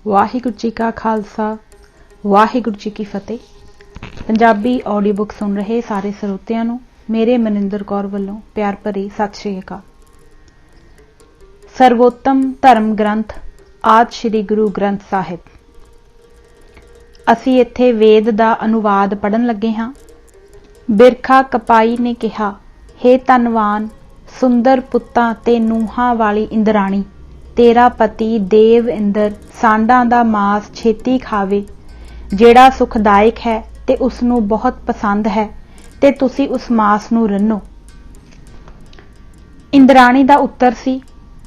वाहिगुरू जी का खालसा वाहिगुरू जी की फतेह। Punjabi audio book सुन रहे सारे ਸਰੋਤਿਆਂ ਨੂੰ मेरे ਮਨਿੰਦਰ कौर ਵੱਲੋਂ प्यार भरी सत श्री अकाल। सर्वोत्तम धर्म ग्रंथ आदि श्री गुरु ग्रंथ ਸਾਹਿਬ। ਅਸੀਂ ਇੱਥੇ वेद ਦਾ अनुवाद पढ़न लगे हाँ। बिरखा कपाई ने कहा, हे धनवान सुंदर पुत्तां ते ਨੂਹਾਂ वाली इंद्राणी, तेरा पति देव इंद्र सांडां दा मास छेती खावे, जेड़ा सुखदायक है ते उसनूं बहुत पसंद है, ते तुसी उस मास नूं रन्नो। इंद्राणी दा उत्तर सी,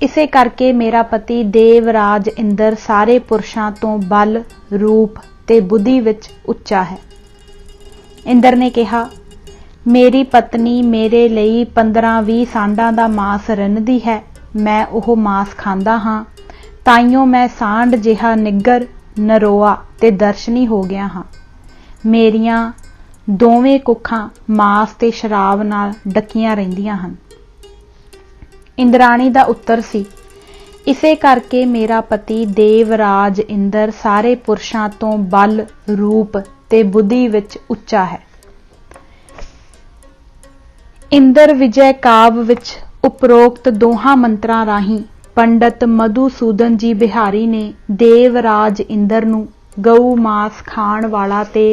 इसे करके मेरा पति देवराज इंद्र सारे पुरुषां तों बल रूप ते बुद्धि विच उच्चा है। इंद्र ने कहा, मेरी पत्नी मेरे लई 15-20 सांडां दा मास रन्नदी है, मैं ओह मास खांदा हां, ताइयों मैं सांड जिहा निग्गर नरोआ ते दर्शनी हो गया हां। मेरियां दोवें कुखां मास ते शराब नाल डकियां रहिंदियां हन। इंद्राणी दा उत्तर सी, इसे करके मेरा पति देवराज इंद्र सारे पुरुषां तों बल रूप ते बुद्धि विच उच्चा है। इंद्र विजय काव्य विच उपरोक्त दोहां मंत्रां राहीं पंडित मधुसूदन जी बिहारी ने देवराज इंद्र नूं गऊ मास खाण वाला ते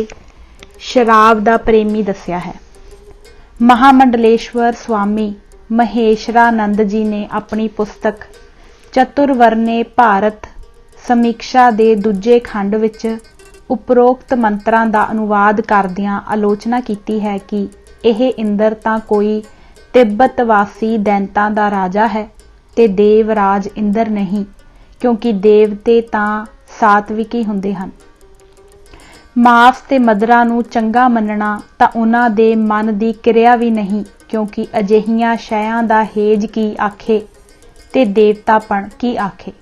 शराब दा प्रेमी दस्या है। महामंडलेश्वर स्वामी महेशरानंद जी ने अपनी पुस्तक चतुर्वर्णे भारत समीक्षा दे दूजे खंड विच उपरोक्त मंत्रां दा अनुवाद करदियां आलोचना कीती है कि यह इंद्र तां कोई तिब्बत वासी दैंतां दा राजा है ते देवराज इंद्र नहीं, क्योंकि देवते तां सात्विक ही हुंदे हन। मास ते मदरा नूं चंगा मनना तां उन्हां दे मन दी किरिया भी नहीं, क्योंकि अजिहियां शैयां दा हेज की आखे ते देवतापण की आखे।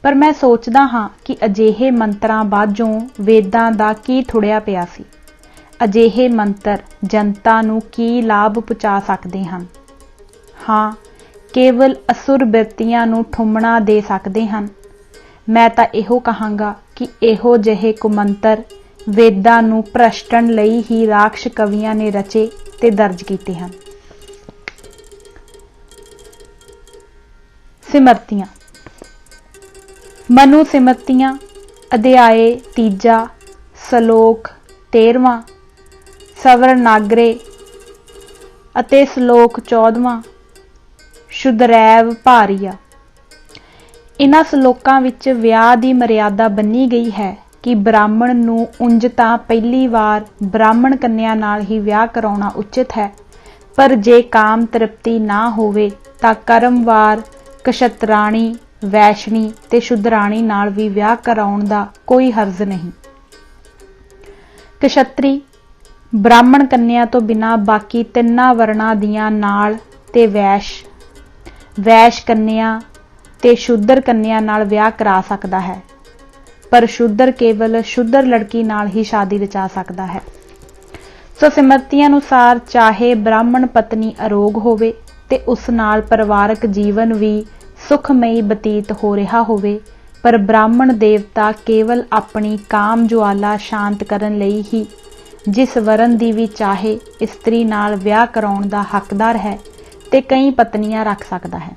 पर मैं सोचदा हां कि अजिहे मंत्रां बाझों वेदां दा की थुड़िया पिया सी। अजिहे मंत्र जनता नूं की लाभ पहुंचा सकते हैं? हाँ, केवल असुर बिरतियां नूं ठुमना दे सकते हैं। मैं तां इहो कहांगा कि इहो जिहे कुमंत्र वेदां नूं भ्रष्टण लई ही राक्ष कवियां ने रचे ते दर्ज कीते हैं। सिमरतियां। मनु सिमरतियां अध्याय 3 सलोक 13वां सवरनागरे अते सलोक 14वां शुद्रैव भारीआ। इन्हां सलोकां विच विआह दी मर्यादा बन्नी गई है कि ब्राह्मण नूं उंज तां पहली वार ब्राह्मण कन्या नाल ही विआह कराउणा उचित है, पर जे काम तृप्ति ना होवे तां कर्मवार कछत्राणी वैशणी ते शुद्राणी नाल भी विआह कराउण दा कोई हर्ज नहीं। कछत्री ब्राह्मण कन्या तो बिना बाकी तिन्ना वर्णा दियां नाल ते वैश कन्या ते शूद्र कन्या नाल विआह करा सकदा है, पर शूद्र केवल शूद्र लड़की नाल ही शादी रचा सकदा है। सो सिमरती अनुसार चाहे ब्राह्मण पत्नी अरोग होवे ते उस नाल परिवारक जीवन भी सुखमई बतीत हो रहा होवे, पर ब्राह्मण देवता केवल अपनी काम ज्वाला शांत करन लई ही जिस वरन दी भी चाहे इस्त्री नाल विआह कराउण दा हकदार है ते कई पत्नियां रख सकदा है।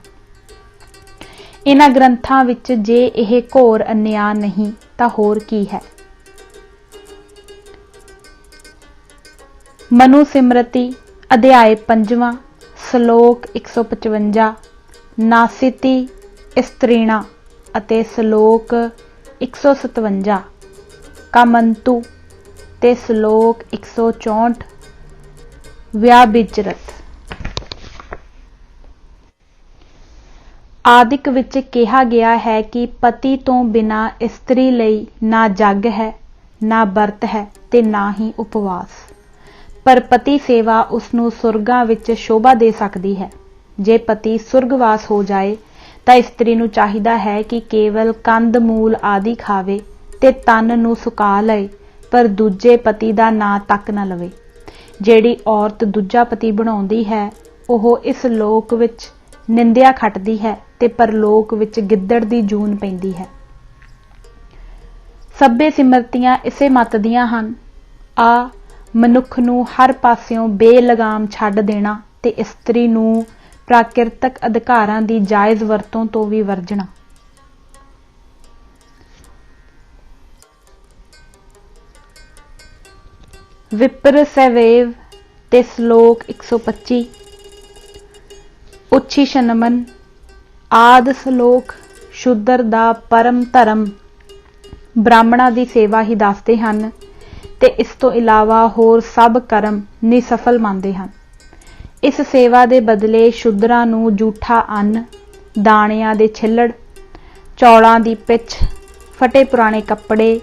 इन्हां ग्रंथां विच जे यह घोर अन्याय नहीं तां होर की है। मनु सिमरती अध्याय 5वां सलोक 155 नासिति स्त्रीणा अते सलोक 157 कामंतु ते सलोक 164 व्याभिचरत। आदिक विच कहा गया है कि पति तो बिना इस्त्री लई ना जग है, ना बरत है ते ना ही उपवास, पर पति सेवा उसनूं सुरगां विच शोभा दे सकदी है। जे पति सुरगवास हो जाए तां इस्त्री नूं चाहिदा है कि केवल कंद मूल आदि खावे ते तन नूं सुका लए, पर दूजे पति दा नां तक न लवे। ਜਿਹੜੀ औरत दूजा पति बनाउंदी है ਉਹ इस लोक विच निंदिया खटदी है ते परलोक विच गिद्दड़ दी जून पैंदी है। ਸਭੇ ਸਿਮਰਤੀਆਂ ਇਸੇ ਮੱਤ ਦੀਆਂ ਹਨ। ਆ ਮਨੁੱਖ ਨੂੰ ਹਰ ਪਾਸਿਓਂ ਬੇਲਗਾਮ ਛੱਡ ਦੇਣਾ ਤੇ ਇਸਤਰੀ ਨੂੰ ਪ੍ਰਾਕਿਰਤਕ ਅਧਿਕਾਰਾਂ ਦੀ ਜਾਇਜ਼ ਵਰਤੋਂ ਤੋਂ ਵੀ ਵਰਜਣਾ। ਵਿਪਰ ਸੈਵੇਵ ਤੇ ਸ਼ਲੋਕ 125। ਉੱਚੀ ਸ਼ਨਮਨ ਆਦ ਸ਼ਲੋਕ ਸ਼ੂਦਰ ਦਾ ਪਰਮ ਧਰਮ ਬ੍ਰਾਹਮਣਾਂ ਦੀ ਸੇਵਾ ਹੀ ਦੱਸਦੇ ਹਨ ਤੇ ਇਸ ਤੋਂ ਇਲਾਵਾ ਹੋਰ ਸਭ ਕਰਮ ਨਿਸਫਲ ਮੰਨਦੇ ਹਨ। ਇਸ ਸੇਵਾ ਦੇ ਬਦਲੇ ਸ਼ੂਦਰਾਂ ਨੂੰ ਜੂਠਾ ਅੰਨ, ਦਾਣਿਆਂ ਦੇ ਛਿੱਲੜ, ਚੌਲਾਂ ਦੀ ਪਿੱਛ, ਫਟੇ ਪੁਰਾਣੇ ਕੱਪੜੇ,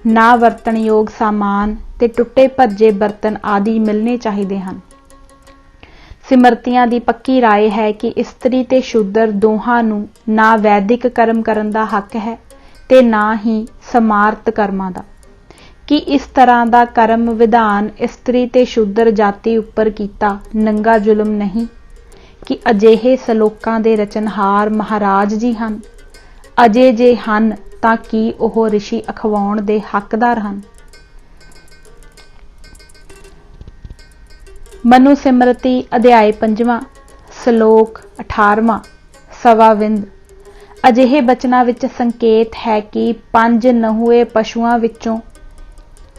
ਨਾ ਵਰਤਣਯੋਗ ਸਾਮਾਨ ਤੇ ਟੁੱਟੇ ਭੱਜੇ ਬਰਤਨ ਆਦਿ ਮਿਲਣੇ ਚਾਹੀਦੇ ਹਨ। ਸਿਮਰਤੀਆਂ ਦੀ ਪੱਕੀ ਰਾਏ ਹੈ ਕਿ ਇਸਤਰੀ ਤੇ ਸ਼ੂਦਰ ਦੋਹਾਂ ਨੂੰ ਨਾ ਵੈਦਿਕ ਕਰਮ ਕਰਨ ਦਾ ਹੱਕ ਹੈ ਤੇ ਨਾ ਹੀ ਸਮਾਰਤ ਕਰਮਾਂ ਦਾ, ਕਿ ਇਸ ਤਰ੍ਹਾਂ ਦਾ ਕਰਮ ਵਿਧਾਨ ਇਸਤਰੀ ਤੇ ਸ਼ੂਦਰ ਜਾਤੀ ਉੱਪਰ ਕੀਤਾ ਨੰਗਾ ਜ਼ੁਲਮ ਨਹੀਂ, ਕਿ ਅਜਿਹੇ ਸ਼ਲੋਕਾਂ ਦੇ ਰਚਨਹਾਰ ਮਹਾਰਾਜ ਜੀ ਹਨ। ਅਜੇ ਜੇ ਹਨ ਤਾਂ ਕੀ ਉਹ ਰਿਸ਼ੀ ਅਖਵਾਉਣ ਦੇ ਹੱਕਦਾਰ ਹਨ। ਮਨੁ ਸਿਮਰਤੀ ਅਧਿਆਇ 5ਵਾਂ ਸ਼ਲੋਕ 18ਵਾਂ ਸਵਾਵਿੰਦ। ਅਜਿਹੇ ਬਚਨਾਂ ਵਿੱਚ ਸੰਕੇਤ ਹੈ ਕਿ 5 ਨਹੁਏ ਪਸ਼ੂਆਂ ਵਿੱਚੋਂ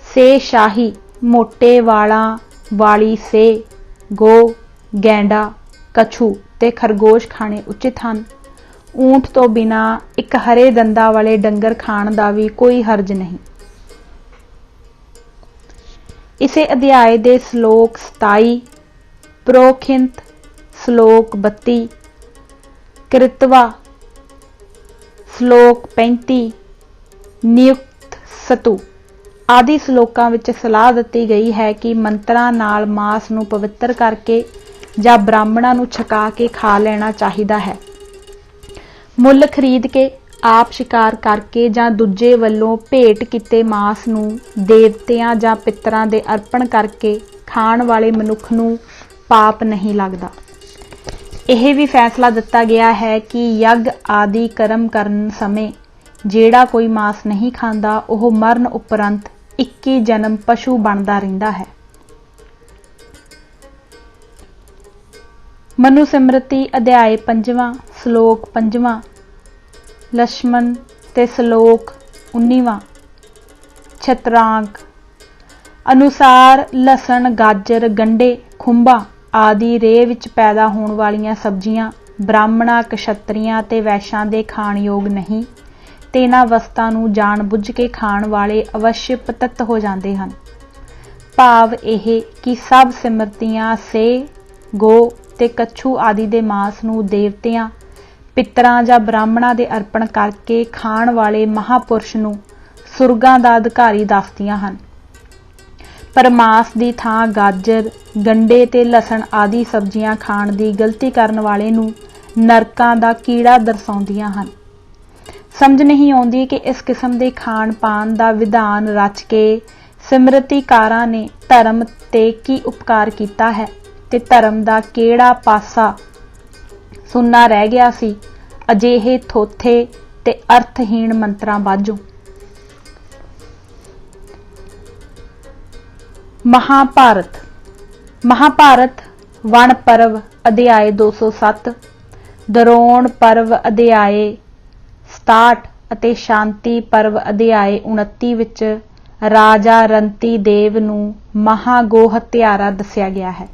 ਸੇ ਸ਼ਾਹੀ ਮੋਟੇ ਵਾਲਾਂ ਵਾਲੀ ਸੇ ਗੋ, ਗੈਂਡਾ, ਕਛੂ ਤੇ ਖਰਗੋਸ਼ ਖਾਣੇ ਉਚਿਤ ਹਨ। ਊਂਠ ਤੋਂ ਬਿਨਾਂ ਇੱਕ ਹਰੇ ਦੰਦਾਂ ਵਾਲੇ ਡੰਗਰ ਖਾਣ ਦਾ ਵੀ ਕੋਈ ਹਰਜ ਨਹੀਂ। ਇਸੇ ਅਧਿਆਏ ਦੇ ਸ਼ਲੋਕ 27, ਪ੍ਰੋਖਿੰਤ ਸ਼ਲੋਕ 32, ਕ੍ਰਿਤਵਾ ਸ਼ਲੋਕ 35, ਨਿਯੁਕਤ ਸਤੂ ਆਦਿ ਸ਼ਲੋਕਾਂ ਵਿੱਚ ਸਲਾਹ ਦਿੱਤੀ ਗਈ ਹੈ ਕਿ ਮੰਤਰਾਂ ਨਾਲ ਮਾਸ ਨੂੰ ਪਵਿੱਤਰ ਕਰਕੇ ਜਾਂ ਬ੍ਰਾਹਮਣਾਂ ਨੂੰ ਛਕਾ ਕੇ ਖਾ ਲੈਣਾ ਚਾਹੀਦਾ ਹੈ। ਮੁੱਲ ਖਰੀਦ ਕੇ, ਆਪ ਸ਼ਿਕਾਰ ਕਰਕੇ ਜਾਂ ਦੂਜੇ ਵੱਲੋਂ ਭੇਟ ਕੀਤੇ ਮਾਸ ਨੂੰ ਦੇਵਤਿਆਂ ਜਾਂ ਪਿੱਤਰਾਂ ਦੇ ਅਰਪਣ ਕਰਕੇ ਖਾਣ ਵਾਲੇ ਮਨੁੱਖ ਨੂੰ ਪਾਪ ਨਹੀਂ ਲੱਗਦਾ। ਇਹ ਵੀ ਫੈਸਲਾ ਦਿੱਤਾ ਗਿਆ ਹੈ ਕਿ ਯੱਗ ਆਦਿ ਕਰਮ ਕਰਨ ਸਮੇਂ ਜਿਹੜਾ ਕੋਈ ਮਾਸ ਨਹੀਂ ਖਾਂਦਾ ਉਹ ਮਰਨ ਉਪਰੰਤ 21 ਜਨਮ ਪਸ਼ੂ ਬਣਦਾ ਰਹਿੰਦਾ ਹੈ। ਮਨੁ ਸਿਮਰਤੀ ਅਧਿਆਇ 5ਵਾਂ ਸ਼ਲੋਕ 5ਵਾਂ ਲక్ష్మణ ਤੇ ਸ਼ਲੋਕ 19ਵਾਂ ਛਤਰਾਂਕ ਅਨੁਸਾਰ ਲਸਣ, ਗਾਜਰ, ਗੰਢੇ, ਖੁੰਭਾਂ ਆਦਿ ਰੇਹ ਵਿੱਚ ਪੈਦਾ ਹੋਣ ਵਾਲੀਆਂ ਸਬਜ਼ੀਆਂ ਬ੍ਰਾਹਮਣਾਂ, ਕਸ਼ਤਰੀਆਂ ਤੇ ਵੈਸ਼ਾਂ ਦੇ ਖਾਣ ਯੋਗ ਨਹੀਂ ਤੇ ਇਹਨਾਂ ਵਸਤਾਂ ਨੂੰ ਜਾਣ ਬੁੱਝ ਕੇ ਖਾਣ ਵਾਲੇ ਅਵਸ਼ ਪਤਿਤ ਹੋ ਜਾਂਦੇ ਹਨ। ਭਾਵ ਇਹ ਕਿ ਸਭ ਸਿਮਰਤੀਆਂ ਸੇ, ਗੋ ਤੇ ਕੱਛੂ ਆਦਿ ਦੇ ਮਾਸ ਨੂੰ ਦੇਵਤਿਆਂ, ਪਿੱਤਰਾਂ ਜਾਂ ਬ੍ਰਾਹਮਣਾਂ ਦੇ ਅਰਪਣ ਕਰਕੇ ਖਾਣ ਵਾਲੇ ਮਹਾਪੁਰਸ਼ ਨੂੰ ਸੁਰਗਾਂ ਦਾ ਅਧਿਕਾਰੀ ਦੱਸਦੀਆਂ ਹਨ। ਪਰ ਮਾਸ ਦੀ ਥਾਂ ਗਾਜਰ, ਗੰਢੇ ਤੇ ਲਸਣ ਆਦਿ ਸਬਜ਼ੀਆਂ ਖਾਣ ਦੀ ਗਲਤੀ ਕਰਨ ਵਾਲੇ ਨੂੰ ਨਰਕਾਂ ਦਾ ਕੀੜਾ ਦਰਸਾਉਂਦੀਆਂ ਹਨ। ਸਮਝ ਨਹੀਂ ਆਉਂਦੀ ਕਿ ਇਸ ਕਿਸਮ ਦੇ ਖਾਣ ਪਾਣ ਦਾ ਵਿਧਾਨ ਰਚ ਕੇ ਸਿਮਰਤੀਕਾਰਾਂ ਨੇ ਧਰਮ ਤੇ ਕੀ ਉਪਕਾਰ ਕੀਤਾ ਹੈ ਤੇ ਧਰਮ ਦਾ ਕਿਹੜਾ ਪਾਸਾ ਸੁੰਨਾ ਰਹਿ ਗਿਆ ਸੀ ਅਜਿਹੇ ਥੋਥੇ ਤੇ ਅਰਥਹੀਣ ਮੰਤਰਾਂ ਬਾਝੋਂ। ਮਹਾਭਾਰਤ ਮਹਾਭਾਰਤ ਵਣ ਪਰਵ ਅਧਿਆਇ 207, ਦਰੋਣ ਪਰਵ ਅਧਿਆਇ 67 ਅਤੇ ਸ਼ਾਂਤੀ ਪਰਵ ਅਧਿਆਇ 29 ਵਿੱਚ ਰਾਜਾ ਰੰਤੀ ਦੇਵ ਨੂੰ ਮਹਾਗੋ ਹੱਤਿਆਰਾ ਦੱਸਿਆ ਗਿਆ ਹੈ।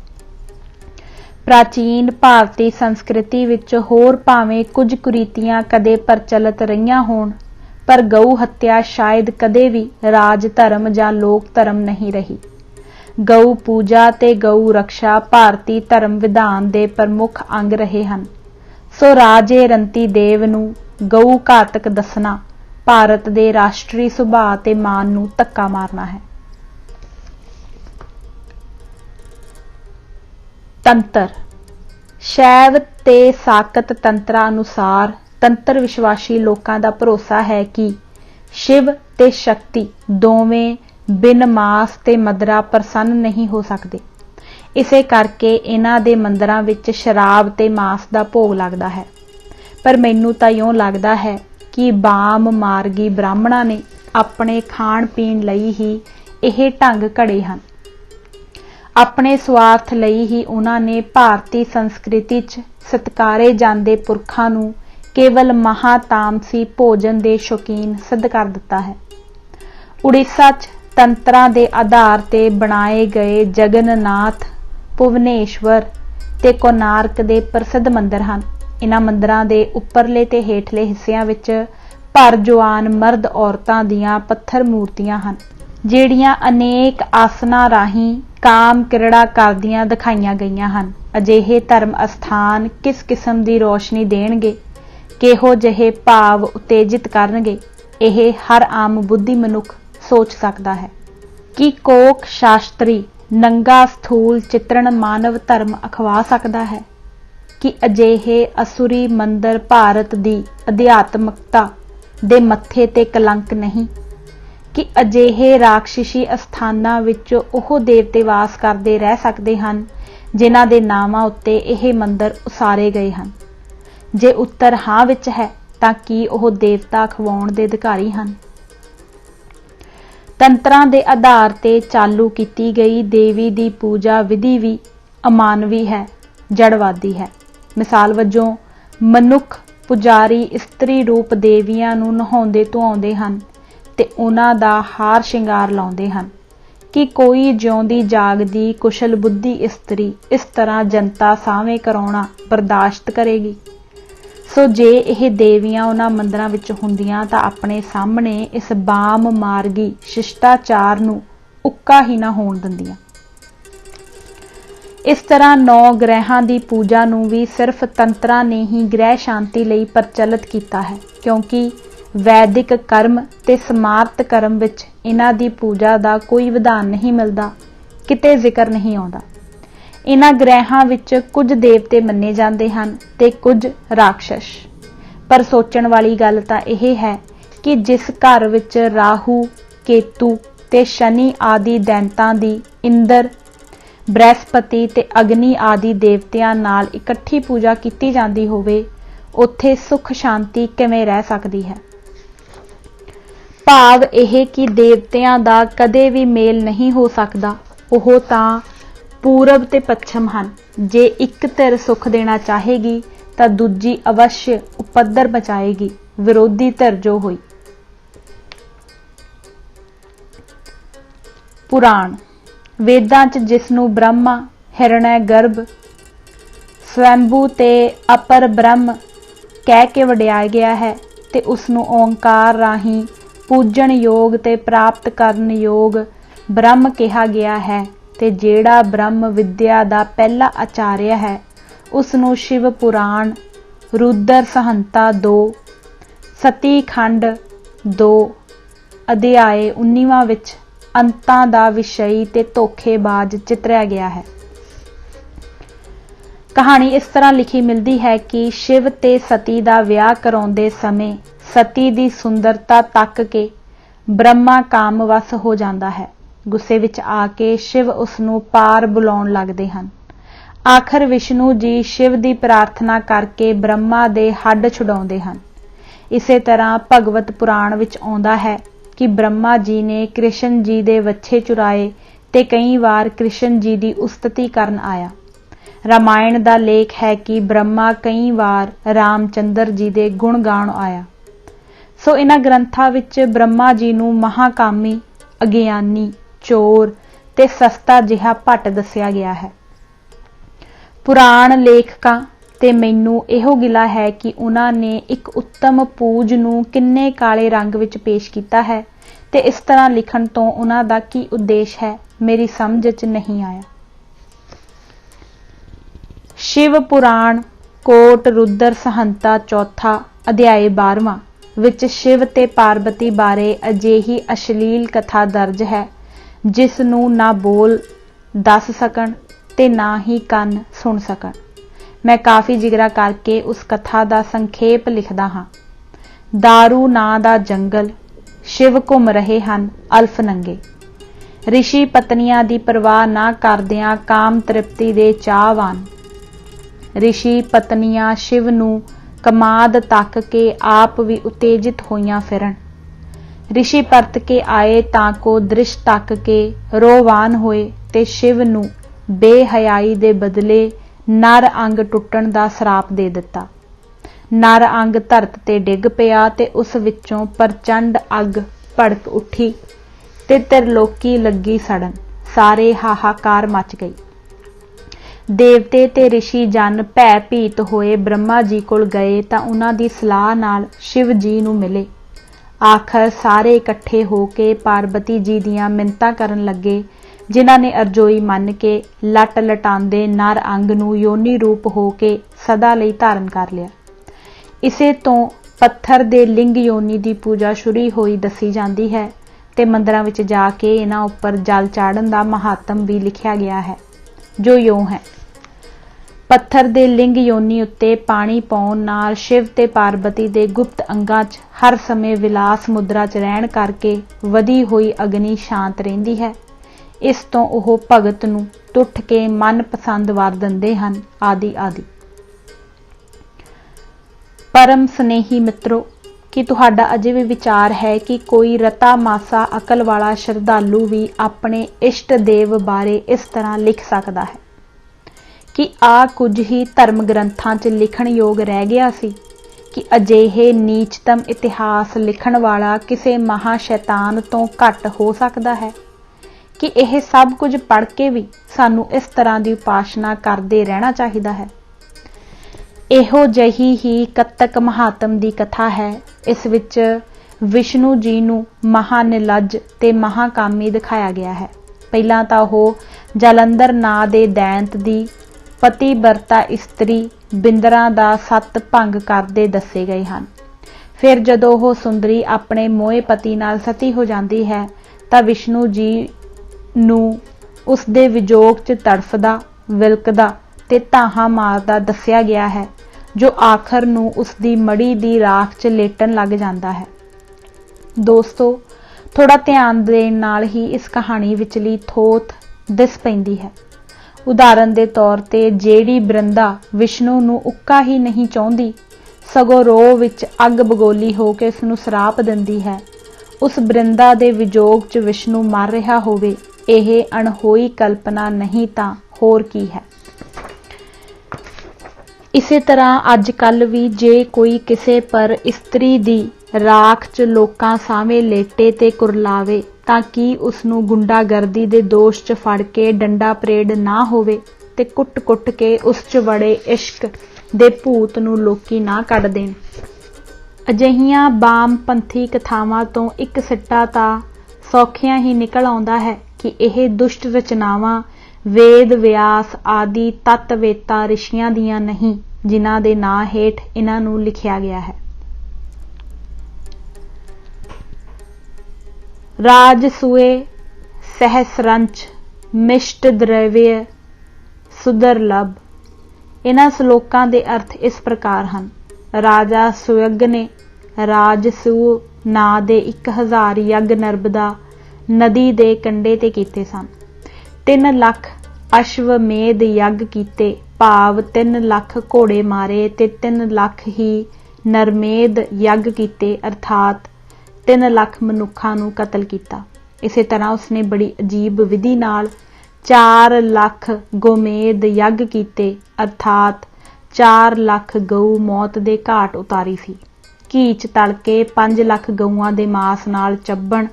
ਪ੍ਰਾਚੀਨ ਭਾਰਤੀ ਸੰਸਕ੍ਰਿਤੀ ਵਿੱਚ ਹੋਰ ਭਾਵੇਂ ਕੁਝ ਕੁਰੀਤੀਆਂ ਕਦੇ ਪ੍ਰਚਲਿਤ ਰਹੀਆਂ ਹੋਣ, ਪਰ ਗਊ ਹੱਤਿਆ ਸ਼ਾਇਦ ਕਦੇ ਵੀ ਰਾਜ ਧਰਮ ਜਾਂ ਲੋਕ ਧਰਮ ਨਹੀਂ ਰਹੀ। ਗਊ ਪੂਜਾ ਤੇ ਗਊ ਰਕਸ਼ਾ ਭਾਰਤੀ ਧਰਮ ਵਿਧਾਨ ਦੇ ਪ੍ਰਮੁੱਖ ਅੰਗ ਰਹੇ ਹਨ। ਸੋ ਰਾਜੇ ਰੰਤੀ ਦੇਵ ਨੂੰ ਗਊ ਘਾਤਕ ਦੱਸਣਾ ਭਾਰਤ ਦੇ ਰਾਸ਼ਟਰੀ ਸੁਭਾਅ ਤੇ ਮਾਨ ਨੂੰ ਧੱਕਾ ਮਾਰਨਾ ਹੈ। ਤੰਤਰ ਸ਼ੈਵ ਤੇ ਸਾਕਤ ਤੰਤਰਾਂ ਅਨੁਸਾਰ ਤੰਤਰ ਵਿਸ਼ਵਾਸੀ ਲੋਕਾਂ ਦਾ ਭਰੋਸਾ ਹੈ ਕਿ ਸ਼ਿਵ ਤੇ ਸ਼ਕਤੀ ਦੋਵੇਂ ਬਿਨ ਮਾਸ ਤੇ ਮਦਰਾ ਪ੍ਰਸੰਨ ਨਹੀਂ ਹੋ ਸਕਦੇ। ਇਸੇ ਕਰਕੇ ਇਹਨਾਂ ਦੇ ਮੰਦਰਾਂ ਵਿੱਚ ਸ਼ਰਾਬ ਤੇ ਮਾਸ ਦਾ ਭੋਗ ਲੱਗਦਾ ਹੈ। ਪਰ ਮੈਨੂੰ ਤਾਂ ਇਉਂ ਲੱਗਦਾ ਹੈ ਕਿ ਬਾਮ ਮਾਰਗੀ ਬ੍ਰਾਹਮਣਾਂ ਨੇ ਆਪਣੇ ਖਾਣ ਪੀਣ ਲਈ ਹੀ ਇਹ ਢੰਗ ਘੜੇ ਹਨ। ਆਪਣੇ ਸਵਾਰਥ ਲਈ ਹੀ ਉਹਨਾਂ ਨੇ ਭਾਰਤੀ ਸੰਸਕ੍ਰਿਤੀ 'ਚ ਸਤਿਕਾਰੇ ਜਾਂਦੇ ਪੁਰਖਾਂ ਨੂੰ ਕੇਵਲ ਮਹਾਤਾਮਸੀ ਭੋਜਨ ਦੇ ਸ਼ੌਕੀਨ ਸਿੱਧ ਕਰ ਦਿੱਤਾ ਹੈ। ਉੜੀਸਾ 'ਚ ਤੰਤਰਾਂ ਦੇ ਆਧਾਰ ਤੇ ਬਣਾਏ ਗਏ ਜਗਨਨਾਥ, ਭੁਵਨੇਸ਼ਵਰ ਤੇ ਕੋਨਾਰਕ ਦੇ ਪ੍ਰਸਿੱਧ ਮੰਦਰ ਹਨ। ਇਹਨਾਂ ਮੰਦਰਾਂ ਦੇ ਉੱਪਰਲੇ ਤੇ ਹੇਠਲੇ ਹਿੱਸਿਆਂ ਵਿੱਚ ਭਰ ਜਵਾਨ ਮਰਦ ਔਰਤਾਂ ਦੀਆਂ ਪੱਥਰ ਮੂਰਤੀਆਂ ਹਨ, ਜਿਹੜੀਆਂ ਅਨੇਕ ਆਸਨਾਂ ਰਾਹੀਂ ਕਾਮ ਕਿਰੜਾ ਕਰਦੀਆਂ ਦਿਖਾਈਆਂ ਗਈਆਂ ਹਨ। ਅਜਿਹੇ ਧਰਮ ਅਸਥਾਨ ਕਿਸ ਕਿਸਮ ਦੀ ਰੋਸ਼ਨੀ ਦੇਣਗੇ, ਕਿਹੋ ਜਿਹੇ ਭਾਵ ਉਤੇਜਿਤ ਕਰਨਗੇ, ਇਹ ਹਰ ਆਮ ਬੁੱਧੀ ਮਨੁੱਖ ਸੋਚ ਸਕਦਾ ਹੈ। ਕੀ ਕੋਕ ਸ਼ਾਸਤਰੀ ਨੰਗਾ ਸਥੂਲ ਚਿੱਤਰਣ ਮਾਨਵ ਧਰਮ ਅਖਵਾ ਸਕਦਾ ਹੈ? ਕਿ ਅਜਿਹੇ ਅਸੁਰੀ ਮੰਦਰ ਭਾਰਤ ਦੀ ਅਧਿਆਤਮਕਤਾ ਦੇ ਮੱਥੇ ਤੇ ਕਲੰਕ ਨਹੀਂ? ਕਿ ਅਜਿਹੇ ਰਾਖਸ਼ੀ ਅਸਥਾਨਾਂ ਵਿੱਚ ਉਹ ਦੇਵਤੇ ਵਾਸ ਕਰਦੇ ਰਹਿ ਸਕਦੇ ਹਨ ਜਿਨ੍ਹਾਂ ਦੇ ਨਾਵਾਂ ਉੱਤੇ ਇਹ ਮੰਦਰ ਉਸਾਰੇ ਗਏ ਹਨ? ਜੇ ਉੱਤਰ ਹਾਂ ਵਿੱਚ ਹੈ ਤਾਂ ਕੀ ਉਹ ਦੇਵਤਾ ਅਖਵਾਉਣ ਦੇ ਅਧਿਕਾਰੀ ਹਨ? ਤੰਤਰਾਂ ਦੇ ਆਧਾਰ ਤੇ ਚਾਲੂ ਕੀਤੀ ਗਈ ਦੇਵੀ ਦੀ ਪੂਜਾ ਵਿਧੀ ਵੀ ਅਮਾਨਵੀ ਹੈ, ਜੜਵਾਦੀ ਹੈ। ਮਿਸਾਲ ਵਜੋਂ ਮਨੁੱਖ ਪੁਜਾਰੀ ਇਸਤਰੀ ਰੂਪ ਦੇਵੀਆਂ ਨੂੰ ਨਹਾਉਂਦੇ ਧੁਆਉਂਦੇ ਹਨ ਤੇ ਉਹਨਾਂ ਦਾ ਹਾਰ ਸ਼ਿੰਗਾਰ ਲਾਉਂਦੇ ਹਨ। ਕਿ ਕੋਈ ਜਿਉਂਦੀ ਜਾਗਦੀ ਕੁਸ਼ਲ ਬੁੱਧੀ ਇਸਤਰੀ ਇਸ ਤਰ੍ਹਾਂ ਜਨਤਾ ਸਾਹਵੇਂ ਕਰਾਉਣਾ ਬਰਦਾਸ਼ਤ ਕਰੇਗੀ? ਸੋ ਜੇ ਇਹ ਦੇਵੀਆਂ ਉਹਨਾਂ ਮੰਦਰਾਂ ਵਿੱਚ ਹੁੰਦੀਆਂ ਤਾਂ ਆਪਣੇ ਸਾਹਮਣੇ ਇਸ ਬਾਮ ਮਾਰਗੀ ਸ਼ਿਸ਼ਟਾਚਾਰ ਨੂੰ ਉੱਕਾ ਹੀ ਨਾ ਹੋਣ ਦਿੰਦੀਆਂ। ਇਸ ਤਰ੍ਹਾਂ 9 ਗ੍ਰਹਿਾਂ ਦੀ ਪੂਜਾ ਨੂੰ ਵੀ ਸਿਰਫ ਤੰਤਰਾਂ ਨੇ ਹੀ ਗ੍ਰਹਿ ਸ਼ਾਂਤੀ ਲਈ ਪ੍ਰਚਲਿਤ ਕੀਤਾ ਹੈ, ਕਿਉਂਕਿ ਵੈਦਿਕ ਕਰਮ ਤੇ ਸਮਾਰਤ ਕਰਮ ਵਿੱਚ ਇਹਨਾਂ ਦੀ ਪੂਜਾ ਦਾ ਕੋਈ ਵਿਧਾਨ ਨਹੀਂ ਮਿਲਦਾ, ਕਿਤੇ ਜ਼ਿਕਰ ਨਹੀਂ ਆਉਂਦਾ। ਇਹਨਾਂ ਗ੍ਰਹਿਾਂ ਵਿੱਚ ਕੁਝ ਦੇਵਤੇ ਮੰਨੇ ਜਾਂਦੇ ਹਨ ਤੇ ਕੁਝ ਰਾਖਸ਼। ਪਰ ਸੋਚਣ ਵਾਲੀ ਗੱਲ ਤਾਂ ਇਹ ਹੈ ਕਿ ਜਿਸ ਘਰ ਵਿੱਚ ਰਾਹੂ, ਕੇਤੂ ਤੇ ਸ਼ਨੀ ਆਦਿ ਦੈਂਤਾਂ ਦੀ ਇੰਦਰ, ਬ੍ਰਹਿਸਪਤੀ ਤੇ ਅਗਨੀ ਆਦਿ ਦੇਵਤਿਆਂ ਨਾਲ ਇਕੱਠੀ ਪੂਜਾ ਕੀਤੀ ਜਾਂਦੀ ਹੋਵੇ, ਉੱਥੇ ਸੁਖ ਸ਼ਾਂਤੀ ਕਿਵੇਂ ਰਹਿ ਸਕਦੀ ਹੈ? ਭਾਵ ਇਹ ਕਿ ਦੇਵਤਿਆਂ ਦਾ ਕਦੇ ਵੀ ਮੇਲ ਨਹੀਂ ਹੋ ਸਕਦਾ। ਉਹ ਤਾਂ ਪੂਰਬ ਤੇ ਪੱਛਮ ਹਨ। ਜੇ ਇੱਕ ਧਿਰ ਸੁਖ ਦੇਣਾ ਚਾਹੇਗੀ ਤਾਂ ਦੂਜੀ ਅਵਸ਼ ਉਪੱਦਰ ਮਚਾਏਗੀ, ਵਿਰੋਧੀ ਧਿਰ ਜੋ ਹੋਈ। ਪੁਰਾਣ ਵੇਦਾਂ 'ਚ ਜਿਸ ਨੂੰ ਬ੍ਰਹਮਾ, ਹਿਰਣੈ ਗਰਭ, ਸਵੈੰਭੂ ਤੇ ਅਪਰ ਬ੍ਰਹਮ ਕਹਿ ਕੇ ਵਡਿਆਇਆ ਗਿਆ ਹੈ ਤੇ ਉਸ ਨੂੰ ਓਂਕਾਰ ਰਾਹੀਂ ਪੂਜਣ ਯੋਗ ਤੇ ਪ੍ਰਾਪਤ ਕਰਨ ਯੋਗ ਬ੍ਰਹਮ ਕਿਹਾ ਗਿਆ ਹੈ, ਤੇ ਜਿਹੜਾ ਬ੍ਰਹਮ ਵਿਦਿਆ ਦਾ ਪਹਿਲਾ ਆਚਾਰਿਆ ਹੈ ਉਸ ਨੂੰ ਸ਼ਿਵ ਪੁਰਾਣ ਰੁਦਰ ਸੰਹਿਤਾ 2 ਸਤੀ ਖੰਡ 2 ਅਧਿਆਏ 19ਵਾਂ ਵਿੱਚ ਅੰਤਾਂ ਦਾ ਵਿਸ਼ਈ ਤੇ ਧੋਖੇਬਾਜ਼ ਚਿਤਰਿਆ ਗਿਆ ਹੈ। ਕਹਾਣੀ ਇਸ ਤਰ੍ਹਾਂ ਲਿਖੀ ਮਿਲਦੀ ਹੈ ਕਿ ਸ਼ਿਵ ਤੇ ਸਤੀ ਦਾ ਵਿਆਹ ਕਰਾਉਂਦੇ ਸਮੇਂ ਸਤੀ ਦੀ ਸੁੰਦਰਤਾ ਤੱਕ ਕੇ ਬ੍ਰਹਮਾ ਕਾਮਵਸ ਹੋ ਜਾਂਦਾ ਹੈ। ਗੁੱਸੇ ਵਿੱਚ ਆ ਕੇ ਸ਼ਿਵ ਉਸ ਨੂੰ ਪਾਰ ਬੁਲਾਉਣ ਲੱਗਦੇ ਹਨ। ਆਖਰ ਵਿਸ਼ਨੂੰ ਜੀ ਸ਼ਿਵ ਦੀ ਪ੍ਰਾਰਥਨਾ ਕਰਕੇ ਬ੍ਰਹਮਾ ਦੇ ਹੱਡ ਛੁਡਾਉਂਦੇ ਹਨ। ਇਸੇ ਤਰ੍ਹਾਂ ਭਗਵਤ ਪੁਰਾਣ ਵਿੱਚ ਆਉਂਦਾ ਹੈ ਕਿ ਬ੍ਰਹਮਾ ਜੀ ਨੇ ਕ੍ਰਿਸ਼ਨ ਜੀ ਦੇ ਵੱਛੇ ਚੁਰਾਏ ਤੇ ਕਈ ਵਾਰ ਕ੍ਰਿਸ਼ਨ ਜੀ ਦੀ ਉਸਤਤੀ ਕਰਨ ਆਇਆ। ਰਾਮਾਇਣ ਦਾ ਲੇਖ ਹੈ ਕਿ ਬ੍ਰਹਮਾ ਕਈ ਵਾਰ ਰਾਮਚੰਦਰ ਜੀ ਦੇ ਗੁਣ ਗਾਉਣ ਆਇਆ। ਸੋ ਇਹਨਾਂ ਗ੍ਰੰਥਾਂ ਵਿੱਚ ਬ੍ਰਹਮਾ ਜੀ ਨੂੰ ਮਹਾਕਾਮੀ, ਅਗਿਆਨੀ, ਚੋਰ ਤੇ ਸਸਤਾ ਜਿਹਾ ਭੱਟ ਦੱਸਿਆ ਗਿਆ ਹੈ। ਪੁਰਾਣ ਲੇਖਕਾਂ ਤੇ ਮੈਨੂੰ ਇਹੋ ਗਿਲਾ ਹੈ ਕਿ ਉਹਨਾਂ ਨੇ ਇੱਕ ਉੱਤਮ ਪੂਜ ਨੂੰ ਕਿੰਨੇ ਕਾਲੇ ਰੰਗ ਵਿੱਚ ਪੇਸ਼ ਕੀਤਾ ਹੈ ਤੇ ਇਸ ਤਰ੍ਹਾਂ ਲਿਖਣ ਤੋਂ ਉਹਨਾਂ ਦਾ ਕੀ ਉਦੇਸ਼ ਹੈ, ਮੇਰੀ ਸਮਝ 'ਚ ਨਹੀਂ ਆਇਆ। ਸ਼ਿਵ ਪੁਰਾਣ ਕੋਟ ਰੁਦਰ ਸੰਹਿਤਾ 4 ਅਧਿਆਏ 12ਵਾਂ ਵਿੱਚ ਸ਼ਿਵ ਤੇ ਪਾਰਬਤੀ ਬਾਰੇ ਅਜਿਹੀ ਅਸ਼ਲੀਲ ਕਥਾ ਦਰਜ ਹੈ ਜਿਸ ਨੂੰ ਨਾ ਬੋਲ ਦੱਸ ਸਕਣ ਤੇ ਨਾ ਹੀ ਕੰਨ ਸੁਣ ਸਕਣ। ਮੈਂ ਕਾਫੀ ਜਿਗਰਾ ਕਰਕੇ ਉਸ ਕਥਾ ਦਾ ਸੰਖੇਪ ਲਿਖਦਾ ਹਾਂ। ਦਾਰੂ ਨਾਂ ਦਾ ਜੰਗਲ, ਸ਼ਿਵ ਘੁੰਮ ਰਹੇ ਹਨ ਅਲਫ ਨੰਗੇ। ਰਿਸ਼ੀ ਪਤਨੀਆਂ ਦੀ ਪਰਵਾਹ ਨਾ ਕਰਦਿਆਂ ਕਾਮ ਤ੍ਰਿਪਤੀ ਦੇ ਚਾਹਵਾਨ। ਰਿਸ਼ੀ ਪਤਨੀਆਂ ਸ਼ਿਵ ਨੂੰ ਕਮਾਦ ਤੱਕ ਕੇ ਆਪ ਵੀ ਉਤੇਜਿਤ ਹੋਈਆਂ ਫਿਰਨ। ऋषि परत के आए तां को दृश तक के रोवान होए ते शिव नूं बेहयाई दे बदले नर अंग टुटण दा सराप दे दिता। नर अंग धरत ते डिग पिया ते उस विचों प्रचंड अग भड़क उठी ते त्रिलोकी लगी सड़न। सारे हाहाकार मच गई। देवते ते ऋषि जन भै भीत होए ब्रह्मा जी कोल गए तां उन्हां दी सलाह नाल शिव जी नूं मिले। आखिर सारे इकट्ठे होके पार्वती जी दियां मिन्नतां करन लगे, जिन्हां ने अरजोई मन के लट लटांदे नर अंग नूं योनी रूप हो के सदा लई धारण कर लिया। इसे तो पत्थर दे लिंग योनी दी पूजा शुरू होई दसी जाती है ते मंदिरां विच जाके इन्हां उपर जल चाढ़न दा महात्म भी लिखिया गया है, जो यों है। पत्थर दे लिंग योनी उत्ते पानी पाउण नाल शिव ते पार्वती दे गुप्त अंगां 'च हर समय विलास मुद्रा 'च रहण करके वधी होई अग्नि शांत रहिंदी है। इस तो ओह भगत नूं टुट के मन पसंद वर दिंदे हन आदि आदि। परम स्नेही मित्रों, कि तुहाडा अजे भी विचार है कि कोई रता मासा अकल वाला श्रद्धालु भी अपने इष्ट देव बारे इस तरह लिख सकता है कि आ कुछ ही धर्म ग्रंथां 'च लिखण योग रह गया सी कि अजिहे नीचतम इतिहास लिखण वाला किसी महा शैतान तो घट हो सकता है कि यह सब कुछ पढ़ के भी सानू इस तरह की उपासना करते रहना चाहिए है। इहो जही ही कत्तक महात्म की कथा है। इस विच विष्णु जी नूं महानिलज ते महाकामी दिखाया गया है। पहला तो वह जलंधर नां दे दैंत दी पतिव्रता इस्त्री बिंदरा दा सत भंग करदे दसे गए हैं। फिर जदों वह सुंदरी अपने मोए पति नाल सती हो जाती है तां विष्णु जी नूं उस दे विजोग च तड़फदा विलकदा ते धाहां मारदा दस्या गया है, जो आखिर नूं उसदी मड़ी दी राख च लेटन लग जाता है। दोस्तों, थोड़ा ध्यान देण नाल ही इस कहानी विचली थोथ दिस पैंदी है। उदाहरण के तौर ते जेड़ी बृंदा विष्णु नूं उक्का ही नहीं चाहुंदी, सगों रोह विच अग बगोली हो के उसनूं सराप दिंदी है, उस बृंदा दे विजोग च विष्णु मर रहा होवे, यह अणहोई कल्पना नहीं तां होर की है। इसे तरह अजकल भी जे कोई किसे पर इस्त्री दी राख च लोकां सामे लेटे ते कुरलावे तां कि उसनूं गुंडागर्दी दे दोष च फड़ के डंडा परेड ना होवे ते कुट कुट के उस च बड़े इश्क दे भूत नूं लोकी ना कढ देण। अजिहियां बाम पंथी कथावां तो एक सिट्टा तां सौखियां ही निकल आउंदा है कि यह दुष्ट रचनावां वेद व्यास आदि तत्वेता ऋषियां दियां नहीं, जिन्हां दे नां हेठ इन्हां नूं लिखिया गया है। राजसूए सहस्रंच मिष्ट द्रव्य सुदुर्लभ। इन्हां श्लोकां दे अर्थ इस प्रकार हैं। राजा सुयग ने राजसूय नां दे 1000 यज्ञ नर्मदा नदी दे कंढे ते कीते सन। 3 लाख अश्वमेध यज्ञ कीते, भाव 3 लाख घोड़े मारे ते 3 लाख ही नरमेध यज्ञ कीते, अर्थात 3 लाख मनुखा नूं कतल किया। इसे तरह उसने बड़ी अजीब विधि नाल 4 लाख गोमेद यज्ञ कीते, अर्थात 4 लाख गऊ मौत दे घाट उतारी सी। घी च तल के 5 लाख गऊआं दे मास नाल चब्बण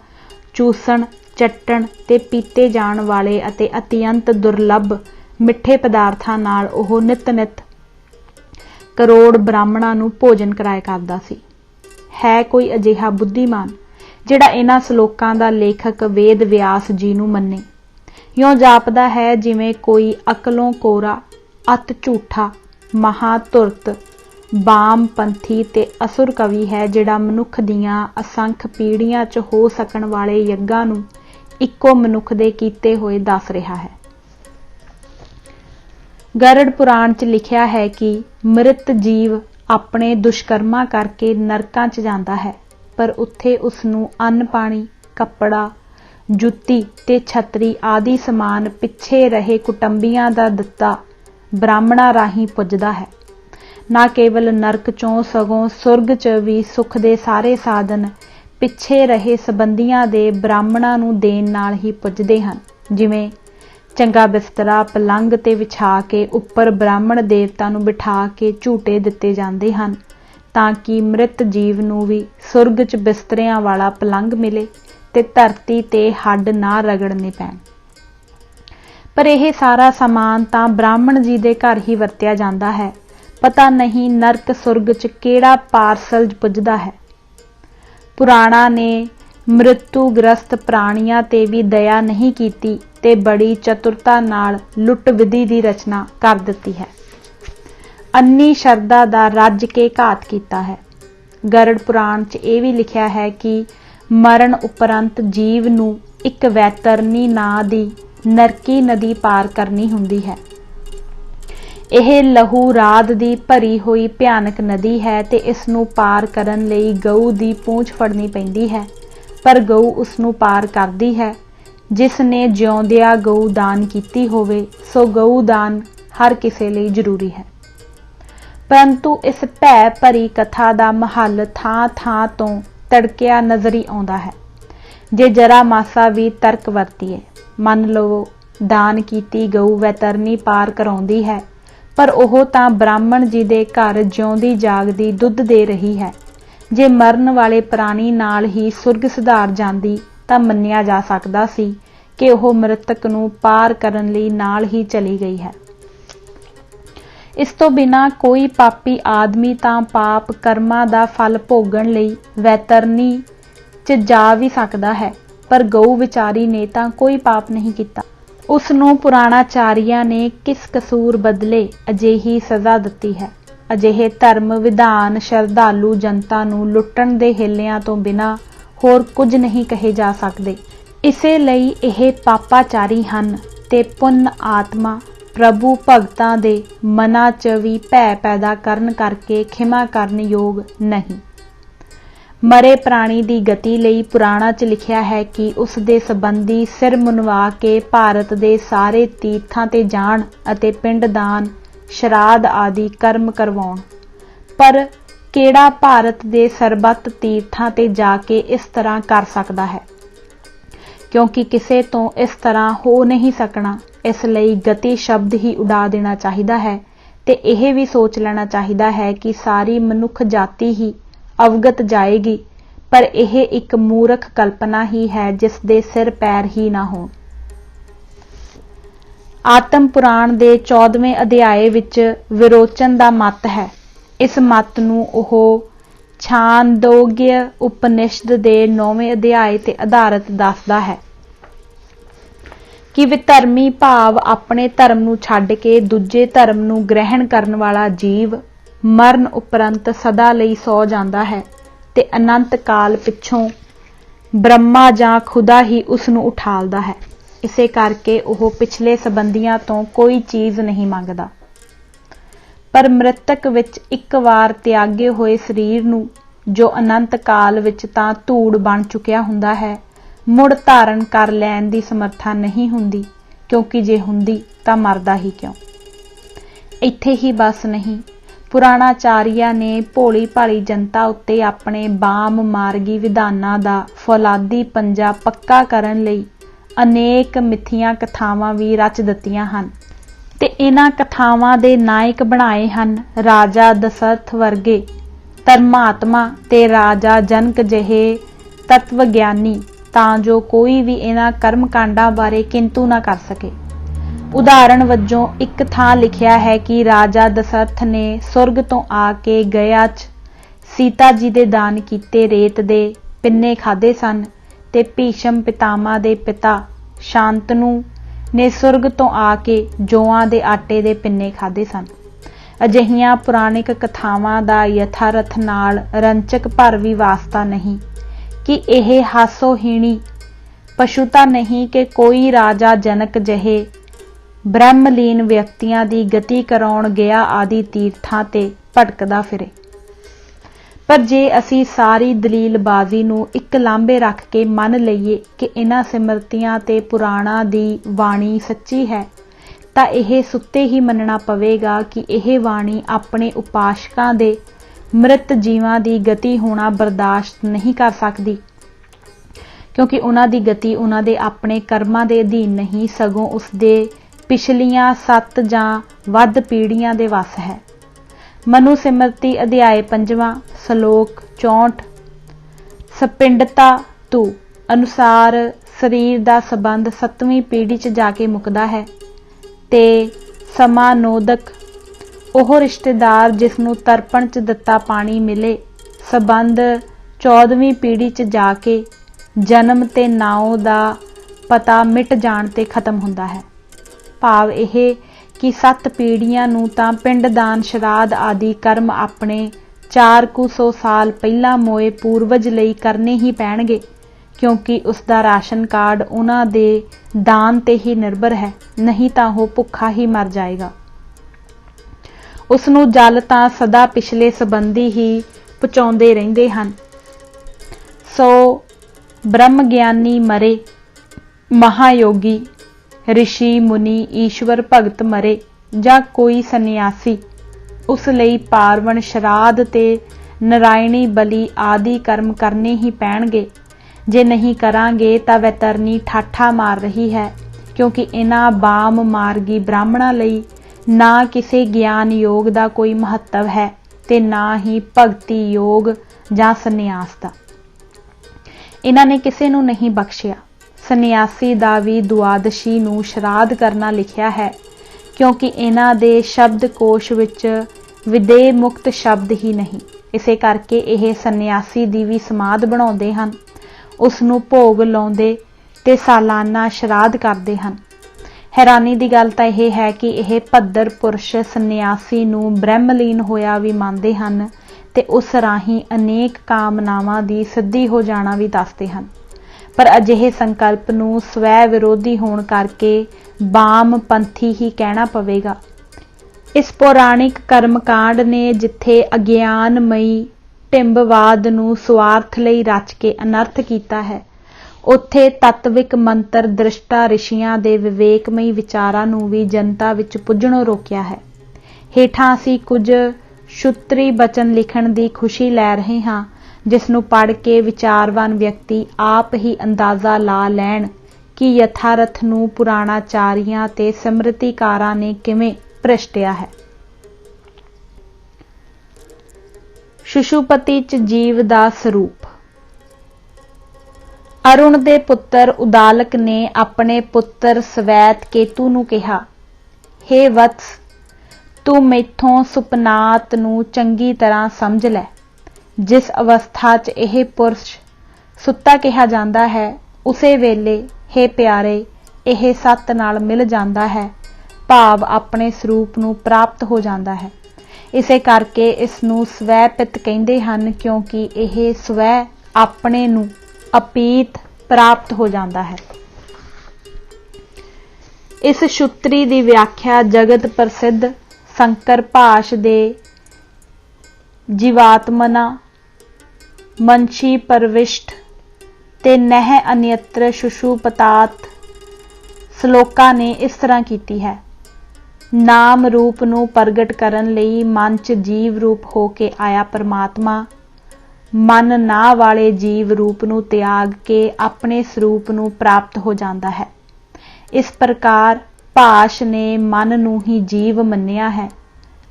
चूसण चट्टण ते पीते जाण वाले अते अत्यंत दुर्लभ मिठे पदार्थां नाल ओह नित नित करोड़ ब्राह्मणां नूं भोजन कराया करदा सी। है कोई अजिहा बुद्धिमान जिहड़ा इन्हां श्लोकां दा लेखक वेद व्यास जी नूं मन्ने? यों जापदा है जिवें कोई अकलों कोरा अत झूठा महातुरत बाम पंथी ते असुर कवि है, जिहड़ा मनुख दियां असंख पीढ़ियां च हो सकण वाले यज्ञां नूं इक्को मनुख दे कीते होए दस रहा है। गरुड़ पुराण च लिखिया है कि मृत जीव अपने दुष्कर्मा करके नरकां च जांदा है, पर उत्थे उसनूं अन्न पानी कपड़ा जुत्ती ते छतरी आदि समान पिछे रहे कुटुंबियां दा दिता ब्राह्मणा राही पुजदा है। ना केवल नरक चों सगों सुरग च भी सुख दे सारे साधन ਪਿੱਛੇ ਰਹੇ ਸੰਬੰਧੀਆਂ ਦੇ ਬ੍ਰਾਹਮਣਾਂ ਨੂੰ ਦੇਣ ਨਾਲ ਹੀ ਪੁੱਜਦੇ ਹਨ। ਜਿਵੇਂ ਚੰਗਾ ਬਿਸਤਰਾ ਪਲੰਘ ਤੇ ਵਿਛਾ ਕੇ ਉੱਪਰ ਬ੍ਰਾਹਮਣ ਦੇਵਤਾ ਨੂੰ ਬਿਠਾ ਕੇ ਝੂਟੇ ਦਿੱਤੇ ਜਾਂਦੇ ਹਨ ਤਾਂ ਕਿ ਮ੍ਰਿਤ ਜੀਵ ਨੂੰ ਵੀ ਸੁਰਗ 'ਚ ਬਿਸਤਰਿਆਂ ਵਾਲਾ ਪਲੰਘ ਮਿਲੇ ਤੇ ਧਰਤੀ ਤੇ ਹੱਡ ਨਾ ਰਗੜਨੇ ਪੈਣ। ਪਰ ਇਹ ਸਾਰਾ ਸਮਾਨ ਤਾਂ ਬ੍ਰਾਹਮਣ ਜੀ ਦੇ ਘਰ ਹੀ ਵਰਤਿਆ ਜਾਂਦਾ ਹੈ। ਪਤਾ ਨਹੀਂ ਨਰਕ ਸੁਰਗ 'ਚ ਕਿਹੜਾ ਪਾਰਸਲ ਪੁੱਜਦਾ ਹੈ। ਪੁਰਾਣਾਂ ਨੇ ਮ੍ਰਿਤੂਗ੍ਰਸਤ ਪ੍ਰਾਣੀਆਂ ਤੇ ਵੀ ਦਇਆ ਨਹੀਂ ਕੀਤੀ ਤੇ ਬੜੀ ਚਤੁਰਤਾ ਨਾਲ ਲੁੱਟ ਵਿਧੀ ਦੀ ਰਚਨਾ ਕਰ ਦਿੱਤੀ ਹੈ। ਅੰਨੀ ਸ਼ਰਧਾ ਦਾ ਰੱਜ ਕੇ ਘਾਤ ਕੀਤਾ ਹੈ। ਗਰੜ ਪੁਰਾਣ 'ਚ ਇਹ ਵੀ ਲਿਖਿਆ ਹੈ ਕਿ ਮਰਨ ਉਪਰੰਤ ਜੀਵ ਨੂੰ ਇੱਕ ਵੈਤਰਨੀ ਨਾਂ ਦੀ ਨਰਕੀ ਨਦੀ ਪਾਰ ਕਰਨੀ ਹੁੰਦੀ ਹੈ। ਇਹ ਲਹੂ ਰਾਧ ਦੀ ਭਰੀ ਹੋਈ ਭਿਆਨਕ ਨਦੀ ਹੈ ਤੇ ਇਸ ਨੂੰ ਪਾਰ ਕਰਨ ਲਈ ਗਊ ਦੀ ਪੂੰਛ ਫੜਨੀ ਪੈਂਦੀ ਹੈ, ਪਰ ਗਊ ਉਸ ਨੂੰ ਪਾਰ ਕਰਦੀ ਹੈ। ਜਿਸ ਨੇ ਜਿਉਂਦਿਆਂ ਗਊ ਦਾਨ ਕੀਤੀ ਹੋਵੇ ਸੋ ਗਊ ਦਾਨ ਹਰ ਕਿਸੇ ਲਈ ਜ਼ਰੂਰੀ ਹੈ। ਪਰੰਤੂ ਇਸ ਭੈ ਭਰੀ ਕਥਾ ਦਾ ਮਹੱਲ ਥਾਂ ਥਾਂ ਤੋਂ ਤੜਕਿਆ ਨਜ਼ਰੀ ਆਉਂਦਾ ਹੈ। ਜੇ ਜਰਾ ਮਾਸਾ ਵੀ ਤਰਕ ਵਰਤੀਏ, ਮੰਨ ਲਵੋ ਦਾਨ ਕੀਤੀ ਗਊ ਵੈਤਰਨੀ ਪਾਰ ਕਰਾਉਂਦੀ ਹੈ, ਪਰ ਉਹ ਤਾਂ ਬ੍ਰਾਹਮਣ ਜੀ ਦੇ ਘਰ ਜਿਉਂਦੀ ਜਾਗਦੀ ਦੁੱਧ ਦੇ ਰਹੀ ਹੈ। ਜੇ ਮਰਨ ਵਾਲੇ ਪ੍ਰਾਣੀ ਨਾਲ ਹੀ ਸੁਰਗ ਸਿਧਾਰ ਜਾਂਦੀ ਤਾਂ ਮੰਨਿਆ ਜਾ ਸਕਦਾ ਸੀ ਕਿ ਉਹ ਮ੍ਰਿਤਕ ਨੂੰ ਪਾਰ ਕਰਨ ਲਈ ਨਾਲ ਹੀ ਚਲੀ ਗਈ ਹੈ। ਇਸ ਤੋਂ ਬਿਨਾਂ ਕੋਈ ਪਾਪੀ ਆਦਮੀ ਤਾਂ ਪਾਪ ਕਰਮਾਂ ਦਾ ਫਲ ਭੋਗਣ ਲਈ ਵੈਤਰਨੀ 'ਚ ਜਾ ਵੀ ਸਕਦਾ ਹੈ, ਪਰ ਗਊ ਵਿਚਾਰੀ ਨੇ ਤਾਂ ਕੋਈ ਪਾਪ ਨਹੀਂ ਕੀਤਾ। ਉਸ ਨੂੰ ਪੁਰਾਣਾਚਾਰੀਆਂ ਨੇ ਕਿਸ ਕਸੂਰ ਬਦਲੇ ਅਜਿਹੀ ਸਜ਼ਾ ਦਿੱਤੀ ਹੈ। ਅਜਿਹੇ ਧਰਮ ਵਿਧਾਨ ਸ਼ਰਧਾਲੂ ਜਨਤਾ ਨੂੰ ਲੁੱਟਣ ਦੇ ਹਿੱਲਿਆਂ ਤੋਂ ਬਿਨਾਂ ਹੋਰ ਕੁਝ ਨਹੀਂ ਕਹੇ ਜਾ ਸਕਦੇ। ਇਸੇ ਲਈ ਇਹ ਪਾਪਾਚਾਰੀ ਹਨ ਤੇ ਪੁੰਨ ਆਤਮਾ ਪ੍ਰਭੂ ਭਗਤਾਂ ਦੇ ਮਨਾਂ 'ਚ ਵੀ ਭੈ ਪੈਦਾ ਕਰਨ ਕਰਕੇ ਖਿਮਾ ਕਰਨ ਯੋਗ ਨਹੀਂ। ਮਰੇ ਪ੍ਰਾਣੀ ਦੀ ਗਤੀ ਲਈ ਪੁਰਾਣਾਂ 'ਚ ਲਿਖਿਆ ਹੈ ਕਿ ਉਸ ਦੇ ਸੰਬੰਧੀ ਸਿਰ ਮੁਨਵਾ ਕੇ ਭਾਰਤ ਦੇ ਸਾਰੇ ਤੀਰਥਾਂ ਤੇ ਜਾਣ ਅਤੇ ਪਿੰਡਦਾਨ ਸ਼ਰਾਧ ਆਦਿ ਕਰਮ ਕਰਵਾਉਣ। ਪਰ ਕਿਹੜਾ ਭਾਰਤ ਦੇ ਸਰਬੱਤ ਤੀਰਥਾਂ ਤੇ ਜਾ ਕੇ ਇਸ ਤਰ੍ਹਾਂ ਕਰ ਸਕਦਾ ਹੈ, ਕਿਉਂਕਿ ਕਿਸੇ ਤੋਂ ਇਸ ਤਰ੍ਹਾਂ ਹੋ ਨਹੀਂ ਸਕਣਾ। ਇਸ ਲਈ ਗਤੀ ਸ਼ਬਦ ਹੀ ਉਡਾ ਦੇਣਾ ਚਾਹੀਦਾ ਹੈ ਤੇ ਇਹ ਵੀ ਸੋਚ ਲੈਣਾ ਚਾਹੀਦਾ ਹੈ ਕਿ ਸਾਰੀ ਮਨੁੱਖ ਜਾਤੀ ਹੀ ਅਵਗਤ ਜਾਏਗੀ, ਪਰ ਇਹ ਇੱਕ ਮੂਰਖ ਕਲਪਨਾ ਹੀ ਹੈ ਜਿਸ ਦੇ ਸਿਰ ਪੈਰ ਹੀ ਨਾ ਹੋਣ। ਆਤਮ ਪੁਰਾਣ ਦੇ 14ਵੇਂ ਅਧਿਆਏ ਵਿੱਚ ਵਿਰੋਚਨ ਦਾ ਮਤ ਹੈ। ਇਸ ਮਤ ਨੂੰ ਉਹ ਛਾਂਦੋਗਯ ਉਪਨਿਸ਼ਦ ਦੇ 9ਵੇਂ ਅਧਿਆਏ ਤੇ ਆਧਾਰਿਤ ਦੱਸਦਾ ਹੈ ਕਿ ਵਿਧਰਮੀ ਭਾਵ ਆਪਣੇ ਧਰਮ ਨੂੰ ਛੱਡ ਕੇ ਦੂਜੇ ਧਰਮ ਨੂੰ ਗ੍ਰਹਿਣ ਕਰਨ ਵਾਲਾ ਜੀਵ ਮਰਨ ਉਪਰੰਤ ਸਦਾ ਲਈ ਸੌ ਜਾਂਦਾ ਹੈ ਤੇ ਅਨੰਤ ਕਾਲ ਪਿੱਛੋਂ ਬ੍ਰਹਮਾ ਜਾਂ ਖੁਦਾ ਹੀ ਉਸ ਨੂੰ ਉਠਾਲਦਾ ਹੈ। ਇਸੇ ਕਰਕੇ ਉਹ ਪਿਛਲੇ ਸੰਬੰਧੀਆਂ ਤੋਂ ਕੋਈ ਚੀਜ਼ ਨਹੀਂ ਮੰਗਦਾ। ਪਰ ਮ੍ਰਿਤਕ ਵਿੱਚ ਇੱਕ ਵਾਰ ਤਿਆਗੇ ਹੋਏ ਸਰੀਰ ਨੂੰ, ਜੋ ਅਨੰਤ ਕਾਲ ਵਿੱਚ ਤਾਂ ਧੂੜ ਬਣ ਚੁੱਕਿਆ ਹੁੰਦਾ ਹੈ, ਮੁੜ ਧਾਰਨ ਕਰ ਲੈਣ ਦੀ ਸਮਰੱਥਾ ਨਹੀਂ ਹੁੰਦੀ, ਕਿਉਂਕਿ ਜੇ ਹੁੰਦੀ ਤਾਂ ਮਰਦਾ ਹੀ ਕਿਉਂ। ਇੱਥੇ ਹੀ ਬਸ ਨਹੀਂ, ਪੁਰਾਣਾਚਾਰੀਆਂ ਨੇ ਭੋਲੀ ਭਾਲੀ ਜਨਤਾ ਉੱਤੇ ਆਪਣੇ ਬਾਮ ਮਾਰਗੀ ਵਿਧਾਨਾਂ ਦਾ ਫੌਲਾਦੀ ਪੰਜਾ ਪੱਕਾ ਕਰਨ ਲਈ ਅਨੇਕ ਮਿੱਥੀਆਂ ਕਥਾਵਾਂ ਵੀ ਰਚ ਦਿੱਤੀਆਂ ਹਨ ਤੇ ਇਹਨਾਂ ਕਥਾਵਾਂ ਦੇ ਨਾਇਕ ਬਣਾਏ ਹਨ ਰਾਜਾ ਦਸ਼ਰਥ ਵਰਗੇ ਧਰਮਾਤਮਾ ਤੇ ਰਾਜਾ ਜਨਕ ਜਿਹੇ ਤਤਵ ਗਿਆਨੀ, ਤਾਂ ਜੋ ਕੋਈ ਵੀ ਇਹਨਾਂ ਕਰਮ ਕਾਂਡਾਂ ਬਾਰੇ ਕਿੰਤੂ ਨਾ ਕਰ ਸਕੇ। ਉਦਾਹਰਣ ਵਜੋਂ ਇੱਕ ਥਾਂ ਲਿਖਿਆ ਹੈ ਕਿ ਰਾਜਾ ਦਸ਼ਰਥ ਨੇ ਸੁਰਗ ਤੋਂ ਆ ਕੇ ਗਿਆ 'ਚ ਸੀਤਾ ਜੀ ਦੇ ਦਾਨ ਕੀਤੇ ਰੇਤ ਦੇ ਪਿੰਨੇ ਖਾਧੇ ਸਨ ਤੇ ਭੀਸ਼ਮ ਪਿਤਾਮਾ ਦੇ ਪਿਤਾ ਸ਼ਾਂਤਨੂ ਨੇ ਸੁਰਗ ਤੋਂ ਆ ਕੇ ਜੌਆਂ ਦੇ ਆਟੇ ਦੇ ਪਿੰਨੇ ਖਾਧੇ ਸਨ। ਅਜਿਹੀਆਂ ਪੁਰਾਣਿਕ ਕਥਾਵਾਂ ਦਾ ਯਥਾਰਥ ਨਾਲ ਰੰਚਕ ਭਰ ਵੀ ਵਾਸਤਾ ਨਹੀਂ ਕਿ ਇਹ ਹਾਸੋਹੀਣੀ ਪਸ਼ੂਤਾ ਨਹੀਂ ਕਿ ਕੋਈ ਰਾਜਾ ਜਨਕ ਜਿਹੇ ਬ੍ਰਹਮਲੀਨ ਵਿਅਕਤੀਆਂ ਦੀ ਗਤੀ ਕਰਾਉਣ ਗਿਆ ਆਦਿ ਤੀਰਥਾਂ ਤੇ ਭਟਕਦਾ ਫਿਰੇ। ਪਰ ਜੇ ਅਸੀਂ ਸਾਰੀ ਦਲੀਲਬਾਜ਼ੀ ਨੂੰ ਇੱਕ ਲਾਂਭੇ ਰੱਖ ਕੇ ਮੰਨ ਲਈਏ ਕਿ ਇਹਨਾਂ ਸਿਮਰਤੀਆਂ ਤੇ ਪੁਰਾਣਾਂ ਦੀ ਬਾਣੀ ਸੱਚੀ ਹੈ, ਤਾਂ ਇਹ ਸੁੱਤੇ ਹੀ ਮੰਨਣਾ ਪਵੇਗਾ ਕਿ ਇਹ ਬਾਣੀ ਆਪਣੇ ਉਪਾਸ਼ਕਾਂ ਦੇ ਮ੍ਰਿਤ ਜੀਵਾਂ ਦੀ ਗਤੀ ਹੋਣਾ ਬਰਦਾਸ਼ਤ ਨਹੀਂ ਕਰ ਸਕਦੀ। क्योंकि उन्हां दी गति उन्हां दे अपने कर्मां दे अधीन नहीं, सगों उसदे पिछलियां 7 जां वध पीढ़ियां दे वस है। मनु सिमरती अध्याय 5 श्लोक 64। सपिंडता तू अनुसार शरीर दा संबंध 7वीं पीढ़ी च जाके मुकदा है ते समानोदक ਉਹ रिश्तेदार जिसनों तरपण च दिता पानी मिले संबंध 14वीं पीढ़ी च जाके जन्म ते नाओ दा पता मिट जाण ते खत्म हुंदा है। भाव यह कि 7 पीढ़ियां नूं तां पिंडदान श्राद्ध आदि कर्म अपने 400 साल पहला मोए पूर्वज लई करने ही पैणगे, क्योंकि उसका राशन कार्ड उन्हां दे दान ते ही निर्भर है, नहीं तां वो भुखा ही मर जाएगा। उसनूं जल तां सदा पिछले संबंधी ही पहुँचाउंदे रहिंदे हन। सो ब्रह्म ज्ञानी मरे, महायोगी ऋषि मुनि ईश्वर भगत मरे जां कोई सन्यासी, उस लई पार्वण श्राद्ध ते नारायणी बली आदि कर्म करने ही पैणगे। जे नहीं करांगे तां वैतरनी ठाठा मार रही है, क्योंकि इन्हां बाम मार्गी ब्राह्मणां लई ना किसी ज्ञान योग का कोई महत्व है ते ना ही भगती योग जां सन्यास का। इन्हां ने किसी नूं नहीं बख्शिया। सन्यासी दा भी द्वादशी नूं श्राद्ध करना लिखिया है, क्योंकि इन्हां दे शब्दकोश विच विदेह मुक्त शब्द ही नहीं। इसे करके यह सन्यासी दी भी समाध बनाउंदे हन, उसनूं भोग लाउंदे ते सालाना श्राद्ध करदे हन। हैरानी की गल तां यह है कि यह भद्र पुरुष सन्यासी नूं ब्रह्मलीन होया भी मानते हैं ते उस राही अनेक कामनावां दी सिद्धि हो जाना भी दसते हैं, पर अजिहे संकल्प नूं स्वै विरोधी होण करके बाम पंथी ही कहना पवेगा। इस पौराणिक कर्मकांड ने जिथे अज्ञानमयी टिंबवाद नूं स्वार्थ लई रच के अनर्थ कीता है, उत्थे तत्विक मंत्र दृष्टा ऋषियां दे विवेकमई विचारां नूं भी जनता विच पुज्जणों रोकिया है। हेठां असीं कुछ शुत्री बचन लिखण दी खुशी लै रहे हां, जिसनूं पढ़ के विचारवान व्यक्ति आप ही अंदाजा ला लैण कि यथारथ नूं पुराणाचारियां ते सिमृतिकारां ने किवें भ्रष्टिया है। शिशुपति च जीव दा स्वरूप। अरुण दे पुत्र उदालक ने अपने पुत्र स्वैत केतु नूं कहा, हे वत्स, तू मैथों सुपनात नूं चंगी तरह समझ लै। जिस अवस्था च यह पुरुष सुत्ता कहा जाता है, उसे वेले हे प्यारे यह सत नाल मिल जाता है, भाव अपने स्वरूप नूं प्राप्त हो जाता है। इसे करके इसनूं स्वैपित कहंदे हन, क्योंकि यह स्वै अपने नूं अपीत प्राप्त हो जाता है। इस शुत्री की व्याख्या जगत प्रसिद्ध शंकर भाष दे जीवात्मना मंशी परविष्ट ते नह अन्यत्र शुशुपतात श्लोका ने इस तरह की है। नाम रूप नूं प्रगट करन लई मन च जीव रूप हो के आया परमात्मा मन ना वाले जीव रूप नूं त्याग के अपने स्वरूप नूं प्राप्त हो जाता है। इस प्रकार भाष ने मन नूं ही जीव मन्निया है।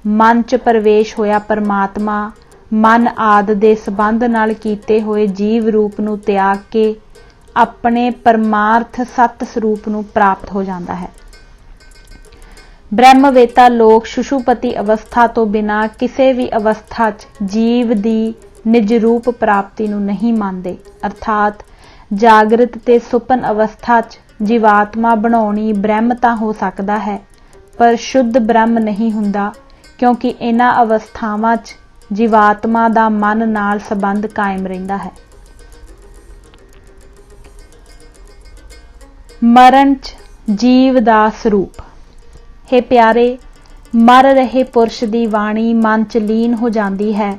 मन च प्रवेश होया परमात्मा मन आदि दे संबंध नाल कीते होए जीव रूप नूं त्याग के अपने परमार्थ सत स्वरूप नूं प्राप्त हो जाता है। ब्रह्मवेता लोग शिशुपति अवस्था तो बिना किसी भी अवस्था च जीव दी निज रूप प्राप्ति नूं नहीं मानते, अर्थात जागृत ते सुपन अवस्था च जीवात्मा बनाउणी ब्रह्म तां हो सकता है, पर शुद्ध ब्रह्म नहीं हुंदा, क्योंकि इन्हां अवस्थावां च जीवात्मा दा मन नाल संबंध कायम रहिंदा है। मरण च जीव दा स्वरूप। हे प्यारे, मर रहे पुरुष दी वाणी मन च लीन हो जाती है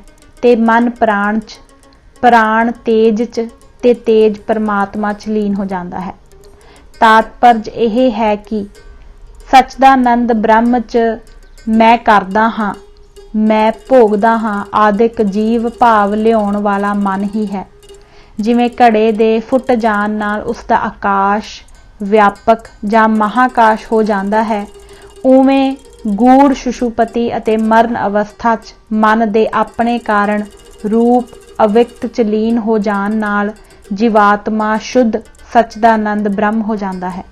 ते मन प्राण च, प्राण तेज च ते तेज परमात्मा च लीन हो जाता है। तात्पर्य यह है कि सच्चिदानंद ब्रह्म च मैं करदा हां, मैं भोगदा हां आदिक जीव भाव लियाउण वाला मन ही है। ਜਿਵੇਂ ਘੜੇ ਦੇ ਫੁੱਟ ਜਾਣ ਨਾਲ ਉਸ ਦਾ ਆਕਾਸ਼ ਵਿਆਪਕ ਜਾਂ ਮਹਾਕਾਸ਼ ਹੋ ਜਾਂਦਾ ਹੈ, ਉਵੇਂ ਗੂੜ ਸੁਸ਼ੁਪਤੀ ਅਤੇ ਮਰਨ ਅਵਸਥਾ 'ਚ ਮਨ ਦੇ ਆਪਣੇ ਕਾਰਨ ਰੂਪ ਅਵਿਕਤ 'ਚ ਲੀਨ ਹੋ ਜਾਣ ਨਾਲ ਜੀਵਾਤਮਾ ਸ਼ੁੱਧ ਸਚਦਾਨੰਦ ਬ੍ਰਹਮ ਹੋ ਜਾਂਦਾ ਹੈ।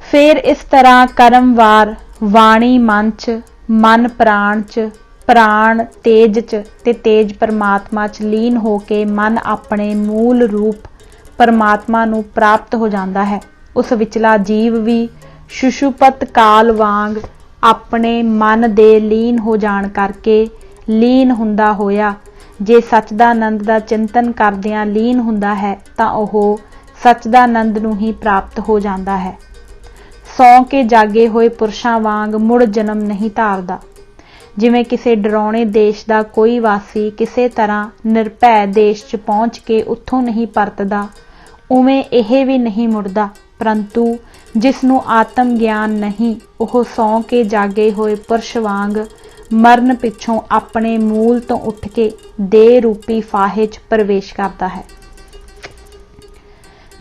ਫਿਰ ਇਸ ਤਰ੍ਹਾਂ ਕਰਮਵਾਰ ਵਾਣੀ ਮਨ 'ਚ, ਮਨ ਪ੍ਰਾਣ 'ਚ, ਪ੍ਰਾਣ ਤੇਜ 'ਚ ਤੇ ਤੇਜ ਪਰਮਾਤਮਾ 'ਚ ਲੀਨ ਹੋ ਕੇ ਮਨ ਆਪਣੇ ਮੂਲ ਰੂਪ ਪਰਮਾਤਮਾ ਨੂੰ ਪ੍ਰਾਪਤ ਹੋ ਜਾਂਦਾ ਹੈ। ਉਸ ਵਿਚਲਾ ਜੀਵ ਵੀ ਸੁਸ਼ੁਪਤ ਕਾਲ ਵਾਂਗ ਆਪਣੇ ਮਨ ਦੇ ਲੀਨ ਹੋ ਜਾਣ ਕਰਕੇ ਲੀਨ ਹੁੰਦਾ ਹੋਇਆ ਜੇ ਸਚਦਾਨੰਦ ਦਾ ਚਿੰਤਨ ਕਰਦਿਆਂ ਲੀਨ ਹੁੰਦਾ ਹੈ ਤਾਂ ਉਹ ਸਚਦਾਨੰਦ ਨੂੰ ਹੀ ਪ੍ਰਾਪਤ ਹੋ ਜਾਂਦਾ ਹੈ। ਸੌਂ ਕੇ ਜਾਗੇ ਹੋਏ ਪੁਰਸ਼ਾਂ ਵਾਂਗ ਮੁੜ ਜਨਮ ਨਹੀਂ ਧਾਰਦਾ। ਜਿਵੇਂ ਕਿਸੇ ਡਰਾਉਣੇ ਦੇਸ਼ ਦਾ ਕੋਈ ਵਾਸੀ ਕਿਸੇ ਤਰ੍ਹਾਂ ਨਿਰਭੈ ਦੇਸ਼ 'ਚ ਪਹੁੰਚ ਕੇ ਉੱਥੋਂ ਨਹੀਂ ਪਰਤਦਾ, ਉਵੇਂ ਇਹ ਵੀ ਨਹੀਂ ਮੁੜਦਾ, ਪਰੰਤੂ ਜਿਸ ਨੂੰ ਆਤਮ ਗਿਆਨ ਨਹੀਂ, ਉਹ ਸੌਂ ਕੇ ਜਾਗੇ ਹੋਏ ਪੁਰਸ਼ ਵਾਂਗ ਮਰਨ ਪਿੱਛੋਂ ਆਪਣੇ ਮੂਲ ਤੋਂ ਉੱਠ ਕੇ ਦੇਹ ਰੂਪੀ ਫਾਹੇ 'ਚ ਪ੍ਰਵੇਸ਼ ਕਰਦਾ ਹੈ।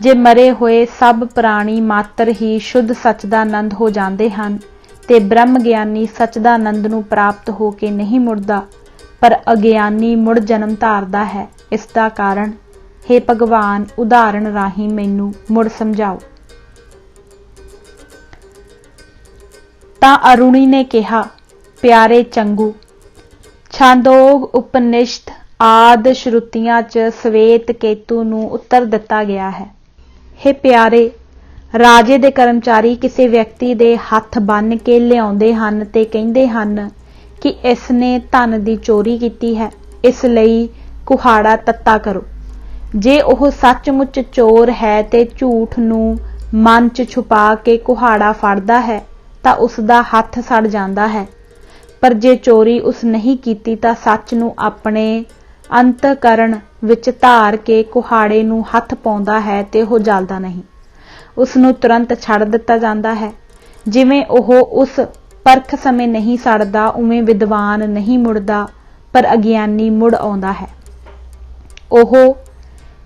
ਜੇ ਮਰੇ ਹੋਏ ਸਭ ਪ੍ਰਾਣੀ ਮਾਤਰ ਹੀ ਸ਼ੁੱਧ ਸਚਦਾਨੰਦ ਹੋ ਜਾਂਦੇ ਹਨ ਤੇ ਬ੍ਰਹਮ ਗਿਆਨੀ ਸਚਦਾਨੰਦ ਨੂੰ ਪ੍ਰਾਪਤ ਹੋ ਕੇ ਨਹੀਂ ਮੁੜਦਾ, ਪਰ ਅਗਿਆਨੀ ਮੁੜ ਜਨਮ ਧਾਰਦਾ ਹੈ। ਇਸ ਦਾ ਕਾਰਨ ਹੇ ਭਗਵਾਨ ਉਦਾਹਰਣ ਰਾਹੀਂ ਮੈਨੂੰ ਮੁੜ ਸਮਝਾਓ। ਤਾਂ ਅਰੁਣੀ ਨੇ ਕਿਹਾ, ਪਿਆਰੇ ਚੰਗੂ, ਛਾਂਦੋਗ ਉਪਨਿਸ਼ਦ ਆਦਿ ਸ਼ਰੂਤੀਆਂ 'ਚ ਸਵੇਤ ਕੇਤੂ ਨੂੰ ਉੱਤਰ ਦਿੱਤਾ ਗਿਆ ਹੈ। ਹੇ ਪਿਆਰੇ, ਰਾਜੇ ਦੇ ਕਰਮਚਾਰੀ ਕਿਸੇ ਵਿਅਕਤੀ ਦੇ ਹੱਥ ਬੰਨ੍ਹ ਕੇ ਲਿਆਉਂਦੇ ਹਨ ਤੇ ਕਹਿੰਦੇ ਹਨ ਕਿ ਇਸ ਨੇ ਧਨ ਦੀ ਚੋਰੀ ਕੀਤੀ ਹੈ, ਇਸ ਲਈ ਕੁਹਾੜਾ ਤੱਤਾ ਕਰੋ। ਜੇ ਉਹ ਸੱਚਮੁੱਚ ਚੋਰ ਹੈ ਤੇ ਝੂਠ ਨੂੰ ਮਨ 'ਚ ਛੁਪਾ ਕੇ ਕੁਹਾੜਾ ਫੜਦਾ ਹੈ ਤਾਂ ਉਸ ਦਾ ਹੱਥ ਸੜ ਜਾਂਦਾ ਹੈ, ਪਰ ਜੇ ਚੋਰੀ ਉਸ ਨਹੀਂ ਕੀਤੀ ਤਾਂ ਸੱਚ ਨੂੰ ਆਪਣੇ ਅੰਤਕਰਣ ਵਿੱਚ ਧਾਰ ਕੇ ਕੁਹਾੜੇ ਨੂੰ ਹੱਥ ਪਾਉਂਦਾ ਹੈ ਤੇ ਉਹ ਜਲਦਾ ਨਹੀਂ, ਉਸ ਨੂੰ ਤੁਰੰਤ ਛੱਡ ਦਿੱਤਾ ਜਾਂਦਾ ਹੈ। ਜਿਵੇਂ ਉਹ ਉਸ ਪਰਖ ਸਮੇਂ ਨਹੀਂ ਸੜਦਾ, ਉਵੇਂ ਵਿਦਵਾਨ ਨਹੀਂ ਮੁੜਦਾ ਪਰ ਅਗਿਆਨੀ ਮੁੜ ਆਉਂਦਾ ਹੈ। ਉਹ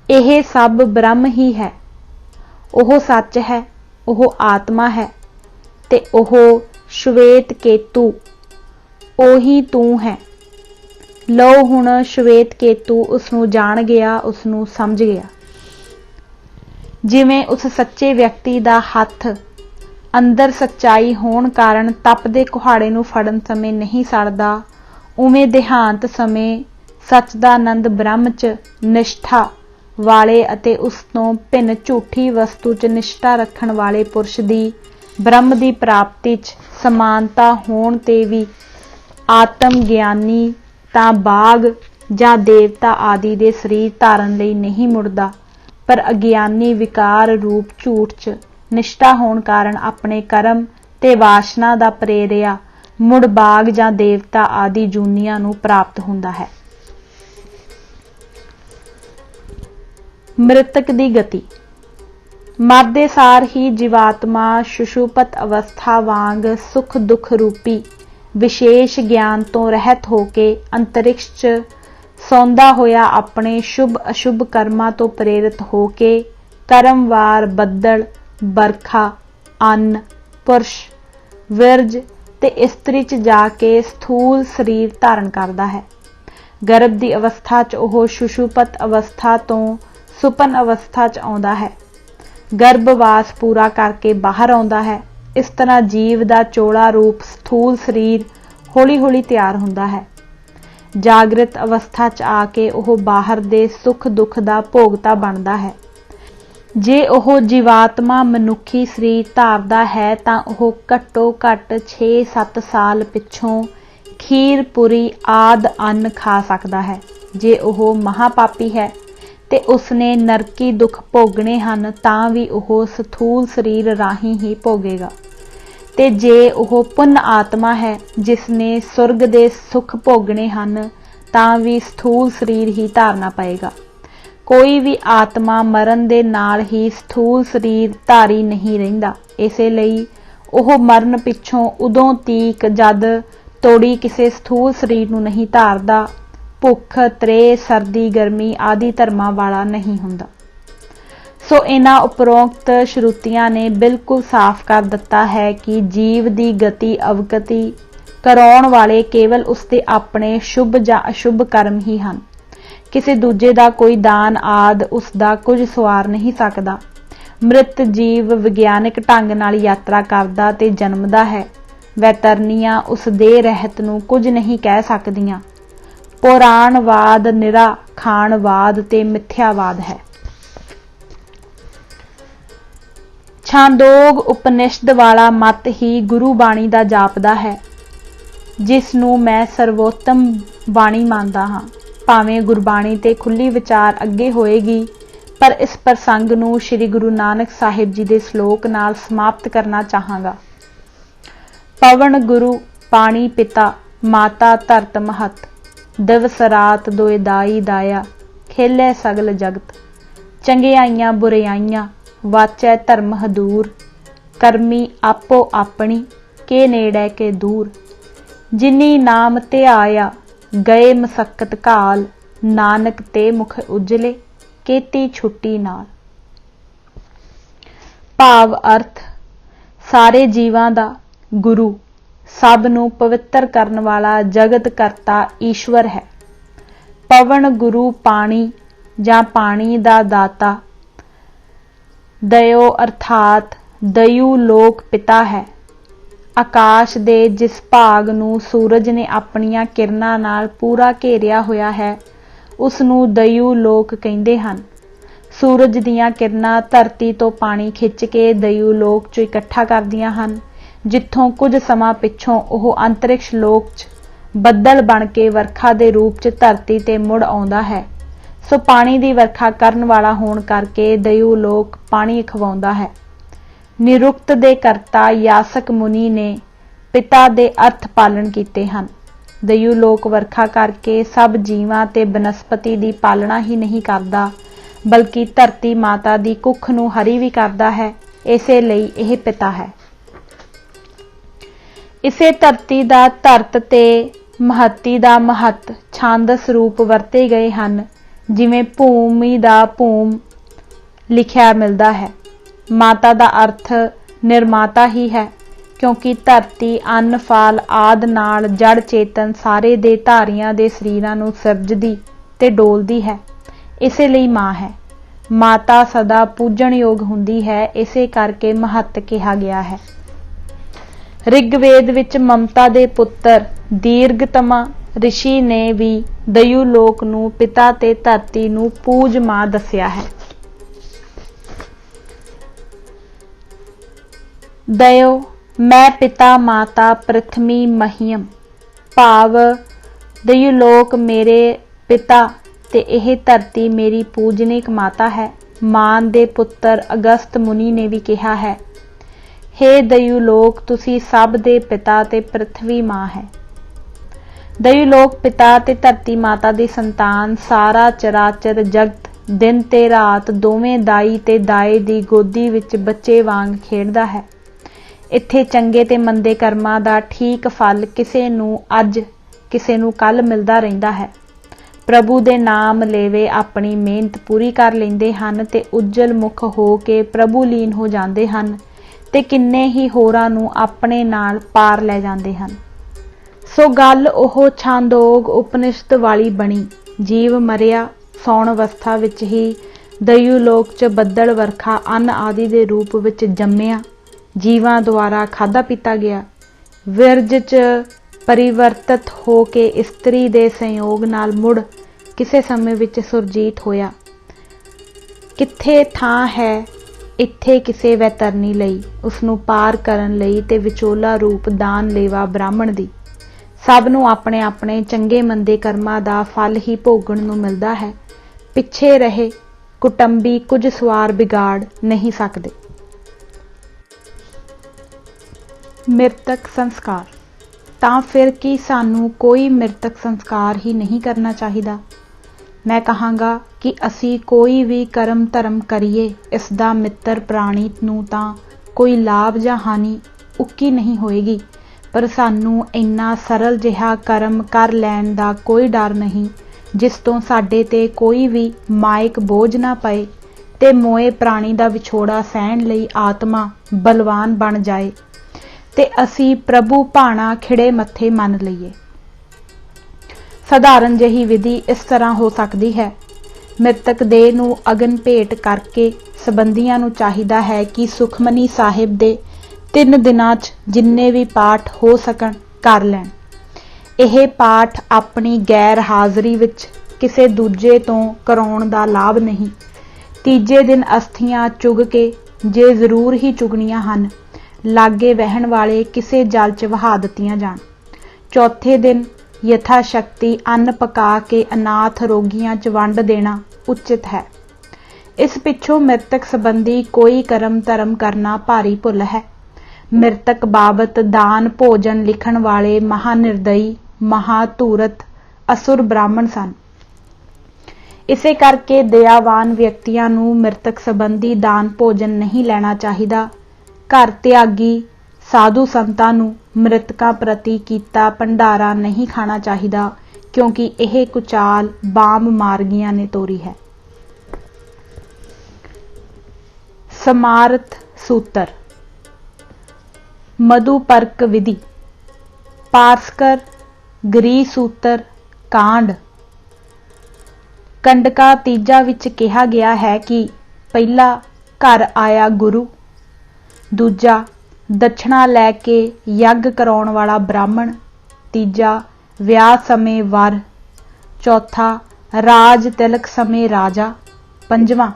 ਇਹ ਸਭ ਬ੍ਰਹਮ ਹੀ ਹੈ, ਉਹ ਸੱਚ ਹੈ, ਉਹ ਆਤਮਾ ਹੈ ਤੇ ਉਹ ਸ਼ਵੇਤ ਕੇਤੂ ਉਹੀ ਤੂੰ ਹੈ। ਲਓ ਹੁਣ ਸ਼ਵੇਤ ਕੇਤੂ ਉਸ ਨੂੰ ਜਾਣ ਗਿਆ, ਉਸ ਨੂੰ ਸਮਝ ਗਿਆ। ਜਿਵੇਂ ਉਸ ਸੱਚੇ ਵਿਅਕਤੀ ਦਾ ਹੱਥ ਅੰਦਰ ਸੱਚਾਈ ਹੋਣ ਕਾਰਨ ਤਪਦੇ ਕੁਹਾੜੇ ਨੂੰ ਫੜਨ ਸਮੇਂ ਨਹੀਂ ਸੜਦਾ, ਉਵੇਂ ਦੇਹਾਂਤ ਸਮੇਂ ਸਚਦਾਨੰਦ ਬ੍ਰਹਮ 'ਚ ਨਿਸ਼ਠਾ ਵਾਲੇ ਅਤੇ ਉਸ ਤੋਂ ਭਿੰਨ ਝੂਠੀ ਵਸਤੂ 'ਚ ਨਿਸ਼ਠਾ ਰੱਖਣ ਵਾਲੇ ਪੁਰਸ਼ ਦੀ ਬ੍ਰਹਮ ਦੀ ਪ੍ਰਾਪਤੀ 'ਚ ਸਮਾਨਤਾ ਹੋਣ ਤੇ ਵੀ ਆਤਮ ਗਿਆਨੀ ਤਾਂ ਬਾਘ ਜਾਂ ਦੇਵਤਾ ਆਦਿ ਦੇ ਸਰੀਰ ਧਾਰਨ ਲਈ ਨਹੀਂ ਮੁੜਦਾ, ਪਰ ਅਗਿਆਨੀ ਵਿਕਾਰ ਰੂਪ ਝੂਠ 'ਚ ਨਿਸ਼ਠਾ ਹੋਣ ਕਾਰਨ ਆਪਣੇ ਕਰਮ ਤੇ ਵਾਸ਼ਨਾ ਦਾ ਪ੍ਰੇਰਿਆ ਮੁੜ ਬਾਘ ਜਾਂ ਦੇਵਤਾ ਆਦਿ ਜੂਨੀਆਂ ਨੂੰ ਪ੍ਰਾਪਤ ਹੁੰਦਾ ਹੈ। ਮ੍ਰਿਤਕ ਦੀ ਗਤੀ। ਮਰਦੇ ਸਾਰ ਹੀ ਜੀਵਾਤਮਾ ਸੁਸ਼ੁਪਤ ਅਵਸਥਾ ਵਾਂਗ ਸੁਖ ਦੁੱਖ ਰੂਪੀ ਵਿਸ਼ੇਸ਼ ਗਿਆਨ ਤੋਂ ਰਹਿਤ ਹੋ ਕੇ ਅੰਤਰਿਕਸ਼ 'ਚ ਸੌਂਦਾ ਹੋਇਆ ਆਪਣੇ ਸ਼ੁਭ ਅਸ਼ੁਭ ਕਰਮਾਂ ਤੋਂ ਪ੍ਰੇਰਿਤ ਹੋ ਕੇ ਕਰਮਵਾਰ ਬੱਦਲ, ਬਰਖਾ, ਅੰਨ, ਪੁਰਸ਼, ਵਿਰਜ ਤੇ ਇਸਤਰੀ 'ਚ ਜਾ ਕੇ ਸਥੂਲ ਸਰੀਰ ਧਾਰਨ ਕਰਦਾ ਹੈ। ਗਰਭ ਦੀ ਅਵਸਥਾ 'ਚ ਉਹ ਸੁਸ਼ੁਪਤ ਅਵਸਥਾ ਤੋਂ ਸੁਪਨ ਅਵਸਥਾ 'ਚ ਆਉਂਦਾ ਹੈ, ਗਰਭਵਾਸ ਪੂਰਾ ਕਰਕੇ ਬਾਹਰ ਆਉਂਦਾ ਹੈ। ਇਸ ਤਰ੍ਹਾਂ ਜੀਵ ਦਾ ਚੋਲਾ ਰੂਪ ਸਥੂਲ ਸਰੀਰ ਹੌਲੀ ਹੌਲੀ ਤਿਆਰ ਹੁੰਦਾ ਹੈ। ਜਾਗਰਿਤ ਅਵਸਥਾ 'ਚ ਆ ਕੇ ਉਹ ਬਾਹਰ ਦੇ ਸੁੱਖ ਦੁੱਖ ਦਾ ਭੋਗਤਾ ਬਣਦਾ ਹੈ। ਜੇ ਉਹ ਜੀਵਾਤਮਾ ਮਨੁੱਖੀ ਸਰੀਰ ਧਾਰਦਾ ਹੈ ਤਾਂ ਉਹ ਘੱਟੋ ਘੱਟ 6-7 ਸਾਲ ਪਿੱਛੋਂ ਖੀਰ ਪੁਰੀ ਆਦਿ ਅੰਨ ਖਾ ਸਕਦਾ ਹੈ। ਜੇ ਉਹ ਮਹਾਪਾਪੀ ਹੈ ਤੇ ਉਸਨੇ ਨਰਕੀ ਦੁੱਖ ਭੋਗਣੇ ਹਨ ਤਾਂ ਵੀ ਉਹ ਸਥੂਲ ਸਰੀਰ ਰਾਹੀਂ ਹੀ ਭੋਗੇਗਾ, ਤੇ ਜੇ ਉਹ ਪੁੰਨ ਆਤਮਾ ਹੈ ਜਿਸ ਨੇ ਸੁਰਗ ਦੇ ਸੁੱਖ ਭੋਗਣੇ ਹਨ ਤਾਂ ਵੀ ਸਥੂਲ ਸਰੀਰ ਹੀ ਧਾਰਨਾ ਪਏਗਾ। ਕੋਈ ਵੀ ਆਤਮਾ ਮਰਨ ਦੇ ਨਾਲ ਹੀ ਸਥੂਲ ਸਰੀਰ ਧਾਰੀ ਨਹੀਂ ਰਹਿੰਦਾ, ਇਸੇ ਲਈ ਉਹ ਮਰਨ ਪਿੱਛੋਂ ਉਦੋਂ ਤੀਕ ਜਦ ਤੋੜੀ ਕਿਸੇ ਸਥੂਲ ਸਰੀਰ ਨੂੰ ਨਹੀਂ ਧਾਰਦਾ ਭੁੱਖ, ਤ੍ਰੇਹ, ਸਰਦੀ, ਗਰਮੀ ਆਦਿ ਧਰਮਾਂ ਵਾਲਾ ਨਹੀਂ ਹੁੰਦਾ। ਸੋ ਇਹਨਾਂ ਉਪਰੋਕਤ ਸ਼ਰੂਤੀਆਂ ਨੇ ਬਿਲਕੁਲ ਸਾਫ਼ ਕਰ ਦਿੱਤਾ ਹੈ ਕਿ ਜੀਵ ਦੀ ਗਤੀ ਅਵਗਤੀ ਕਰਾਉਣ ਵਾਲੇ ਕੇਵਲ ਉਸਦੇ ਆਪਣੇ ਸ਼ੁਭ ਜਾਂ ਅਸ਼ੁਭ ਕਰਮ ਹੀ ਹਨ। ਕਿਸੇ ਦੂਜੇ ਦਾ ਕੋਈ ਦਾਨ ਆਦਿ ਉਸ ਦਾ ਕੁਝ ਸਵਾਰ ਨਹੀਂ ਸਕਦਾ। ਮ੍ਰਿਤ ਜੀਵ ਵਿਗਿਆਨਿਕ ਢੰਗ ਨਾਲ ਯਾਤਰਾ ਕਰਦਾ ਤੇ ਜਨਮਦਾ ਹੈ। ਵੈਤਰਨੀਆਂ ਉਸ ਦੇਹ ਰਹਿਤ ਨੂੰ ਕੁਝ ਨਹੀਂ ਕਹਿ ਸਕਦੀਆਂ। ਪੁਰਾਣਵਾਦ ਨਿਰਾ ਖਾਣਵਾਦ ਤੇ ਮਿਥਿਆਵਾਦ ਹੈ। ਛਾਂਦੋਗ ਉਪਨਿਸ਼ਦ ਵਾਲਾ ਮਤ ਹੀ ਗੁਰੂ ਬਾਣੀ ਦਾ ਜਾਪਦਾ ਹੈ, ਜਿਸ ਨੂੰ ਮੈਂ ਸਰਵੋਤਮ ਬਾਣੀ ਮੰਨਦਾ ਹਾਂ। ਭਾਵੇਂ ਗੁਰਬਾਣੀ ਤੇ ਖੁੱਲੀ ਵਿਚਾਰ ਅੱਗੇ ਹੋਏਗੀ, ਪਰ ਇਸ ਪ੍ਰਸੰਗ ਨੂੰ ਸ੍ਰੀ ਗੁਰੂ ਨਾਨਕ ਸਾਹਿਬ ਜੀ ਦੇ ਸ਼ਲੋਕ ਨਾਲ ਸਮਾਪਤ ਕਰਨਾ ਚਾਹਾਂਗਾ। ਪਵਨ ਗੁਰੂ ਪਾਣੀ ਪਿਤਾ, ਮਾਤਾ ਧਰਤ ਮਹਤ, ਦਿਵਸ ਰਾਤ ਦੋਇ ਦਾਈ ਦਾਇਆ, ਖੇਲੇ ਸਗਲ ਜਗਤ। ਚੰਗਿਆਈਆਂ ਬੁਰਿਆਈਆਂ ਵਾਚੈ ਧਰਮ ਹਦੂਰ, ਕਰਮੀ ਆਪੋ ਆਪਣੀ ਕੇ ਨੇੜੇ ਕੇ ਦੂਰ। ਜਿਨੀ ਨਾਮ ਧਿਆਇਆ ਗਏ ਮਸਕਤ ਕਾਲ, ਨਾਨਕ ਤੇ ਮੁਖ ਉਜਲੇ ਕੀਤੀ ਛੁੱਟੀ ਨਾਲ। ਭਾਵ ਅਰਥ, ਸਾਰੇ ਜੀਵਾਂ ਦਾ ਗੁਰੂ, ਸਭ ਨੂੰ ਪਵਿੱਤਰ ਕਰਨ ਵਾਲਾ ਜਗਤ ਕਰਤਾ ਈਸ਼ਵਰ ਹੈ। ਪਵਨ ਗੁਰੂ ਪਾਣੀ ਜਾਂ ਪਾਣੀ ਦਾ ਦਾਤਾ, ਦਇਓ ਅਰਥਾਤ ਦਇਓ ਲੋਕ ਪਿਤਾ ਹੈ। ਆਕਾਸ਼ ਦੇ ਜਿਸ ਭਾਗ ਨੂੰ ਸੂਰਜ ਨੇ ਆਪਣੀਆਂ ਕਿਰਨਾਂ ਨਾਲ ਪੂਰਾ ਘੇਰਿਆ ਹੋਇਆ ਹੈ, ਉਸ ਨੂੰ ਦਇਓ ਲੋਕ ਕਹਿੰਦੇ ਹਨ। ਸੂਰਜ ਦੀਆਂ ਕਿਰਨਾਂ ਧਰਤੀ ਤੋਂ ਪਾਣੀ ਖਿੱਚ ਕੇ ਦਇਓ ਲੋਕ 'ਚ ਇਕੱਠਾ ਕਰਦੀਆਂ ਹਨ, ਜਿੱਥੋਂ ਕੁਝ ਸਮਾਂ ਪਿੱਛੋਂ ਉਹ ਅੰਤਰਿਕਸ਼ ਲੋਕ 'ਚ ਬੱਦਲ ਬਣ ਕੇ ਵਰਖਾ ਦੇ ਰੂਪ 'ਚ ਧਰਤੀ ਤੇ ਮੁੜ ਆਉਂਦਾ ਹੈ। ਸੋ ਪਾਣੀ ਦੀ ਵਰਖਾ ਕਰਨ ਵਾਲਾ ਹੋਣ ਕਰਕੇ ਦਇਓ ਲੋਕ ਪਾਣੀ ਖਵਾਉਂਦਾ ਹੈ। ਨਿਰੁਕਤ ਦੇ ਕਰਤਾ ਯਾਸਕ ਮੁਨੀ ਨੇ ਪਿਤਾ ਦੇ ਅਰਥ ਪਾਲਣ ਕੀਤੇ ਹਨ। ਦਇਓ ਲੋਕ ਵਰਖਾ ਕਰਕੇ ਸਭ ਜੀਵਾਂ ਤੇ ਬਨਸਪਤੀ ਦੀ ਪਾਲਣਾ ਹੀ ਨਹੀਂ ਕਰਦਾ, ਬਲਕਿ ਧਰਤੀ ਮਾਤਾ ਦੀ ਕੁੱਖ ਨੂੰ ਹਰੀ ਵੀ ਕਰਦਾ ਹੈ। ਇਸੇ ਲਈ ਇਹ ਪਿਤਾ ਹੈ। ਇਸੇ ਧਰਤੀ ਦਾ ਧਰਤ ਤੇ ਮਹੱਤੀ ਦਾ ਮਹੱਤ ਛਾਂਦਸ ਰੂਪ ਵਰਤੇ ਗਏ ਹਨ, ਜਿਵੇਂ ਭੂਮੀ ਦਾ ਭੂਮ ਲਿਖਿਆ ਮਿਲਦਾ ਹੈ। ਮਾਤਾ ਦਾ ਅਰਥ ਨਿਰਮਾਤਾ ਹੀ ਹੈ, ਕਿਉਂਕਿ ਧਰਤੀ ਅੰਨ ਫਲ ਆਦਿ ਨਾਲ ਜੜ ਚੇਤਨ ਸਾਰੇ ਦੇ ਧਾਰੀਆਂ ਦੇ ਸਰੀਰਾਂ ਨੂੰ ਸਿਰਜਦੀ ਤੇ ਡੋਲਦੀ ਹੈ। ਇਸੇ ਲਈ ਮਾਂ ਹੈ। ਮਾਤਾ ਸਦਾ ਪੂਜਣਯੋਗ ਹੁੰਦੀ ਹੈ, ਇਸੇ ਕਰਕੇ ਮਹੱਤ ਕਿਹਾ ਗਿਆ ਹੈ। ਰਿਗਵੇਦ ਵਿੱਚ ਮਮਤਾ ਦੇ ਪੁੱਤਰ ਦੀਰਘਤਮਾ ਰਿਸ਼ੀ ਨੇ ਵੀ ਦਇਓ ਲੋਕ ਨੂੰ ਪਿਤਾ ਤੇ ਧਰਤੀ ਨੂੰ ਪੂਜ ਮਾਂ ਦੱਸਿਆ ਹੈ। ਦਇਓ ਮੈਂ ਪਿਤਾ ਮਾਤਾ ਪ੍ਰਥਮੀ ਮਹੀਮ, ਭਾਵ ਦਇਓ ਲੋਕ ਮੇਰੇ ਪਿਤਾ ਤੇ ਇਹ ਧਰਤੀ ਮੇਰੀ ਪੂਜਨੀਕ ਮਾਤਾ ਹੈ। ਮਾਨ ਦੇ ਪੁੱਤਰ ਅਗਸਤ ਮੁਨੀ ਨੇ ਵੀ ਕਿਹਾ ਹੈ, ਹੇ ਦਇਓ ਲੋਕ ਤੁਸੀਂ ਸਭ ਦੇ ਪਿਤਾ ਤੇ ਪ੍ਰਥਵੀ ਮਾਂ ਹੈ। ਦਇਓ ਲੋਕ ਪਿਤਾ ਤੇ ਧਰਤੀ ਮਾਤਾ ਦੀ ਸੰਤਾਨ, ਸਾਰਾ ਚਰਾਚਰ ਜਗਤ ਦਿਨ ਤੇ ਰਾਤ ਦੋਵੇਂ ਦਾਈ ਤੇ ਦਾਏ ਦੀ ਗੋਦੀ ਵਿੱਚ ਬੱਚੇ ਵਾਂਗ ਖੇਡਦਾ ਹੈ। ਇੱਥੇ ਚੰਗੇ ਤੇ ਮੰਦੇ ਕਰਮਾਂ ਦਾ ਠੀਕ ਫਲ ਕਿਸੇ ਨੂੰ ਅੱਜ ਕਿਸੇ ਨੂੰ ਕੱਲ ਮਿਲਦਾ ਰਹਿੰਦਾ ਹੈ। ਪ੍ਰਭੂ ਦੇ ਨਾਮ ਲੇਵੇ ਆਪਣੀ ਮਿਹਨਤ ਪੂਰੀ ਕਰ ਲੈਂਦੇ ਹਨ ਤੇ ਉੱਜਲ ਮੁਖ ਹੋ ਕੇ ਪ੍ਰਭੂ ਲੀਨ ਹੋ ਜਾਂਦੇ ਹਨ ਤੇ ਕਿੰਨੇ ਹੀ ਹੋਰਾਂ ਨੂੰ ਆਪਣੇ ਨਾਲ ਪਾਰ ਲੈ ਜਾਂਦੇ ਹਨ। ਸੋ ਗੱਲ ਉਹ ਛਾਂਦੋਗ ਉਪਨਿਸ਼ਦ ਵਾਲੀ ਬਣੀ। ਜੀਵ ਮਰਿਆ, ਸੌਣ ਅਵਸਥਾ ਵਿੱਚ ਹੀ ਦਇਓ ਲੋਕ 'ਚ ਬੱਦਲ ਵਰਖਾ ਅੰਨ ਆਦਿ ਦੇ ਰੂਪ ਵਿੱਚ ਜੰਮਿਆ, ਜੀਵਾਂ ਦੁਆਰਾ ਖਾਧਾ ਪੀਤਾ ਗਿਆ। ਵਿਰਜ 'ਚ ਪਰਿਵਰਤਿਤ ਹੋ ਕੇ ਇਸਤਰੀ ਦੇ ਸੰਯੋਗ ਨਾਲ ਮੁੜ ਕਿਸੇ ਸਮੇਂ ਵਿੱਚ ਸੁਰਜੀਤ ਹੋਇਆ। ਕਿੱਥੇ ਥਾਂ ਹੈ ਇੱਥੇ ਕਿਸੇ ਵੈਤਰਨੀ ਲਈ, ਉਸਨੂੰ ਪਾਰ ਕਰਨ ਲਈ ਤੇ ਵਿਚੋਲਾ ਰੂਪ ਦਾਨ ਲੇਵਾ ਬ੍ਰਾਹਮਣ ਦੀ। ਸਭ ਨੂੰ ਆਪਣੇ ਆਪਣੇ ਚੰਗੇ ਮੰਦੇ ਕਰਮਾਂ ਦਾ ਫਲ ਹੀ ਭੋਗਣ ਨੂੰ ਮਿਲਦਾ ਹੈ। ਪਿੱਛੇ ਰਹੇ ਕੁਟੰਬੀ ਕੁਝ ਸਵਾਰ ਵਿਗਾੜ ਨਹੀਂ ਸਕਦੇ। ਮ੍ਰਿਤਕ ਸੰਸਕਾਰ, ਤਾਂ ਫਿਰ ਕੀ ਸਾਨੂੰ ਕੋਈ ਮ੍ਰਿਤਕ ਸੰਸਕਾਰ ਹੀ ਨਹੀਂ ਕਰਨਾ ਚਾਹੀਦਾ? ਮੈਂ ਕਹਾਂਗਾ ਕਿ ਅਸੀਂ ਕੋਈ ਵੀ ਕਰਮ ਧਰਮ ਕਰੀਏ, ਇਸ ਦਾ ਮਿੱਤਰ ਪ੍ਰਾਣੀ ਨੂੰ ਤਾਂ ਕੋਈ ਲਾਭ ਜਾਂ ਹਾਨੀ ਉੱਕੀ ਨਹੀਂ ਹੋਏਗੀ, ਪਰ ਸਾਨੂੰ ਇੰਨਾ ਸਰਲ ਜਿਹਾ ਕਰਮ ਕਰ ਲੈਣ ਦਾ ਕੋਈ ਡਰ ਨਹੀਂ जिस तो साडे ते कोई भी मायक बोझ ना पए ते मोए प्राणी दा विछोड़ा सहन लई आत्मा बलवान बन जाए ते असी प्रभु भाणा खिड़े मत्थे मन लईए। साधारण जही विधि इस तरह हो सकती है। मृतक देह नूं अगन भेंट करके संबंधियां नूं चाहिदा है कि सुखमनी साहिब दे 3 दिनां च जिन्ने भी पाठ हो सकन कर लैण। यह पाठ अपनी गैर हाज़री विच किसे दूजे तो कराउण दा लाभ नहीं। तीजे दिन अस्थियां चुग के जे जरूर ही चुगनियां हन लागे वहण वाले किसे जल च वहा दित्तियां जाण। चौथे दिन यथा शक्ति अन्न पका के अनाथ रोगियां च वंड देना उचित है। इस पिछों मृतक संबंधी कोई कर्म धर्म करना भारी भुल है। मृतक बाबत दान भोजन लिखण वाले महानिर्दयी महाधूरत असुर ब्राह्मण सन। इसे करके दयावान व्यक्तियां नूं मृतक संबंधी दान भोजन नहीं लेना चाहिदा। घर त्यागी साधु संतां नूं मृतकां प्रति कीता भंडारा नहीं खाना चाहिदा, क्योंकि यह कुचाल बाम मार्गियां ने तोरी है। समार्थ सूत्र मधुपर्क विधि पारस्कर गृह सूत्र कांड कंडका तीजा विच कहा गया है कि पहला घर आया गुरु, दूजा दक्षिणा लैके यज्ञ कराउण वाला ब्राह्मण, तीजा विआह समय वर, चौथा राज तिलक समय राजा, पंजवां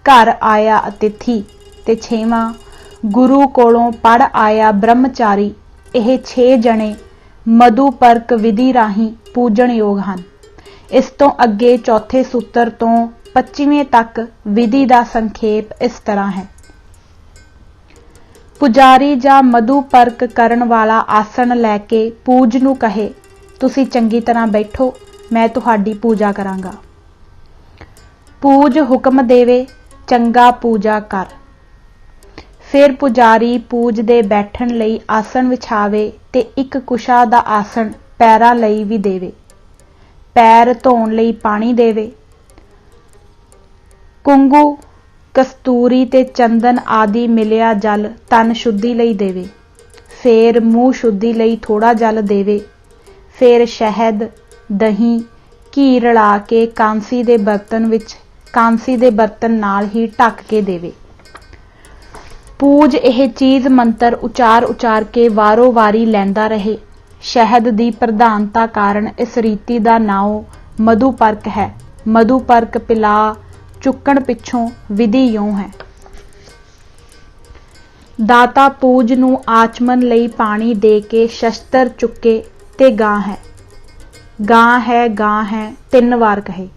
घर आया अतिथि ते छेवां गुरु कोलों पढ़ आया ब्रह्मचारी। यह 6 जने मधुपर्क विधि राही पूजन योग हैं। इस तो अगे चौथे सूत्र तो 25वें तक विधि का संखेप इस तरह है। पुजारी जां मधुपर्क करन वाला आसन लैके पूज नूं कहे, तुसी चंगी तरह बैठो, मैं तुहाडी पूजा करांगा। पूज हुक्म देवे, चंगा पूजा कर। फिर पुजारी पूज दे बैठण लई आसन विछावे ते एक कुशा दा आसन पैरां लई भी देवे, पैर धोण लई पानी देवे, कुंगू कस्तूरी ते चंदन आदि मिलिया जल तन शुद्धि लई देवे, फिर मूँह शुद्धि लई थोड़ा जल देवे, फिर शहद दही घी रला के कांसी दे बर्तन विच कांसी दे बर्तन नाल ही ढक के देवे। पूज यह चीज मंत्र उचार के वारो वारी लैंदा रहे। शहद दी प्रधानता कारण इस रीति का नाम मधुपर्क है। मधुपर्क पिला चुकण पिछों विधि यों है। दाता पूज नूं आचमन लई पानी दे के शस्त्र चुके ते गां है गां है 3 वार कहे।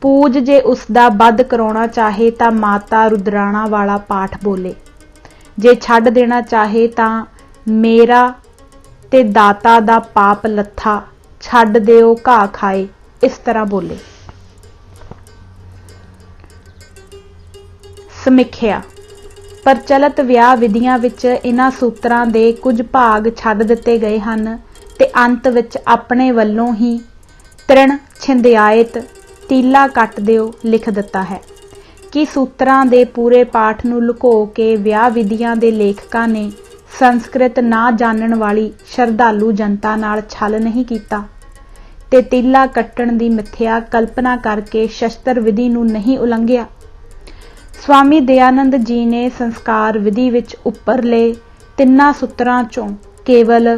पूज जे उसका वध कराउणा चाहे तां माता रुद्राणा वाला पाठ बोले, जे छड्ड देना चाहे तां मेरा ते दाता दा पाप लथा छड्ड दिओ घा खाए, इस तरह बोले। समीख्या प्रचलित विआह विधियां विच इन्हां सूत्रां दे कुछ भाग छड्ड दिते गए हन ते अंत विच अपने वल्लों ही तृण छिंदयायत तीला कट दिओ लिख दिता है कि सूत्रां दे पूरे पाठ नूं लुको के विआह विधियां दे लेखकां ने संस्कृत ना जानन वाली श्रद्धालु जनता नाल छल नहीं कीता ते तीला कट्टण दी मिथ्या कल्पना करके शस्त्र विधि नूं नहीं उलंघिया। स्वामी दयानंद जी ने संस्कार विधि विच उपरले 3 सूत्रां चों केवल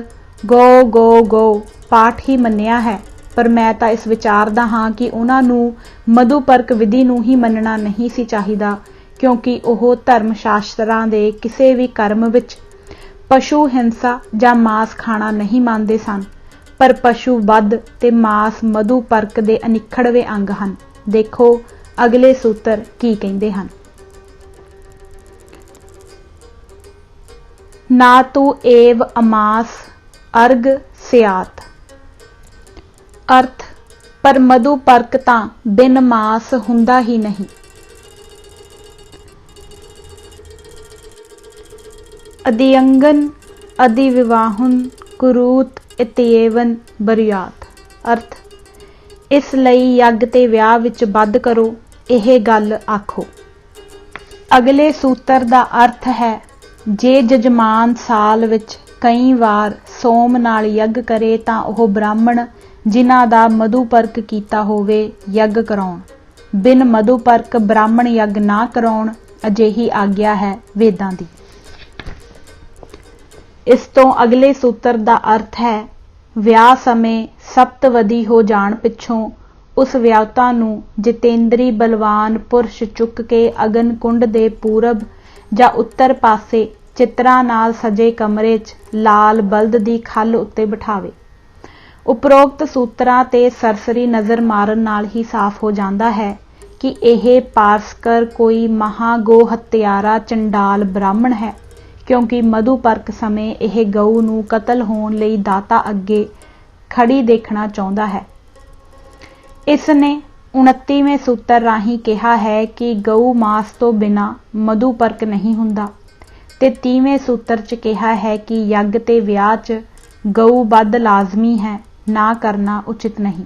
गो गो गो पाठ ही मन्निया है, पर मैं तां इस विचारदा हां कि उन्हां नूं मधुपर्क विधि नूं ही मनना नहीं सी चाहिदा, क्योंकि ओह धर्म शास्त्रां दे किसी भी कर्म विच पशु हिंसा जां मांस खाना नहीं मानते सन, पर पशु वध ते मांस मधुपर्क दे अनिखड़वे अंग हन। देखो अगले सूत्र की कहंदे हन। ना तू एव अमास अर्घ सियात। अर्थ पर मधुपर्क तां बिन मास हुंदा ही नहीं। अधियंगन अधिविवाहुन कुरूत इत्येवन बरियात। अर्थ इस लई यज्ञ ते विआह विच बध करो, यह गल आखो। अगले सूत्र का अर्थ है, जे जजमान साल विच कई वार सोम नाल यज्ञ करे तां ओह ब्राह्मण जिन्हां दा मधुपर्क कीता होवे यज्ञ कराउण, बिन मधुपर्क ब्राह्मण यज्ञ ना कराउण, अजिही आग्या है वेदां दी। इस तो अगले सूत्र का अर्थ है, विआह समय सप्तवदी हो जाण पिछों उस विआहता नूं जितेंद्री बलवान पुरुष चुक के अगन कुंड दे पूरब जां उत्तर पासे चित्रां नाल सजे कमरे च लाल बल्द दी खल उत्ते बिठावे। उपरोक्त सूत्रां ते सरसरी नज़र मारन नाल ही साफ हो जांदा है कि यह पारस्कर कोई महागो हत्यारा चंडाल ब्राह्मण है, क्योंकि मधुपर्क समय यह गऊ नूं कतल होण लई दाता अगे खड़ी देखना चाहुंदा है। इसने 29वें सूत्र राही कहा है कि गऊ मास तो बिना मधुपर्क नहीं हुंदा, ते 30वें सूत्र च कहा है कि यज्ञ ते विआह च गऊ बध लाजमी है, ना करना उचित नहीं।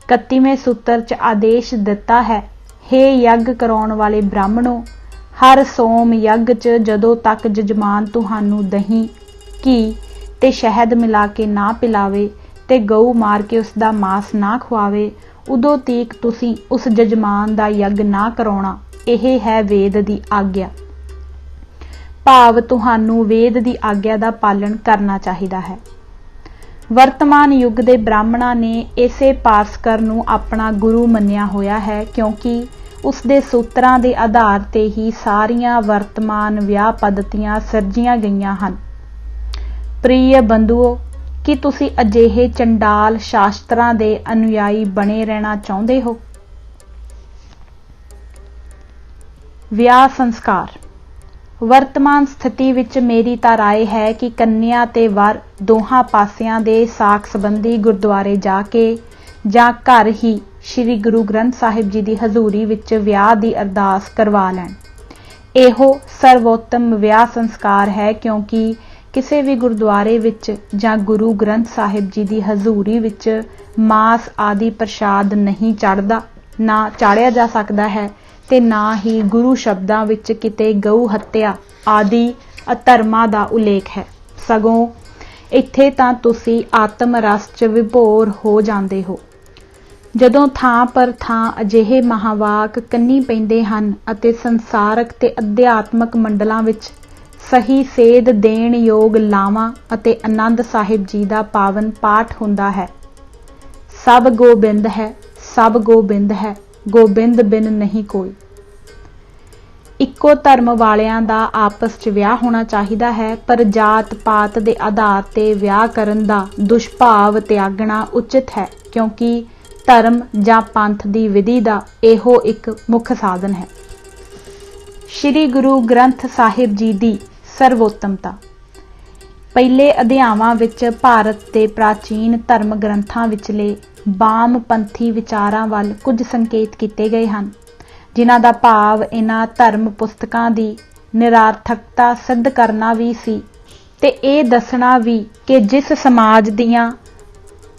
31वें सूत्र च आदेश दिता है, हे यज्ञ कराउण वाले ब्राह्मणों, हर सोम यज्ञ च जदों तक जजमान तुहानू दही घी ते शहद मिला के ना पिलावे ते गऊ मार के उसका मांस ना खुआवे, उदों तक तुसी उस जजमान का यज्ञ ना कराउणा। यह है वेद की आग्या। भाव तुहानू वेद की आग्या का पालन करना चाहिदा है। वर्तमान युग के ब्राह्मणों ने इसे पारस्कर नूं अपना गुरु मन्निया होया है, क्योंकि उसके सूत्रां के आधार ते ही सारियां वर्तमान विआह पद्धतियां सिरजियां गईयां हन। प्रिय बंधुओ, कि तुसी अजिहे चंडाल शास्त्रां दे अनुयायी बने रहना चाहुंदे हो? विआह संस्कार। वर्तमान स्थिति विच मेरी तां राय है कि कन्या ते वर दोहां पासियां दे साख संबंधी गुरुद्वारे जाके जां घर ही श्री गुरु ग्रंथ साहिब जी की हजूरी विच विआह की अरदास करवा लैण। इहो सर्वोत्तम विआह संस्कार है, क्योंकि किसी भी गुरुद्वारे विच जां गुरु ग्रंथ साहिब जी की हजूरी विच मांस आदि प्रसाद नहीं चढ़दा, ना चाढ़िया जा सकता है, ते ना ही गुरु शब्दां विच किते गऊ हत्या आदि अधर्मां दा उल्लेख है। सगों इत्थे तां तुसी आत्म रस च विभोर हो जांदे हो। जदों थां पर थां अजिहे महावाक कंनी पैंदे हन अते संसारक ते अध्यात्मक मंडलां विच सही सेध देण योग लावां अते आनंद साहिब जी का पावन पाठ हुंदा है। सब गोबिंद है, सब गोबिंद है, गोबिंद बिन नहीं कोई। इक्को धर्म वालियां दा आपस च विआह होना चाहिदा है, पर जात पात दे आधार ते विआह करन दा दुष्भाव त्यागना उचित है, क्योंकि धर्म जां पंथ दी विधि दा इहो एक मुख साधन है। श्री गुरु ग्रंथ साहिब जी दी सर्वोत्तमता। पहले अध्यायावां विच भारत के प्राचीन धर्म ग्रंथां विचले वामपंथी विचारां वल कुछ संकेत किए गए हैं, जिन्हां दा भाव इन्हां धर्म पुस्तकां दी निरार्थकता सिद्ध करना भी सी ते इह दसना भी कि जिस समाज दियां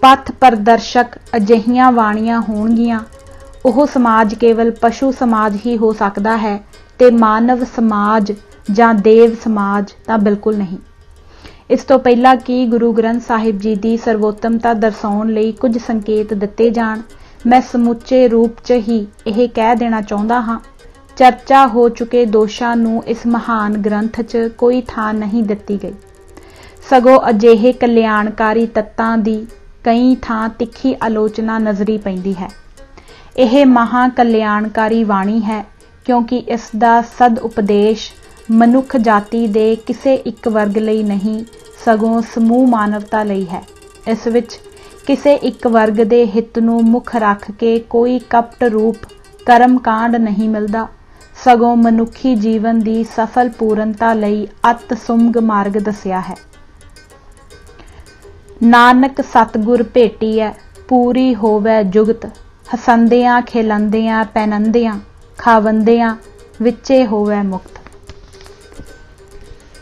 पथ प्रदर्शक अजिहियां बाणियां होणगियां, ओह समाज केवल पशु समाज ही हो सकता है ते मानव समाज जां देव समाज तां बिल्कुल नहीं। इस तो पहला कि गुरु ग्रंथ साहिब जी की सर्वोत्तमता दर्शाउण लई कुछ संकेत दिते जाण, मैं समुचे रूप च ही यह कह देना चाहुंदा हां, चर्चा हो चुके दोषां नूं इस महान ग्रंथ च कोई थां नहीं दिती गई, सगों अजिहे कल्याणकारी तत्तां दी कई थां तिखी आलोचना नज़री पैंदी है। यह महा कल्याणकारी वाणी है, क्योंकि इसका सद उपदेश मनुख जाति दे किसे एक वर्ग लई नहीं, सगों समूह मानवता लई है। इस विच किसे एक वर्ग दे हित नूं मुख रख के कोई कपट रूप कर्म कांड नहीं मिलता, सगों मनुखी जीवन की सफल पूर्णता लई अत सुमग मार्ग दसिया है। नानक सतगुर भेटीऐ पूरी होवै जुगत, हसंदियां खिलंदियां पैनंदियां खावंदियां विचे होवै मुक्त।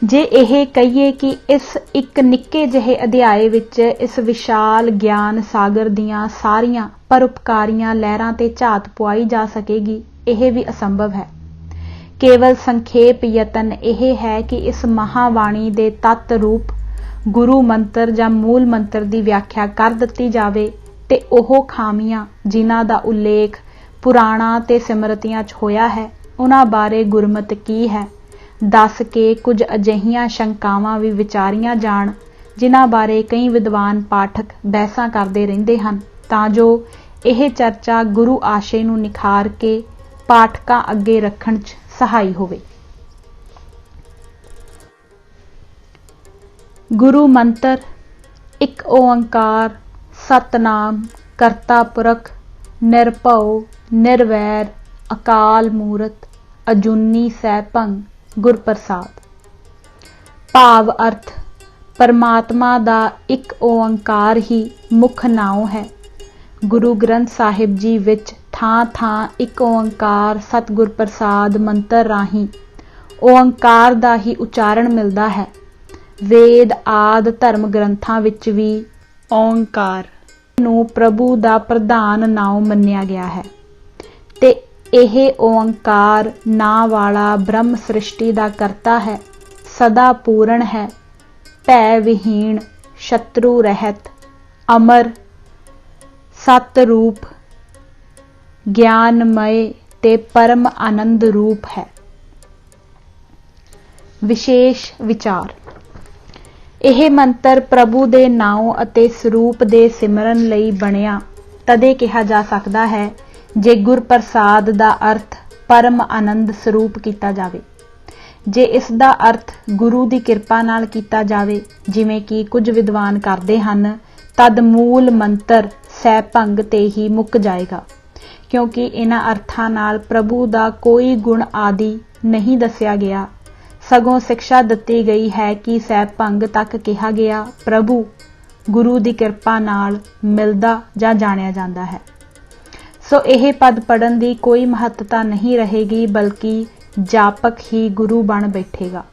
ਜੇ ਇਹ ਕਹੀਏ ਕਿ ਇਸ ਇੱਕ ਨਿੱਕੇ ਜਿਹੇ ਅਧਿਆਏ ਵਿੱਚ ਇਸ ਵਿਸ਼ਾਲ ਗਿਆਨ ਸਾਗਰ ਦੀਆਂ ਸਾਰੀਆਂ ਪਰਉਪਕਾਰੀਆਂ ਲਹਿਰਾਂ ਤੇ ਝਾਤ ਪੁਆਈ ਜਾ ਸਕੇਗੀ, ਇਹ ਵੀ ਅਸੰਭਵ ਹੈ। ਕੇਵਲ ਸੰਖੇਪ ਯਤਨ ਇਹ ਹੈ ਕਿ ਇਸ ਮਹਾਬਾਣੀ ਦੇ ਤੱਤ ਰੂਪ ਗੁਰੂ ਮੰਤਰ ਜਾਂ ਮੂਲ ਮੰਤਰ ਦੀ ਵਿਆਖਿਆ ਕਰ ਦਿੱਤੀ ਜਾਵੇ ਤੇ ਉਹ ਖਾਮੀਆਂ ਜਿਨ੍ਹਾਂ ਦਾ ਉਲੇਖ ਪੁਰਾਣਾ ਤੇ ਸਿਮਰਤੀਆਂ 'ਚ ਹੋਇਆ ਹੈ ਉਹਨਾਂ ਬਾਰੇ ਗੁਰਮਤਿ ਕੀ ਹੈ ਦੱਸ ਕੇ ਕੁਝ ਅਜਿਹੀਆਂ ਸ਼ੰਕਾਵਾਂ ਵੀ ਵਿਚਾਰੀਆਂ ਜਾਣ ਜਿਨ੍ਹਾਂ ਬਾਰੇ ਕਈ ਵਿਦਵਾਨ ਪਾਠਕ ਬਹਿਸਾਂ ਕਰਦੇ ਰਹਿੰਦੇ ਹਨ, ਤਾਂ ਜੋ ਇਹ ਚਰਚਾ ਗੁਰੂ ਆਸ਼ੇ ਨੂੰ ਨਿਖਾਰ ਕੇ ਪਾਠਕਾਂ ਅੱਗੇ ਰੱਖਣ 'ਚ ਸਹਾਈ ਹੋਵੇ। ਗੁਰੂ ਮੰਤਰ ਇੱਕ ਓੰਕਾਰ ਸਤਨਾਮ ਕਰਤਾ ਪੁਰਖ ਨਿਰਭਉ ਨਿਰਵੈਰ ਅਕਾਲ ਮੂਰਤ ਅਜੂਨੀ ਸੈਭੰ ਗੁਰ ਪ੍ਰਸਾਦ। ਭਾਵ ਅਰਥ ਪਰਮਾਤਮਾ ਦਾ ਇੱਕ ਓੰਕਾਰ ਹੀ ਮੁੱਖ ਨਾਉ ਹੈ। ਗੁਰੂ ਗ੍ਰੰਥ ਸਾਹਿਬ ਜੀ ਵਿੱਚ ਥਾਂ ਥਾਂ ਇੱਕ ਓੰਕਾਰ ਸਤਿਗੁਰ ਪ੍ਰਸਾਦ ਮੰਤਰ ਰਾਹੀਂ ਓੰਕਾਰ ਦਾ ਹੀ ਉਚਾਰਨ ਮਿਲਦਾ ਹੈ। ਵੇਦ ਆਦਿ ਧਰਮ ਗ੍ਰੰਥਾਂ ਵਿੱਚ ਵੀ ਓੰਕਾਰ ਨੂੰ ਪ੍ਰਭੂ ਦਾ ਪ੍ਰਧਾਨ ਨਾਉ ਮੰਨਿਆ ਗਿਆ ਹੈ ਤੇ ਇਹ ਓੰਕਾਰ ਨਾਂ ਵਾਲਾ ਬ੍ਰਹਮ ਸ੍ਰਿਸ਼ਟੀ ਦਾ ਕਰਤਾ ਹੈ, ਸਦਾ ਪੂਰਨ ਹੈ, ਭੈ ਵਿਹੀਣ, ਸ਼ਤਰੂ ਰਹਿਤ, ਅਮਰ, ਸਤ ਰੂਪ, ਗਿਆਨਮय ਤੇ ਪਰਮ ਆਨੰਦ ਰੂਪ ਹੈ। ਵਿਸ਼ੇਸ਼ ਵਿਚਾਰ। ਇਹ ਮੰਤਰ ਪ੍ਰਭੂ ਦੇ ਨਾਉ ਅਤੇ ਸਰੂਪ ਦੇ ਸਿਮਰਨ ਲਈ ਬਣਿਆ ਤਦੇ ਕਿਹਾ ਜਾ ਸਕਦਾ ਹੈ ਜੇ ਗੁਰ ਪ੍ਰਸਾਦ ਦਾ ਅਰਥ ਪਰਮ ਆਨੰਦ ਸਰੂਪ ਕੀਤਾ ਜਾਵੇ। ਜੇ ਇਸ ਦਾ ਅਰਥ ਗੁਰੂ ਦੀ ਕਿਰਪਾ ਨਾਲ ਕੀਤਾ ਜਾਵੇ ਜਿਵੇਂ ਕਿ ਕੁਝ ਵਿਦਵਾਨ ਕਰਦੇ ਹਨ, ਤਦ ਮੂਲ ਮੰਤਰ ਸੈਭੰਗ ਤੇ ਹੀ ਮੁੱਕ ਜਾਏਗਾ, ਕਿਉਂਕਿ ਇਹਨਾਂ ਅਰਥਾਂ ਨਾਲ ਪ੍ਰਭੂ ਦਾ ਕੋਈ ਗੁਣ ਆਦਿ ਨਹੀਂ ਦੱਸਿਆ ਗਿਆ, ਸਗੋਂ ਸਿੱਖਿਆ ਦਿੱਤੀ ਗਈ ਹੈ ਕਿ ਸੈਭੰਗ ਤੱਕ ਕਿਹਾ ਗਿਆ ਪ੍ਰਭੂ ਗੁਰੂ ਦੀ ਕਿਰਪਾ ਨਾਲ ਮਿਲਦਾ ਜਾਂ ਜਾਣਿਆ ਜਾਂਦਾ ਹੈ। ਸੋ ਇਹ ਪਦ ਪੜ੍ਹਨ ਦੀ ਕੋਈ ਮਹੱਤਤਾ ਨਹੀਂ ਰਹੇਗੀ, ਬਲਕਿ ਜਾਪਕ ਹੀ ਗੁਰੂ ਬਣ ਬੈਠੇਗਾ।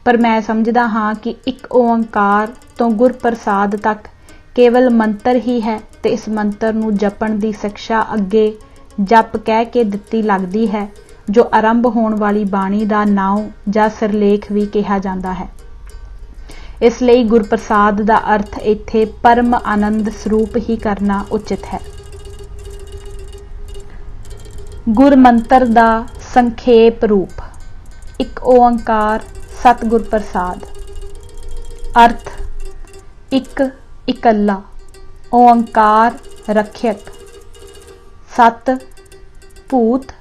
ਪਰ ਮੈਂ ਸਮਝਦਾ ਹਾਂ ਕਿ ਇੱਕ ਓੰਕਾਰ ਤੋਂ ਗੁਰ ਪ੍ਰਸਾਦ ਤੱਕ ਕੇਵਲ ਮੰਤਰ ਹੀ ਹੈ ਤੇ ਇਸ ਮੰਤਰ ਨੂੰ ਜਪਣ ਦੀ ਸਿੱਖਿਆ ਅੱਗੇ ਜਪ ਕਹਿ ਕੇ ਦਿੱਤੀ ਲੱਗਦੀ ਹੈ, ਜੋ ਆਰੰਭ ਹੋਣ ਵਾਲੀ ਬਾਣੀ ਦਾ ਨਾਉ ਜਾਂ ਸਿਰਲੇਖ ਵੀ ਕਿਹਾ ਜਾਂਦਾ ਹੈ। ਇਸ ਲਈ ਗੁਰਪ੍ਰਸਾਦ ਦਾ ਅਰਥ ਇੱਥੇ ਪਰਮ ਆਨੰਦ ਸਰੂਪ ਹੀ ਕਰਨਾ ਉਚਿਤ ਹੈ। ਗੁਰ ਮੰਤਰ ਦਾ ਸੰਖੇਪ ਰੂਪ। ਇੱਕ ਓੰਕਾਰ ਸਤਿਗੁਰ ਪ੍ਰਸਾਦ। ਅਰਥ ਇੱਕ ਇਕੱਲਾ, ਓੰਕਾਰ ਰੱਖਿਅਕ, ਸਤ ਭੂਤ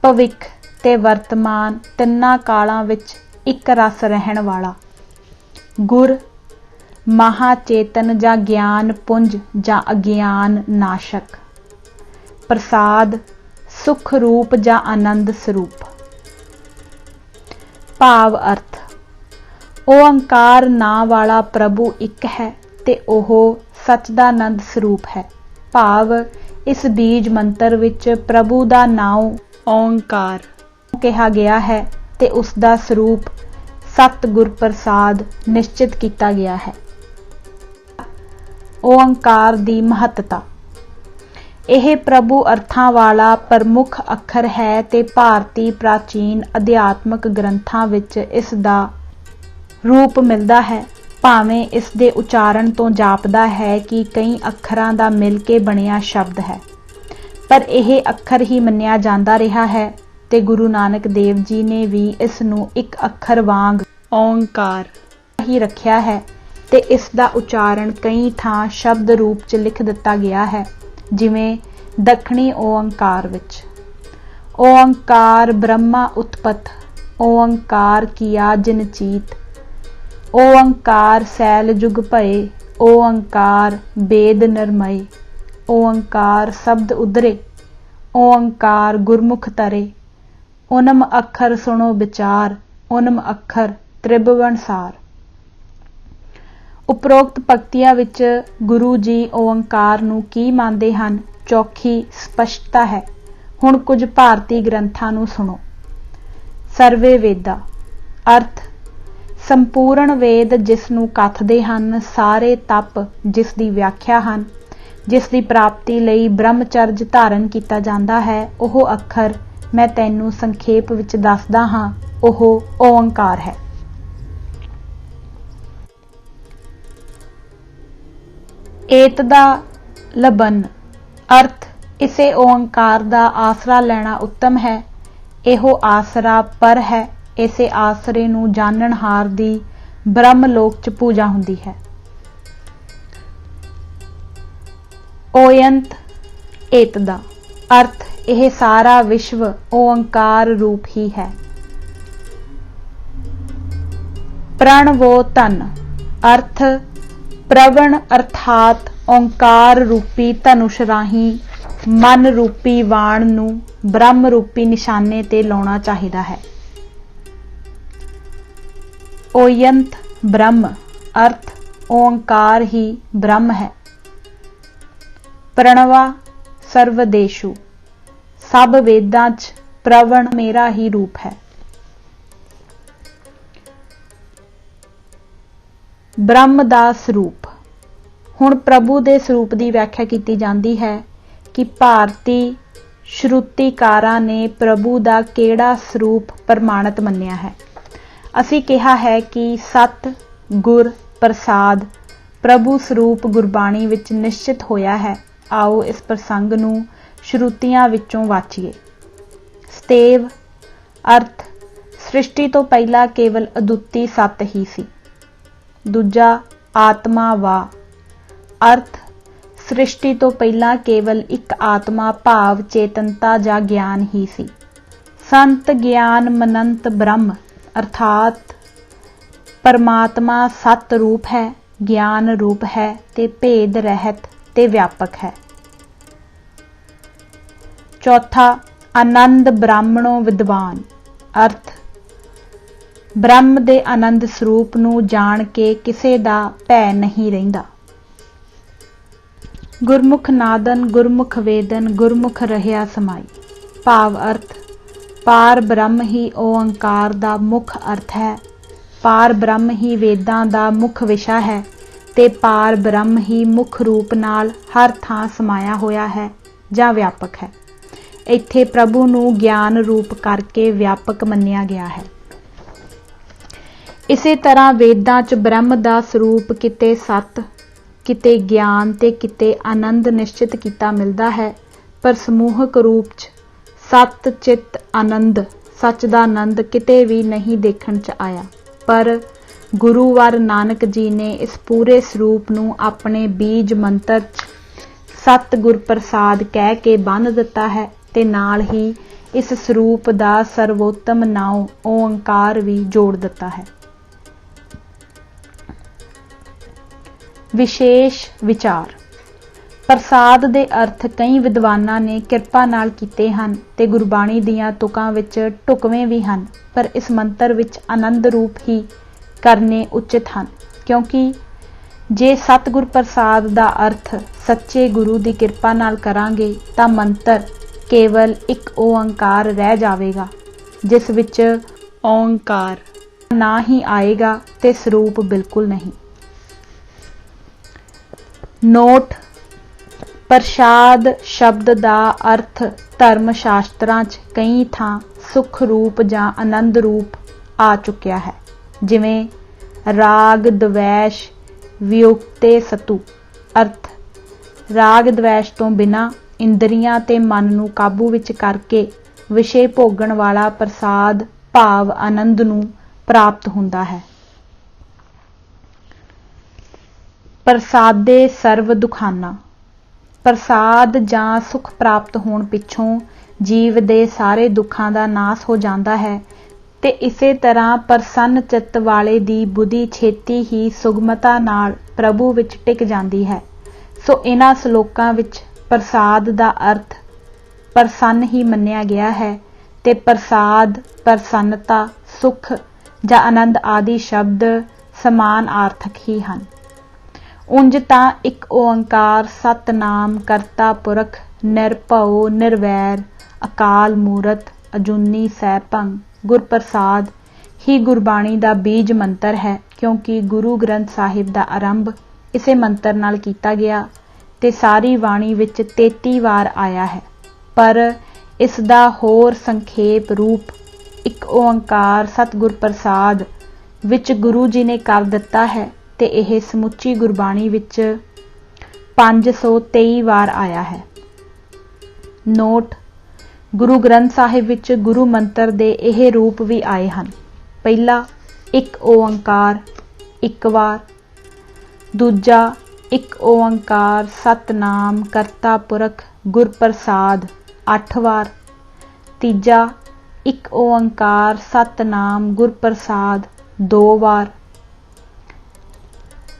ਭਵਿੱਖ ਤੇ ਵਰਤਮਾਨ ਤਿੰਨਾਂ ਕਾਲਾਂ ਵਿੱਚ ਇੱਕ ਰਸ ਰਹਿਣ ਵਾਲਾ, ਗੁਰ ਮਹਾਚੇਤਨ ਜਾਂ ਗਿਆਨ ਪੁੰਜ ਜਾਂ ਅਗਿਆਨ ਨਾਸ਼ਕ, ਪ੍ਰਸਾਦ ਸੁਖ ਰੂਪ ਜਾਂ ਆਨੰਦ ਸਰੂਪ। ਭਾਵ ਅਰਥ ਓੰਕਾਰ ਨਾਂ ਵਾਲਾ ਪ੍ਰਭੂ ਇੱਕ ਹੈ ਤੇ ਉਹ ਸਚਦਾਨੰਦ ਸਰੂਪ ਹੈ। ਭਾਵ ਇਸ ਬੀਜ ਮੰਤਰ ਵਿੱਚ ਪ੍ਰਭੂ ਦਾ ਨਾਉ ਓੰਕਾਰ ਕਿਹਾ ਗਿਆ ਹੈ ਤੇ ਉਸ ਦਾ ਸਰੂਪ ਸਤਿਗੁਰ ਪ੍ਰਸਾਦ ਨਿਸ਼ਚਿਤ ਕੀਤਾ ਗਿਆ ਹੈ। ਓੰਕਾਰ ਦੀ ਮਹੱਤਤਾ। ਇਹ ਪ੍ਰਭੂ ਅਰਥਾਂ ਵਾਲਾ ਪ੍ਰਮੁੱਖ ਅੱਖਰ ਹੈ ਤੇ ਭਾਰਤੀ ਪ੍ਰਾਚੀਨ ਅਧਿਆਤਮਕ ਗ੍ਰੰਥਾਂ ਵਿੱਚ ਇਸ ਦਾ ਰੂਪ ਮਿਲਦਾ ਹੈ। ਭਾਵੇਂ ਇਸ ਦੇ ਉਚਾਰਨ ਤੋਂ ਜਾਪਦਾ ਹੈ ਕਿ ਕਈ ਅੱਖਰਾਂ ਦਾ ਮਿਲ ਕੇ ਬਣਿਆ ਸ਼ਬਦ ਹੈ, ਪਰ ਇਹ ਅੱਖਰ ਹੀ ਮੰਨਿਆ ਜਾਂਦਾ ਰਿਹਾ ਹੈ ਤੇ ਗੁਰੂ ਨਾਨਕ ਦੇਵ ਜੀ ਨੇ ਵੀ ਇਸ ਨੂੰ ਇੱਕ ਅੱਖਰ ਵਾਂਗ ਓੰਕਾਰ ਹੀ ਰੱਖਿਆ ਹੈ ਤੇ ਇਸ ਦਾ ਉਚਾਰਨ ਕਈ ਥਾਂ ਸ਼ਬਦ ਰੂਪ 'ਚ ਲਿਖ ਦਿੱਤਾ ਗਿਆ ਹੈ, ਜਿਵੇਂ ਦੱਖਣੀ ਓੰਕਾਰ ਵਿੱਚ ਓੰਕਾਰ ਬ੍ਰਹਮਾ ਉਤਪਤ, ਓੰਕਾਰ ਕੀਆ ਜਿਨ ਚੀਤ, ਓੰਕਾਰ ਸੈਲ ਜੁਗ ਭਏ, ਓੰਕਾਰ ਵੇਦ ਨਿਰਮਏ, ਓੰਕਾਰ ਸ਼ਬਦ ਉਦਰੇ, ਓੰਕਾਰ ਗੁਰਮੁਖ ਤਰੇ, ਓਨਮ ਅੱਖਰ ਸੁਣੋ ਵਿਚਾਰ, ਓਨਮ ਅੱਖਰ ਤ੍ਰਿਭੁਵਨ ਸਾਰ। ਉਪਰੋਕਤ ਪੰਕਤੀਆਂ ਵਿੱਚ ਗੁਰੂ ਜੀ ਓੰਕਾਰ ਨੂੰ ਕੀ ਮੰਨਦੇ ਹਨ, ਚੌਖੀ ਸਪਸ਼ਟਤਾ ਹੈ। ਹੁਣ ਕੁਝ ਭਾਰਤੀ ਗ੍ਰੰਥਾਂ ਨੂੰ ਸੁਣੋ। ਸਰਵੇ ਵੇਦਾ। ਅਰਥ ਸੰਪੂਰਨ ਵੇਦ ਜਿਸ ਨੂੰ ਕਥਦੇ ਹਨ, ਸਾਰੇ ਤਪ ਜਿਸ ਦੀ ਵਿਆਖਿਆ ਹਨ, ਜਿਸ ਦੀ ਪ੍ਰਾਪਤੀ ਲਈ ਬ੍ਰਹਮਚਰਜ ਧਾਰਨ ਕੀਤਾ ਜਾਂਦਾ ਹੈ, ਉਹ ਅੱਖਰ ਮੈਂ ਤੈਨੂੰ ਸੰਖੇਪ ਵਿੱਚ ਦੱਸਦਾ ਹਾਂ। ਉਹ ਓੰਕਾਰ ਹੈ। ਏਤ ਦਾ ਲਬਨ ਅਰਥ ਇਸੇ ਓੰਕਾਰ ਦਾ ਆਸਰਾ ਲੈਣਾ ਉੱਤਮ ਹੈ। ਇਹੋ ਆਸਰਾ ਪਰ ਹੈ। ਇਸੇ ਆਸਰੇ ਨੂੰ ਜਾਣਨਹਾਰ ਦੀ ਬ੍ਰਹਮ ਲੋਕ ਚ ਪੂਜਾ ਹੁੰਦੀ ਹੈ। ਓਯੰਤ ਏਤ ਦਾ ਅਰਥ ਇਹ ਸਾਰਾ ਵਿਸ਼ਵ ਓੰਕਾਰ ਰੂਪ ਹੀ ਹੈ। ਪ੍ਰਣਵੋ ਧਨ ਅਰਥ ਪ੍ਰਵਣ ਅਰਥਾਤ ਓੰਕਾਰ ਰੂਪੀ ਧਨੁਸ਼ ਰਾਹੀਂ ਮਨ ਰੂਪੀ ਵਾਣ ਨੂੰ ਬ੍ਰਹਮ ਰੂਪੀ ਨਿਸ਼ਾਨੇ ਤੇ ਲਾਉਣਾ ਚਾਹੀਦਾ ਹੈ। ਓਯੰਤ ਬ੍ਰਹਮ ਅਰਥ ਓੰਕਾਰ ਹੀ ਬ੍ਰਹਮ ਹੈ। ਪ੍ਰਣਵਾ ਸਰਵਦੇਸ਼ੂ ਸਭ ਵੇਦਾਂ ਚ ਪ੍ਰਵਣ ਮੇਰਾ ਹੀ ਰੂਪ ਹੈ। ਬ੍ਰਹਮ ਦਾ ਸਰੂਪ ਹੁਣ ਪ੍ਰਭੂ ਦੇ ਸਰੂਪ ਦੀ ਵਿਆਖਿਆ ਕੀਤੀ ਜਾਂਦੀ ਹੈ ਕਿ ਭਾਰਤੀ ਸ਼ਰੂਤੀਕਾਰਾਂ ਨੇ ਪ੍ਰਭੂ ਦਾ ਕਿਹੜਾ ਸਰੂਪ ਪ੍ਰਮਾਣਿਤ ਮੰਨਿਆ ਹੈ। ਅਸੀਂ ਕਿਹਾ ਹੈ ਕਿ ਸਤ ਗੁਰ ਪ੍ਰਸਾਦ ਪ੍ਰਭੂ ਸਰੂਪ ਗੁਰਬਾਣੀ ਵਿੱਚ ਨਿਸ਼ਚਿਤ ਹੋਇਆ ਹੈ। ਆਓ ਇਸ ਪ੍ਰਸੰਗ ਨੂੰ ਸ਼ਰੂਤੀਆਂ ਵਿੱਚੋਂ ਵਾਚੀਏ। ਸਤੇਵ ਅਰਥ ਸ੍ਰਿਸ਼ਟੀ ਤੋਂ ਪਹਿਲਾਂ ਕੇਵਲ ਅਦੁੱਤੀ ਸਤ ਹੀ ਸੀ। ਦੂਜਾ ਆਤਮਾ ਵਾ ਅਰਥ ਸ੍ਰਿਸ਼ਟੀ ਤੋਂ ਪਹਿਲਾਂ ਕੇਵਲ ਇੱਕ ਆਤਮਾ ਭਾਵ ਚੇਤਨਤਾ ਜਾਂ ਗਿਆਨ ਹੀ ਸੀ। ਸੰਤ ਗਿਆਨ ਮਨੰਤ ਬ੍ਰਹਮ ਅਰਥਾਤ ਪਰਮਾਤਮਾ ਸਤ ਰੂਪ ਹੈ, ਗਿਆਨ ਰੂਪ ਹੈ ਤੇ ਭੇਦ ਰਹਿਤ ਤੇ ਵਿਆਪਕ ਹੈ। ਚੌਥਾ ਆਨੰਦ ਬ੍ਰਾਹਮਣੋ ਵਿਦਵਾਨ ਅਰਥ ਬ੍ਰਹਮ ਦੇ ਆਨੰਦ ਸਰੂਪ ਨੂੰ ਜਾਣ ਕੇ ਕਿਸੇ ਦਾ ਭੈ ਨਹੀਂ ਰਹਿੰਦਾ। ਗੁਰਮੁਖ ਨਾਦਨ ਗੁਰਮੁਖ ਵੇਦਨ ਗੁਰਮੁਖ ਰਹਿਆ ਸਮਾਈ ਭਾਵ ਅਰਥ ਪਾਰ ਬ੍ਰਹਮ ਹੀ ਓੰਕਾਰ ਦਾ ਮੁੱਖ ਅਰਥ ਹੈ। ਪਾਰ ਬ੍ਰਹਮ ਹੀ ਵੇਦਾਂ ਦਾ ਮੁੱਖ ਵਿਸ਼ਾ ਹੈ ਤੇ ਪਾਰ ਬ੍ਰਹਮ ਹੀ ਮੁੱਖ ਰੂਪ ਨਾਲ ਹਰ ਥਾਂ ਸਮਾਇਆ ਹੋਇਆ ਹੈ ਜਾਂ ਵਿਆਪਕ ਹੈ। ਇੱਥੇ ਪ੍ਰਭੂ ਨੂੰ ਗਿਆਨ ਰੂਪ ਕਰਕੇ ਵਿਆਪਕ ਮੰਨਿਆ ਗਿਆ ਹੈ। ਇਸੇ ਤਰ੍ਹਾਂ ਵੇਦਾਂ ਚ ਬ੍ਰਹਮ ਦਾ ਸਰੂਪ ਕਿਤੇ ਸਤ, ਕਿਤੇ ਗਿਆਨ ਤੇ ਕਿਤੇ ਆਨੰਦ ਨਿਸ਼ਚਿਤ ਕੀਤਾ ਮਿਲਦਾ ਹੈ, ਪਰ ਸਮੂਹਕ ਰੂਪ ਚ ਸਤ ਚਿਤ ਆਨੰਦ ਸੱਚ ਦਾ ਆਨੰਦ ਕਿਤੇ ਵੀ ਨਹੀਂ ਦੇਖਣ ਚ ਆਇਆ। ਪਰ ਗੁਰੂਵਰ ਨਾਨਕ ਜੀ ਨੇ ਇਸ ਪੂਰੇ ਸਰੂਪ ਨੂੰ ਆਪਣੇ ਬੀਜ ਮੰਤਰ ਚ ਸਤ ਗੁਰ ਪ੍ਰਸਾਦ ਕਹਿ ਕੇ ਬੰਨ੍ਹ ਦਿੱਤਾ ਹੈ ਤੇ ਨਾਲ ਹੀ ਇਸ ਸਰੂਪ ਦਾ ਸਰਵੋਤਮ ਨਾਉ ਓੰਕਾਰ ਵੀ ਜੋੜ ਦਿੱਤਾ ਹੈ। ਵਿਸ਼ੇਸ਼ ਵਿਚਾਰ ਪ੍ਰਸਾਦ ਦੇ ਅਰਥ ਕਈ ਵਿਦਵਾਨਾਂ ਨੇ ਕਿਰਪਾ ਨਾਲ ਕੀਤੇ ਹਨ ਤੇ ਗੁਰਬਾਣੀ ਦੀਆਂ ਤੁਕਾਂ ਵਿੱਚ ਢੁਕਵੇਂ ਵੀ ਹਨ, ਪਰ ਇਸ ਮੰਤਰ ਵਿੱਚ ਆਨੰਦ ਰੂਪ ਹੀ ਕਰਨੇ ਉਚਿਤ ਹਨ, ਕਿਉਂਕਿ ਜੇ ਸਤਿਗੁਰ ਪ੍ਰਸਾਦ ਦਾ ਅਰਥ ਸੱਚੇ ਗੁਰੂ ਦੀ ਕਿਰਪਾ ਨਾਲ ਕਰਾਂਗੇ ਤਾਂ ਮੰਤਰ ਕੇਵਲ ਇੱਕ ਓੰਕਾਰ ਰਹਿ ਜਾਵੇਗਾ, ਜਿਸ ਵਿੱਚ ਓੰਕਾਰ ਨਾ ਹੀ ਆਏਗਾ ਤੇ ਸਰੂਪ ਬਿਲਕੁਲ ਨਹੀਂ। ਨੋਟ ਪ੍ਰਸਾਦ ਸ਼ਬਦ ਦਾ ਅਰਥ ਧਰਮ ਸ਼ਾਸਤਰਾਂ 'ਚ ਕਈ ਥਾਂ ਸੁਖ ਰੂਪ ਜਾਂ ਆਨੰਦ ਰੂਪ ਆ ਚੁੱਕਿਆ ਹੈ, ਜਿਵੇਂ ਰਾਗ ਦਵੈਸ਼ ਵਿਯੁਕਤੇ ਸਤੂ ਅਰਥ ਰਾਗ ਦਵੈਸ਼ ਤੋਂ ਬਿਨਾਂ ਇੰਦਰੀਆਂ ਤੇ ਮਨ ਨੂੰ ਕਾਬੂ ਵਿੱਚ ਕਰਕੇ ਵਿਸ਼ੇ ਭੋਗਣ ਵਾਲਾ ਪ੍ਰਸਾਦ ਭਾਵ ਆਨੰਦ ਨੂੰ ਪ੍ਰਾਪਤ ਹੁੰਦਾ ਹੈ। ਪ੍ਰਸਾਦੇ ਸਰਵ ਦੁਖਾਨਾ ਪ੍ਰਸਾਦ ਜਾਂ ਸੁਖ ਪ੍ਰਾਪਤ ਹੋਣ ਪਿੱਛੋਂ ਜੀਵ ਦੇ ਸਾਰੇ ਦੁੱਖਾਂ ਦਾ ਨਾਸ ਹੋ ਜਾਂਦਾ ਹੈ ਤੇ ਇਸੇ ਤਰ੍ਹਾਂ ਪ੍ਰਸੰਨ ਚਿੱਤ ਵਾਲੇ ਦੀ ਬੁੱਧੀ ਛੇਤੀ ਹੀ ਸੁਗਮਤਾ ਨਾਲ ਪ੍ਰਭੂ ਵਿੱਚ ਟਿਕ ਜਾਂਦੀ ਹੈ। ਸੋ ਇਹਨਾਂ ਸ਼ਲੋਕਾਂ ਵਿੱਚ ਪ੍ਰਸਾਦ ਦਾ ਅਰਥ ਪ੍ਰਸੰਨ ਹੀ ਮੰਨਿਆ ਗਿਆ ਹੈ ਤੇ ਪ੍ਰਸਾਦ ਪ੍ਰਸੰਨਤਾ ਸੁਖ ਜਾਂ ਆਨੰਦ ਆਦਿ ਸ਼ਬਦ ਸਮਾਨ ਆਰਥਕ ਹੀ ਹਨ। ਉਂਝ ਤਾਂ ਇੱਕ ਓੰਕਾਰ ਸਤਨਾਮ ਕਰਤਾ ਪੁਰਖ ਨਿਰਭਉ ਨਿਰਵੈਰ ਅਕਾਲ ਮੂਰਤ ਅਜੂਨੀ ਸੈਭੰ ਗੁਰ ਪ੍ਰਸਾਦ ही गुरबाणी दा बीज मंत्र है, क्योंकि गुरु ग्रंथ साहिब दा आरंभ इसे मंत्र नाल कीता गया ते सारी बाणी विच 33 वार आया है। पर इस दा होर संखेप रूप एक ओंकार सतगुर प्रसाद विच गुरु जी ने कर दिता है ते यह समुची गुरबाणी विच 523 वार आया है। नोट, गुरु ग्रंथ साहिब विच गुरु मंत्र दे यह रूप भी आए हैं। पहला एक ओंकार 1 वार, दूजा एक ओंकार सतनाम करता पुरख गुर प्रसाद 8 वार, तीजा एक ओंकार सतनाम गुर प्रसाद 2 वार।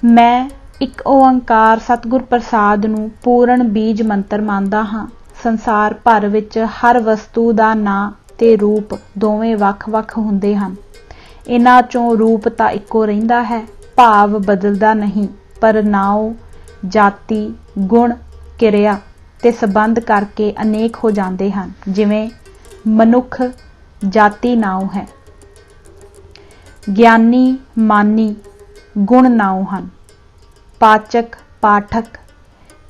मैं एक ओंकार सतगुर प्रसाद नूं पूर्ण बीज मंत्र मानदा हां। संसार भर विच हर वस्तु दा नां ते रूप दोवें वख-वख हुंदे हन। इन्हां चों रूप तां इक्को रहिंदा है, भाव बदलदा नहीं, पर नाउं, जाति, गुण, किरिया ते संबंध करके अनेक हो जाते हैं। जिवें मनुख जाति नाउं है, ज्ञानी मानी गुण नाउं हन, पाचक पाठक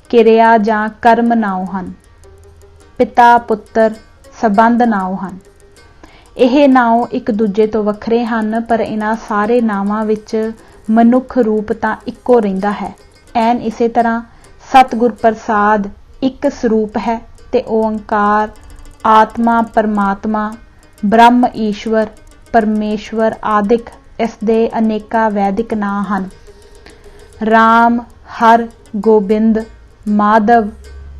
किरिया जां कर्म नाउं हन, पिता पुत्र संबंध नाउं हन। ਇਹ ਨਾਉ ਇੱਕ ਦੂਜੇ ਤੋਂ ਵੱਖਰੇ ਹਨ, ਪਰ ਇਹਨਾਂ ਸਾਰੇ ਨਾਵਾਂ ਵਿੱਚ ਮਨੁੱਖ ਰੂਪ ਤਾਂ ਇੱਕੋ ਰਹਿੰਦਾ ਹੈ। ਐਨ ਇਸੇ ਤਰ੍ਹਾਂ ਸਤਿਗੁਰ ਪ੍ਰਸਾਦ ਇੱਕ ਸਰੂਪ ਹੈ ਤੇ ਓੰਕਾਰ ਆਤਮਾ ਪਰਮਾਤਮਾ ਬ੍ਰਹਮ ਈਸ਼ਵਰ ਪਰਮੇਸ਼ਵਰ ਆਦਿਕ ਇਸ ਦੇ ਅਨੇਕਾਂ ਵੈਦਿਕ ਨਾਂ ਹਨ। ਰਾਮ, ਹਰ, ਗੋਬਿੰਦ, ਮਾਧਵ,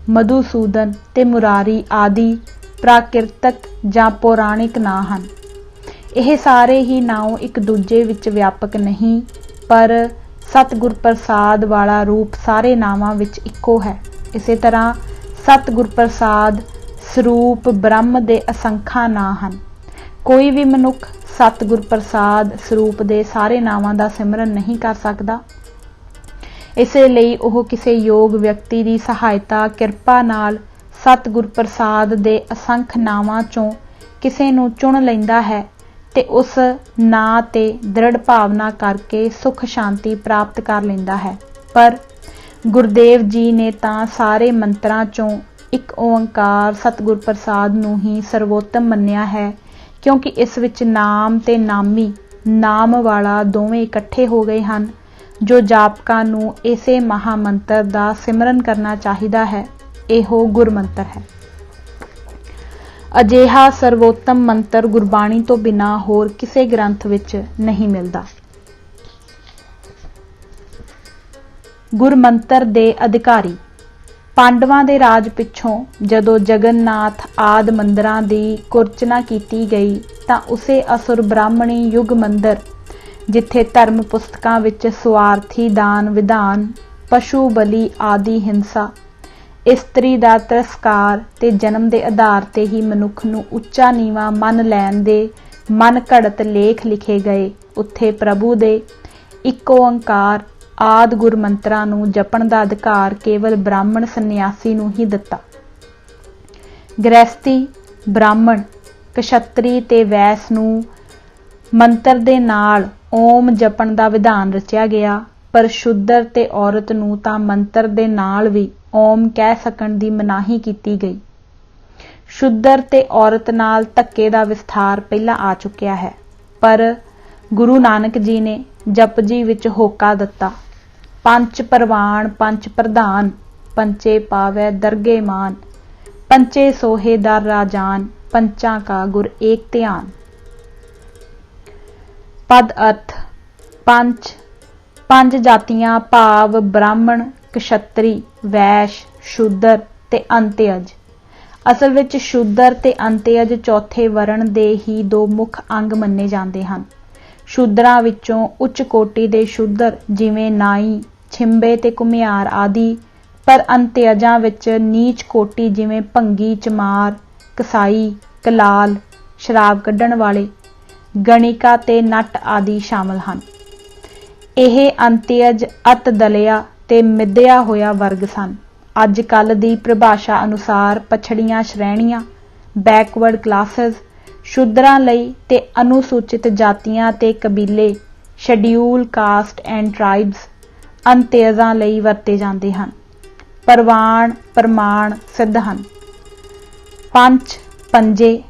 ਮਧੂਸੂਦਨ ਤੇ ਮੁਰਾਰੀ ਆਦि प्राकृतिक ਜਾਂ पौराणिक ਨਾਂ ਹਨ। ਇਹ ਸਾਰੇ ਹੀ ਨਾਉ ਇੱਕ ਦੂਜੇ ਵਿੱਚ ਵਿਆਪਕ ਨਹੀਂ, ਪਰ ਸਤਿਗੁਰ ਪ੍ਰਸਾਦ ਵਾਲਾ ਰੂਪ ਸਾਰੇ ਨਾਵਾਂ ਵਿੱਚ ਇੱਕੋ ਹੈ। ਇਸੇ ਤਰ੍ਹਾਂ ਸਤਿਗੁਰ ਪ੍ਰਸਾਦ ਸਰੂਪ ਬ੍ਰਹਮ ਦੇ ਅਸੰਖਾਂ ਨਾਂ ਹਨ। ਕੋਈ ਵੀ ਮਨੁੱਖ ਸਤਿਗੁਰ ਪ੍ਰਸਾਦ ਸਰੂਪ ਦੇ ਸਾਰੇ ਨਾਵਾਂ ਦਾ ਸਿਮਰਨ ਨਹੀਂ ਕਰ ਸਕਦਾ। ਇਸੇ ਲਈ ਉਹ ਕਿਸੇ ਯੋਗ ਵਿਅਕਤੀ ਦੀ ਸਹਾਇਤਾ ਕਿਰਪਾ ਨਾਲ ਸਤਿਗੁਰ ਪ੍ਰਸਾਦ ਦੇ ਅਸੰਖ ਨਾਵਾਂ ਚੋਂ ਕਿਸੇ ਨੂੰ ਚੁਣ ਲੈਂਦਾ ਹੈ ਤੇ ਉਸ ਨਾਂ ਤੇ ਦ੍ਰਿੜ ਭਾਵਨਾ ਕਰਕੇ ਸੁਖ ਸ਼ਾਂਤੀ ਪ੍ਰਾਪਤ ਕਰ ਲੈਂਦਾ ਹੈ। ਪਰ ਗੁਰਦੇਵ ਜੀ ਨੇ ਤਾਂ ਸਾਰੇ ਮੰਤਰਾਂ ਚੋਂ ਇੱਕ ਓੰਕਾਰ ਸਤਿਗੁਰ ਪ੍ਰਸਾਦ ਨੂੰ ਹੀ ਸਰਵੋਤਮ ਮੰਨਿਆ ਹੈ, ਕਿਉਂਕਿ ਇਸ ਵਿੱਚ ਨਾਮ ਤੇ ਨਾਮੀ ਨਾਮ ਵਾਲਾ ਦੋਵੇਂ ਇਕੱਠੇ ਹੋ ਗਏ ਹਨ। ਜੋ ਜਾਪਕਾਂ ਨੂੰ ਇਸੇ ਮਹਾਮੰਤਰ ਦਾ ਸਿਮਰਨ ਕਰਨਾ ਚਾਹੀਦਾ ਹੈ, ਇਹੋ ਗੁਰਮੰਤਰ ਹੈ। ਅਜਿਹਾ ਸਰਵੋਤਮ ਮੰਤਰ ਗੁਰਬਾਣੀ ਤੋਂ ਬਿਨਾਂ ਹੋਰ ਕਿਸੇ ਗ੍ਰੰਥ ਵਿੱਚ ਨਹੀਂ ਮਿਲਦਾ। ਗੁਰਮੰਤਰ ਦੇ ਅਧਿਕਾਰੀ। ਪਾਂਡਵਾਂ ਦੇ ਰਾਜ ਪਿੱਛੋਂ ਜਦੋਂ ਜਗਨਨਾਥ ਆਦਿ ਮੰਦਰਾਂ ਦੀ ਕੁਰਚਨਾ ਕੀਤੀ ਗਈ ਤਾਂ ਉਸੇ ਅਸੁਰ ਬ੍ਰਾਹਮਣੀ ਯੁਗ ਮੰਦਰ, ਜਿੱਥੇ ਧਰਮ ਪੁਸਤਕਾਂ ਵਿੱਚ ਸਵਾਰਥੀ ਦਾਨ ਵਿਧਾਨ, ਪਸ਼ੂ ਬਲੀ ਆਦਿ ਹਿੰਸਾ, ਇਸਤਰੀ ਦਾ ਤਿਰਸਕਾਰ ਤੇ ਜਨਮ ਦੇ ਆਧਾਰ ਤੇ ਹੀ ਮਨੁੱਖ ਨੂੰ ਉੱਚਾ ਨੀਵਾਂ ਮੰਨ ਲੈਣ ਦੇ ਮਨ ਘੜਤ ਲੇਖ ਲਿਖੇ ਗਏ, ਉੱਥੇ ਪ੍ਰਭੂ ਦੇ ਇੱਕ ਓੰਕਾਰ ਆਦਿ ਗੁਰਮੰਤਰਾਂ ਨੂੰ ਜਪਣ ਦਾ ਅਧਿਕਾਰ ਕੇਵਲ ਬ੍ਰਾਹਮਣ ਸੰਨਿਆਸੀ ਨੂੰ ਹੀ ਦਿੱਤਾ। ਗ੍ਰਹਿਸਤੀ, ਬ੍ਰਾਹਮਣ, ਕਸ਼ਤਰੀ ਤੇ ਵੈਸ ਨੂੰ ਮੰਤਰ ਦੇ ਨਾਲ ਓਮ ਜਪਣ ਦਾ ਵਿਧਾਨ ਰਚਿਆ ਗਿਆ, ਪਰ ਸ਼ੂਦਰ ਤੇ ਔਰਤ ਨੂੰ ਤਾਂ ਮੰਤਰ ਦੇ ਨਾਲ ਵੀ ਓਮ ਕਹਿ ਸਕਣ ਦੀ ਮਨਾਹੀ ਕੀਤੀ ਗਈ। ਸ਼ੂਦਰ ਤੇ ਔਰਤ ਨਾਲ ਧੱਕੇ ਦਾ ਵਿਸਥਾਰ ਪਹਿਲਾਂ ਆ ਚੁੱਕਿਆ ਹੈ, ਪਰ ਗੁਰੂ ਨਾਨਕ ਜੀ ਨੇ ਜਪਜੀ ਵਿੱਚ ਹੋਕਾ ਦਿੱਤਾ, ਪੰਚ ਪਰਵਾਨ ਪੰਚ ਪ੍ਰਧਾਨ, ਪੰਚੇ ਪਾਵੈ ਦਰਗੇ ਮਾਨ, ਪੰਚੇ ਸੋਹੇ ਦਰ ਰਾਜਾਨ, ਪੰਚਾਂ ਕਾ ਗੁਰ ਏਕ ਧਿਆਨ। ਪਦ ਅਰਥ। ਪੰਜ, ਪੰਜ ਜਾਤੀਆਂ ਭਾਵ ਬ੍ਰਾਹਮਣ, ਕਸ਼ਤਰੀ, ਵੈਸ਼, ਸ਼ੂਦਰ ਤੇ ਅੰਤਯਜ। ਅਸਲ ਵਿੱਚ ਸ਼ੂਦਰ ਤੇ ਅੰਤਯਜ ਚੌਥੇ ਵਰਣ ਦੇ ਹੀ ਦੋ ਮੁੱਖ ਅੰਗ ਮੰਨੇ ਜਾਂਦੇ ਹਨ। ਸ਼ੂਦਰਾਂ ਵਿੱਚੋਂ ਉੱਚ ਕੋਟੀ ਦੇ ਸ਼ੂਦਰ ਜਿਵੇਂ ਨਾਈ, ਛਿੰਬੇ ਤੇ ਘੁਮਿਆਰ ਆਦਿ, ਪਰ ਅੰਤਯਜਾਂ ਵਿੱਚ ਨੀਚ ਕੋਟੀ ਜਿਵੇਂ ਭੰਗੀ, ਚਮਾਰ, ਕਸਾਈ, ਕਲਾਲ, ਸ਼ਰਾਬ ਕੱਢਣ ਵਾਲੇ, ਗਣਿਕਾ ਤੇ ਨੱਟ ਆਦਿ ਸ਼ਾਮਲ ਹਨ। ਇਹ ਅੰਤਯਜ ਅਤ ਦਲਿਆ ਤੇ ਮਿੱਧਿਆ ਹੋਇਆ ਵਰਗ ਸਨ। ਅੱਜ ਕੱਲ੍ਹ ਦੀ ਪਰਿਭਾਸ਼ਾ ਅਨੁਸਾਰ ਪਛੜੀਆਂ ਸ਼੍ਰੇਣੀਆਂ, ਬੈਕਵਰਡ ਕਲਾਸਿਸ, ਸ਼ੂਦਰਾਂ ਲਈ ਤੇ ਅਨੁਸੂਚਿਤ ਜਾਤੀਆਂ ਤੇ ਕਬੀਲੇ ਸ਼ੈਡਿਊਲ ਕਾਸਟ ਐਂਡ ਟ੍ਰਾਈਬਸ ਅੰਤਯਜਾਂ ਲਈ ਵਰਤੇ ਜਾਂਦੇ ਹਨ। ਪ੍ਰਵਾਨ ਪ੍ਰਮਾਣ ਸਿੱਧ ਹਨ। ਪੰਚ ਪੰਜੇ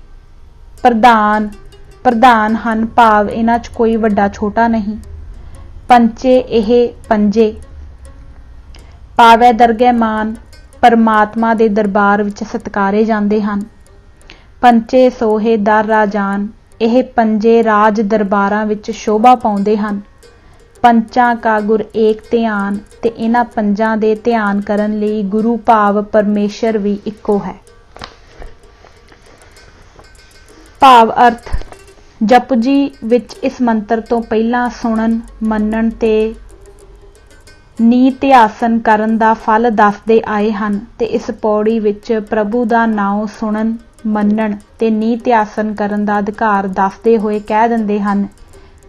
ਪ੍ਰਧਾਨ ਪ੍ਰਧਾਨ ਹਨ, ਭਾਵ ਇਹਨਾਂ 'ਚ ਕੋਈ ਵੱਡਾ ਛੋਟਾ ਨਹੀਂ। ਪੰਚੇ ਇਹ ਪੰਜੇ ਪਾਵੈ ਦਰਗਹਿ ਮਾਨ, ਪਰਮਾਤਮਾ ਦੇ ਦਰਬਾਰ ਵਿੱਚ ਸਤਿਕਾਰੇ ਜਾਂਦੇ ਹਨ। ਪੰਚੇ ਸੋਹੇ ਦਰ ਰਾਜਾਨ, ਇਹ ਪੰਜੇ ਰਾਜ ਦਰਬਾਰਾਂ ਵਿੱਚ ਸ਼ੋਭਾ ਪਾਉਂਦੇ ਹਨ। ਪੰਚਾਂ ਕਾ ਗੁਰ ਏਕ ਧਿਆਨ, ਤੇ ਇਹਨਾਂ ਪੰਜਾਂ ਦੇ ਧਿਆਨ ਕਰਨ ਲਈ ਗੁਰੂ ਭਾਵ ਪਰਮੇਸ਼ਰ ਵੀ ਇੱਕੋ ਹੈ। ਭਾਵ ਅਰਥ ਜਪਜੀ ਵਿੱਚ ਇਸ ਮੰਤਰ ਤੋਂ ਪਹਿਲਾਂ ਸੁਣਨ ਮੰਨਣ ਤੇ ਨਿਧਿਆਸਨ ਕਰਨ ਦਾ ਫਲ ਦੱਸਦੇ ਆਏ ਹਨ ਤੇ ਇਸ ਪੌੜੀ ਵਿੱਚ ਪ੍ਰਭੂ ਦਾ ਨਾਮ ਸੁਣਨ ਮੰਨਣ ਤੇ ਨਿਧਿਆਸਨ ਕਰਨ ਦਾ ਅਧਿਕਾਰ ਦੱਸਦੇ ਹੋਏ ਕਹਿ ਦਿੰਦੇ ਹਨ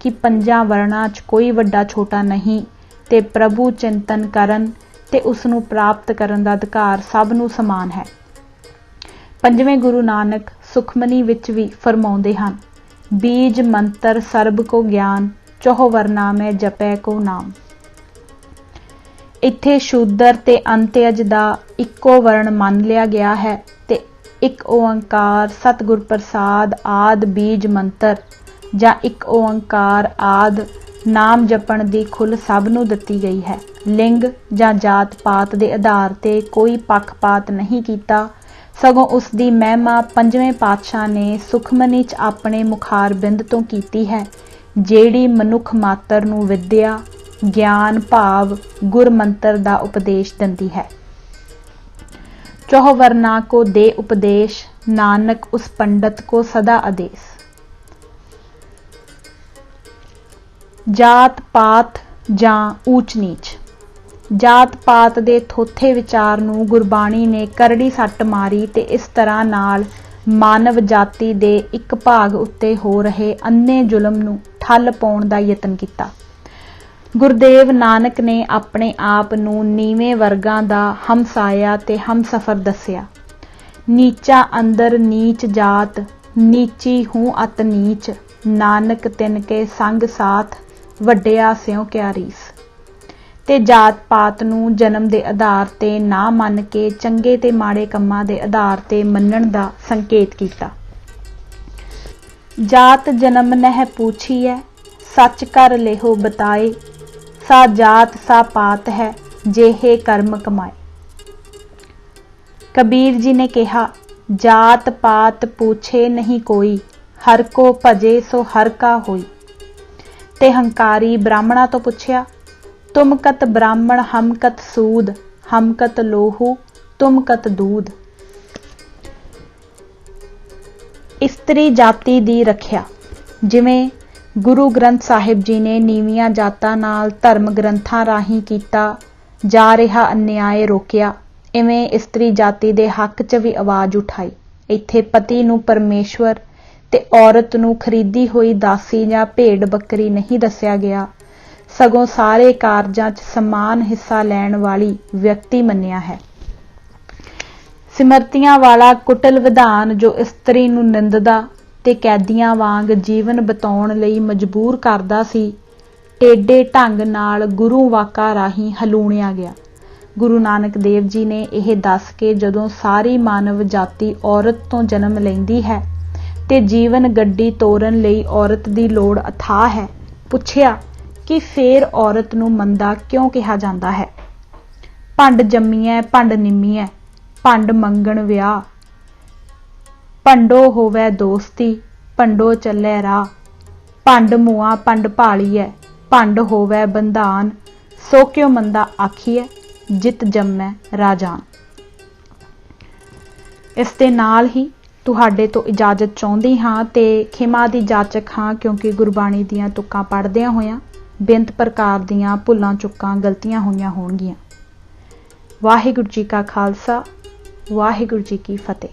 ਕਿ ਪੰਜਾਂ ਵਰਣਾਂ 'ਚ ਕੋਈ ਵੱਡਾ ਛੋਟਾ ਨਹੀਂ ਤੇ ਪ੍ਰਭੂ ਚਿੰਤਨ ਕਰਨ ਤੇ ਉਸ ਨੂੰ ਪ੍ਰਾਪਤ ਕਰਨ ਦਾ ਅਧਿਕਾਰ ਸਭ ਨੂੰ ਸਮਾਨ ਹੈ। ਪੰਜਵੇਂ ਗੁਰੂ ਨਾਨਕ ਸੁਖਮਨੀ ਵਿੱਚ ਵੀ ਫਰਮਾਉਂਦੇ ਹਨ, ਬੀਜ ਮੰਤਰ ਸਰਬ ਕੋ ਗਿਆਨ, ਚੌਹ ਵਰਨਾ ਮੈਂ ਜਪੈ ਕੋ ਨਾਮ। ਇੱਥੇ ਸ਼ੂਦਰ ਤੇ ਅੰਤਯਜ ਦਾ ਇੱਕੋ ਵਰਣ ਮੰਨ ਲਿਆ ਗਿਆ ਹੈ ਤੇ ਇੱਕ ਓੰਕਾਰ ਸਤਿਗੁਰ ਪ੍ਰਸਾਦ ਆਦ ਬੀਜ ਮੰਤਰ ਜਾਂ ਇੱਕ ਓੰਕਾਰ ਆਦ ਨਾਮ ਜਪਣ ਦੀ ਖੁੱਲ੍ਹ ਸਭ ਨੂੰ ਦਿੱਤੀ ਗਈ ਹੈ। ਲਿੰਗ ਜਾਂ ਜਾਤ ਪਾਤ ਦੇ ਆਧਾਰ ਤੇ ਕੋਈ ਪੱਖਪਾਤ ਨਹੀਂ ਕੀਤਾ, ਸਗੋਂ ਉਸ ਦੀ ਮਹਿਮਾ ਪੰਜਵੇਂ ਪਾਤਸ਼ਾਹ ਨੇ ਸੁਖਮਨੀ 'ਚ ਆਪਣੇ ਮੁਖਾਰਬਿੰਦ ਤੋਂ ਕੀਤੀ ਹੈ, ਜਿਹੜੀ ਮਨੁੱਖ ਮਾਤਰ ਨੂੰ ਵਿਦਿਆ ਗਿਆਨ ਭਾਵ ਗੁਰ ਮੰਤਰ ਦਾ ਉਪਦੇਸ਼ ਦਿੰਦੀ ਹੈ। ਚੌਹ ਵਰਨਾ ਕੋ ਦੇ ਉਪਦੇਸ਼, ਨਾਨਕ ਉਸ ਪੰਡਤ ਕੋ ਸਦਾ ਆਦੇਸ਼। ਜਾਤ ਪਾਤ ਜਾਂ ਊਚ ਨੀਚ, ਜਾਤ ਪਾਤ ਦੇ ਥੋਥੇ ਵਿਚਾਰ ਨੂੰ ਗੁਰਬਾਣੀ ਨੇ ਕਰੜੀ ਸੱਟ ਮਾਰੀ ਤੇ ਇਸ ਤਰ੍ਹਾਂ ਨਾਲ ਮਾਨਵ ਜਾਤੀ ਦੇ ਇੱਕ ਭਾਗ ਉੱਤੇ ਹੋ ਰਹੇ ਅੰਨੇ ਜ਼ੁਲਮ ਨੂੰ ਠੱਲ ਪਾਉਣ ਦਾ ਯਤਨ ਕੀਤਾ। ਗੁਰਦੇਵ ਨਾਨਕ ਨੇ ਆਪਣੇ ਆਪ ਨੂੰ ਨੀਵੇਂ ਵਰਗਾਂ ਦਾ ਹਮਸਾਇਆ ਤੇ ਹਮਸਫਰ ਦੱਸਿਆ। ਨੀਚਾ ਅੰਦਰ ਨੀਚ ਜਾਤ, ਨੀਚੀ ਹੂੰ ਅਤ ਨੀਚ, ਨਾਨਕ ਤਿਨ ਕੇ ਸੰਗ ਸਾਥ, ਵੱਡਿਆ ਸਿਉ ਕਿਆ ਰੀਸ। ਤੇ ਜਾਤ ਪਾਤ ਨੂੰ ਜਨਮ ਦੇ ਆਧਾਰ ਤੇ ਨਾ ਮੰਨ ਕੇ ਚੰਗੇ ਤੇ ਮਾੜੇ ਕੰਮਾਂ ਦੇ ਆਧਾਰ ਤੇ ਮੰਨਣ ਦਾ ਸੰਕੇਤ ਕੀਤਾ। ਜਾਤ ਜਨਮ ਨਹਿ ਪੂਛੀਐ, ਸੱਚ ਕਰ ਲਿਹੋ ਬਤਾਏ, ਸਾ ਜਾਤ ਸਾ ਪਾਤ ਹੈ, ਜਿਹੇ ਕਰਮ ਕਮਾਏ। ਕਬੀਰ ਜੀ ਨੇ ਕਿਹਾ, ਜਾਤ ਪਾਤ ਪੂਛੇ ਨਹੀਂ ਕੋਈ, ਹਰ ਕੋ ਭਜੇ ਸੋ ਹਰ ਕਾ ਹੋਈ। ਤੇ ਹੰਕਾਰੀ ਬ੍ਰਾਹਮਣਾ ਤੋਂ ਪੁੱਛਿਆ, ਤੁਮ ਕਤ ਬ੍ਰਾਹਮਣ ਹਮ ਕਤ ਸੂਦ, ਹਮ ਕਤ ਲੋਹੂ ਤੁਮ ਕਤ ਦੂਧ। ਇਸਤਰੀ ਜਾਤੀ ਦੀ ਰੱਖਿਆ, ਜਿਵੇਂ ਗੁਰੂ ਗ੍ਰੰਥ ਸਾਹਿਬ ਜੀ ਨੇ ਨੀਵੀਆਂ ਜਾਤਾਂ ਨਾਲ ਧਰਮ ਗ੍ਰੰਥਾਂ ਰਾਹੀਂ ਕੀਤਾ ਜਾ ਰਿਹਾ ਅਨਿਆਏ ਰੋਕਿਆ, ਇਵੇਂ ਇਸਤਰੀ ਜਾਤੀ ਦੇ ਹੱਕ 'ਚ ਵੀ ਆਵਾਜ਼ ਉਠਾਈ। ਇੱਥੇ ਪਤੀ ਨੂੰ ਪਰਮੇਸ਼ਵਰ ਤੇ ਔਰਤ ਨੂੰ ਖਰੀਦੀ ਹੋਈ ਦਾਸੀ ਜਾਂ ਭੇਡ ਬੱਕਰੀ ਨਹੀਂ ਦੱਸਿਆ ਗਿਆ, ਸਗੋਂ ਸਾਰੇ ਕਾਰਜਾਂ 'ਚ ਸਮਾਨ ਹਿੱਸਾ ਲੈਣ ਵਾਲੀ ਵਿਅਕਤੀ ਮੰਨਿਆ ਹੈ। ਸਿਮਰਤੀਆਂ ਵਾਲਾ ਕੁਟਲ ਵਿਧਾਨ ਜੋ ਇਸਤਰੀ ਨੂੰ ਨਿੰਦਦਾ ਤੇ ਕੈਦੀਆਂ ਵਾਂਗ ਜੀਵਨ ਬਿਤਾਉਣ ਲਈ ਮਜਬੂਰ ਕਰਦਾ ਸੀ, ਟੇਢੇ ਢੰਗ ਨਾਲ ਗੁਰੂ ਵਾਕਾਂ ਰਾਹੀਂ ਹਲੂਣਿਆ ਗਿਆ। ਗੁਰੂ ਨਾਨਕ ਦੇਵ ਜੀ ਨੇ ਇਹ ਦੱਸ ਕੇ ਜਦੋਂ ਸਾਰੀ ਮਾਨਵ ਜਾਤੀ ਔਰਤ ਤੋਂ ਜਨਮ ਲੈਂਦੀ ਹੈ ਤੇ ਜੀਵਨ ਗੱਡੀ ਤੋਰਨ ਲਈ ਔਰਤ ਦੀ ਲੋੜ ਅਥਾਹ ਹੈ, ਪੁੱਛਿਆ ਕਿ ਫੇਰ ਔਰਤ ਨੂੰ ਮੰਦਾ ਕਿਉਂ ਕਿਹਾ ਜਾਂਦਾ ਹੈ। ਭੰਡ ਜੰਮੀਐ ਭੰਡ ਨਿੰਮੀਐ, ਭੰਡ ਮੰਗਣ ਵਿਆਹ, ਭੰਡੋ ਹੋਵੈ ਦੋਸਤੀ, ਭੰਡੋ ਚੱਲੈ ਰਾਹ, ਭੰਡ ਮੂਆ ਭੰਡ ਭਾਲੀਐ, ਭੰਡ ਹੋਵੈ ਬੰਧਾਨ, ਸੋ ਕਿਉ ਮੰਦਾ ਆਖੀਐ, ਜਿਤ ਜੰਮੈ ਰਾਜਾਨ। ਇਸ ਦੇ ਨਾਲ ਹੀ ਤੁਹਾਡੇ ਤੋਂ ਇਜਾਜ਼ਤ ਚਾਹੁੰਦੀ ਹਾਂ ਤੇ ਖਿਮਾ ਦੀ ਜਾਚਕ ਹਾਂ, ਕਿਉਂਕਿ ਗੁਰਬਾਣੀ ਦੀਆਂ ਤੁਕਾਂ ਪੜ੍ਹਦਿਆਂ ਹੋਇਆਂ ਬੇਅੰਤ ਪ੍ਰਕਾਰ ਦੀਆਂ ਭੁੱਲਾਂ ਚੁੱਕਾਂ ਗਲਤੀਆਂ ਹੋਈਆਂ ਹੋਣਗੀਆਂ। ਵਾਹਿਗੁਰੂ ਜੀ ਕਾ ਖਾਲਸਾ, ਵਾਹਿਗੁਰੂ ਜੀ ਕੀ ਫਤਿਹ।